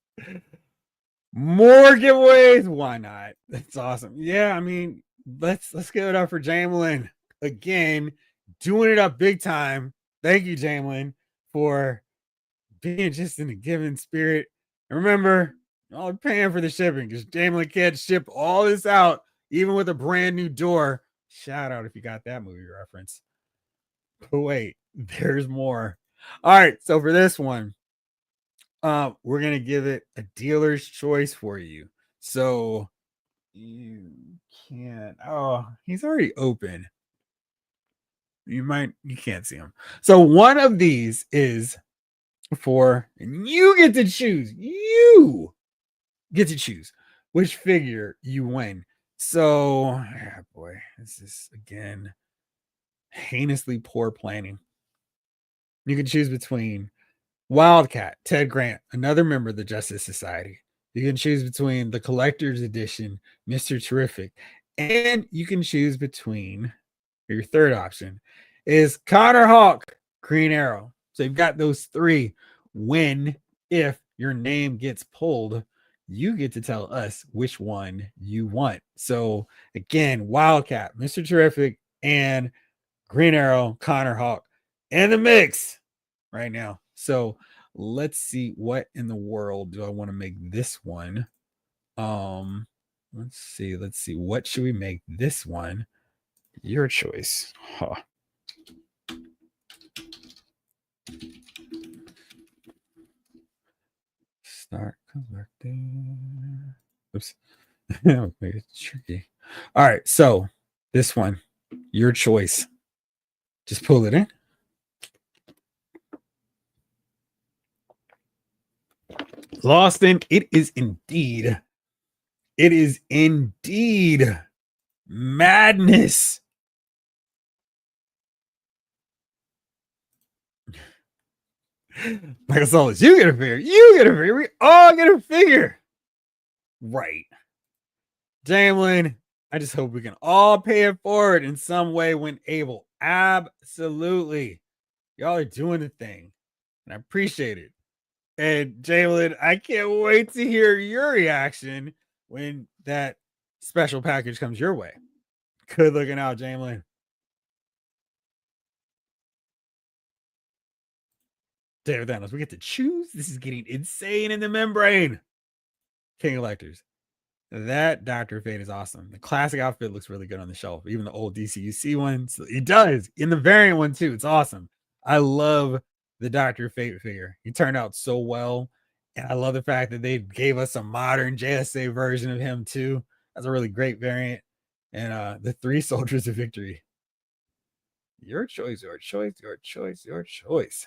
More giveaways. Why not? That's awesome. Yeah, I mean, let's give it up for Jamelin again, doing it up big time. Thank you, Jamelin, for being just in a giving spirit. And remember, y'all are paying for the shipping because Jamelin can't ship all this out, even with a brand new door. Shout out if you got that movie reference. But wait, there's more. All right, so for this one, we're gonna give it a dealer's choice for you. So you can't. Oh, he's already open. You can't see him. So one of these is for, and you get to choose. You get to choose which figure you win. So, boy, this is again heinously poor planning. You can choose between Wildcat, Ted Grant, another member of the Justice Society. You can choose between the Collector's Edition, Mr. Terrific, and you can choose between, your third option is Connor Hawk, Green Arrow. So you've got those three. When, if your name gets pulled, you get to tell us which one you want. So again, Wildcat, Mr. Terrific, and Green Arrow, Connor Hawk, and the mix right now. So let's see, what in the world do I want to make this one? Let's see. What should we make this one? Your choice. Huh. Start collecting. Oops. It's tricky. All right, so this one, your choice. Just pull it in. Lawson, it is indeed madness. Michael Solis, you get a figure. We all get a figure. Right. Jamelin, I just hope we can all pay it forward in some way when able. Absolutely. Y'all are doing the thing. And I appreciate it. And Jamelin, I can't wait to hear your reaction when that special package comes your way. Good looking out, Jamelin. David Thanos, we get to choose. This is getting insane in the membrane. King Electors. That Dr. Fate is awesome. The classic outfit looks really good on the shelf. Even the old DCUC one. So it does. In the variant one, too. It's awesome. I love the Dr. Fate figure. He turned out so well. And I love the fact that they gave us a modern JSA version of him, too. That's a really great variant. And the 3 Soldiers of Victory. Your choice, your choice, your choice, your choice.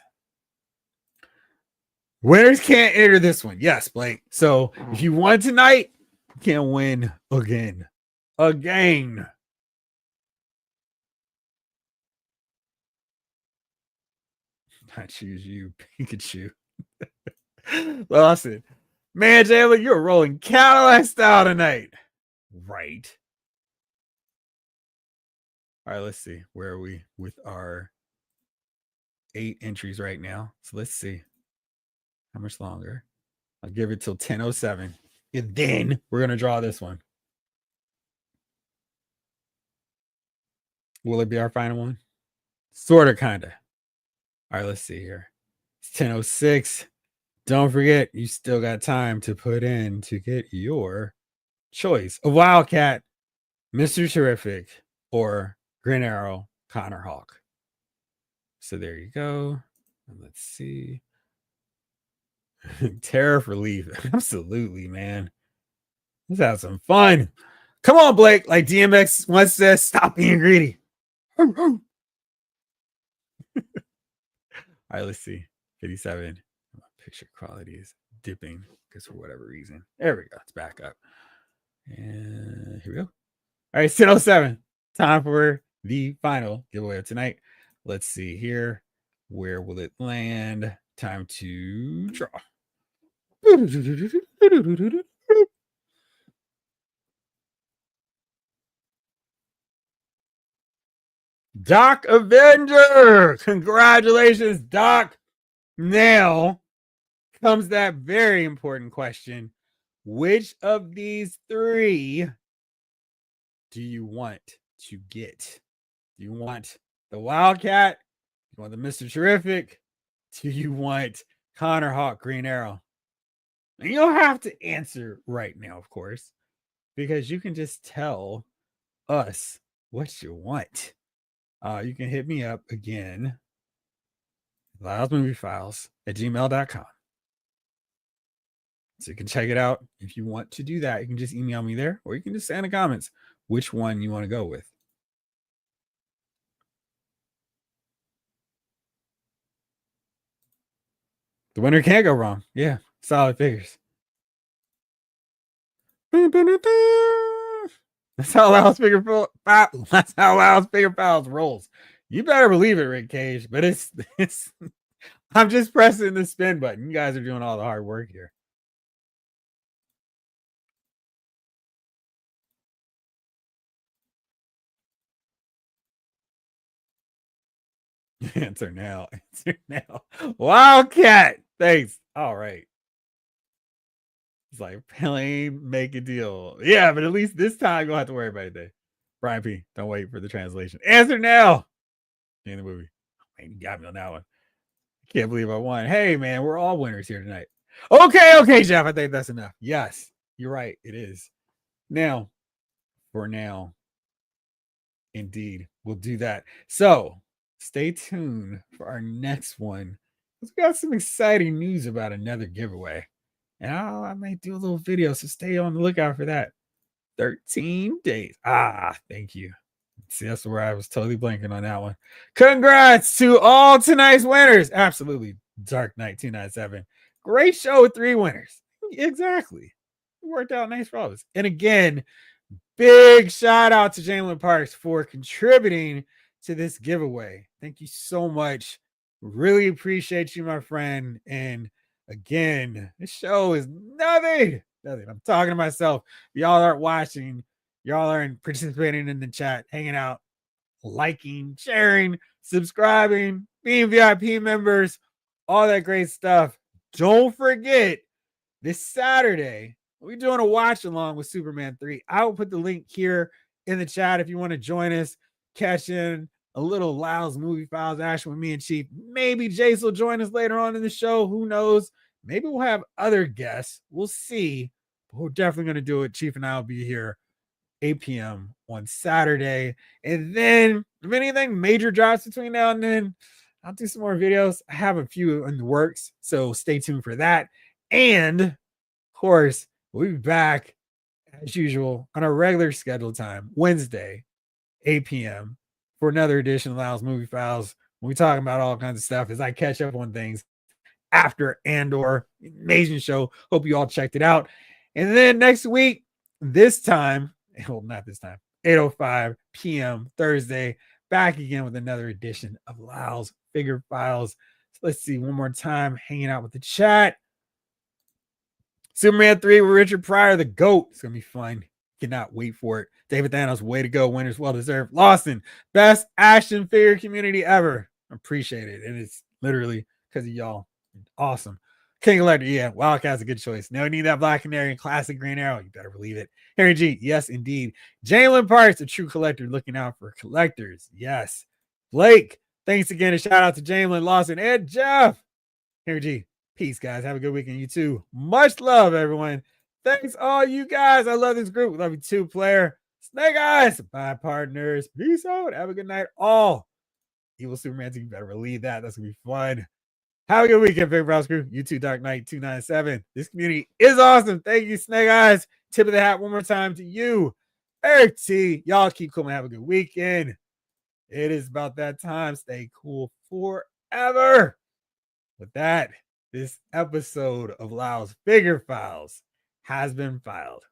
Winners can't enter this one. Yes, Blake. So if you won tonight, Can't win again. Again. I choose you, Pikachu. Lawson. Man, Jalen, you're rolling Cadillac style tonight. Right. All right, let's see. Where are we with our 8 entries right now? So let's see. How much longer? I'll give it till 10:07. And then we're going to draw this one. Will it be our final one? Sort of, kind of. All right, let's see here. It's 10:06. Don't forget, you still got time to put in to get your choice of Wildcat, Mr. Terrific, or Green Arrow, Connor Hawk. So there you go. Let's see. Tariff relief. Absolutely, man. Let's have some fun. Come on, Blake. Like DMX once says, stop being greedy. All right, let's see. 57. Picture quality is dipping because for whatever reason. There we go. It's back up. And here we go. All right, 10:07. Time for the final giveaway of tonight. Let's see here. Where will it land? Time to draw. Doc Avenger. Congratulations, Doc. Now comes that very important question. Which of these 3 do you want to get? Do you want the Wildcat? Do you want the Mr. Terrific? Do you want Connor Hawk Green Arrow? And you don't have to answer right now, of course, because you can just tell us what you want. You can hit me up again, lylesmoviefiles@gmail.com. So you can check it out. If you want to do that, you can just email me there, or you can just say in the comments which one you want to go with. The winner can't go wrong. Yeah, solid figures. That's how Lyles Figure Files rolls. You better believe it, Rick Cage. But it's I'm just pressing the spin button. You guys are doing all the hard work here. Answer now. Wildcat. Thanks. All right. It's like plain make a deal. Yeah, but at least this time you don't have to worry about it. Brian P. Don't wait for the translation. Answer now. In the movie. Man, you got me on that one. I can't believe I won. Hey, man, we're all winners here tonight. Okay, Jeff. I think that's enough. Yes, you're right. It is. Now, for now, indeed, we'll do that. So stay tuned for our next one. We got some exciting news about another giveaway. And I might do a little video, so stay on the lookout for that. 13 days. Thank you. See, that's where I was totally blanking on that one. Congrats to all tonight's winners. Absolutely. Dark Knight 297. Great show with 3 winners. Exactly. It worked out nice for all of us. And again, big shout out to Jalen Parks for contributing to this giveaway. Thank you so much. Really appreciate you, my friend. And again, this show is nothing. I'm talking to myself. Y'all aren't watching. Y'all aren't participating in the chat, hanging out, liking, sharing, subscribing, being VIP members, all that great stuff. Don't forget, this Saturday, we're doing a watch along with Superman 3. I will put the link here in the chat if you want to join us, catch in a little Lyles Movie Files action with me and Chief. Maybe Jace will join us later on in the show. Who knows? Maybe we'll have other guests. We'll see. But we're definitely going to do it. Chief and I will be here 8 p.m. on Saturday. And then if anything major drops between now and then, I'll do some more videos. I have a few in the works, so stay tuned for that. And of course, we'll be back as usual on our regular scheduled time, Wednesday, 8 p.m. for another edition of Lyles Movie Files. We're talking about all kinds of stuff as I catch up on things after Andor. Amazing show. Hope you all checked it out. And then next week, this time, well, not this time, 8:05 p.m. Thursday, back again with another edition of Lyles Figure Files. So let's see one more time, hanging out with the chat. Superman 3 with Richard Pryor, the GOAT. It's going to be fun. Cannot wait for it. David Thanos, way to go. Winners well deserved. Lawson, best action figure community ever. Appreciate it. And it's literally because of y'all. Awesome. King Elector, yeah. Wildcat's a good choice. No need that Black Canary and classic Green Arrow. You better believe it. Harry G, yes, indeed. Jalen Parks, a true collector, looking out for collectors. Yes. Blake, thanks again. And shout out to Jalen, Lawson, and Jeff. Harry G, peace, guys. Have a good weekend. You too. Much love, everyone. Thanks, all you guys. I love this group. Love you too, player. Snake Eyes. Bye, partners. Peace out. Have a good night, all. Evil Superman, you better believe that. That's going to be fun. Have a good weekend, Big Browse Crew. You too, Dark Knight 297. This community is awesome. Thank you, Snake Eyes. Tip of the hat one more time to you. Eric T. Y'all keep cool and have a good weekend. It is about that time. Stay cool forever. With that, this episode of Lyles Figure Files has been filed.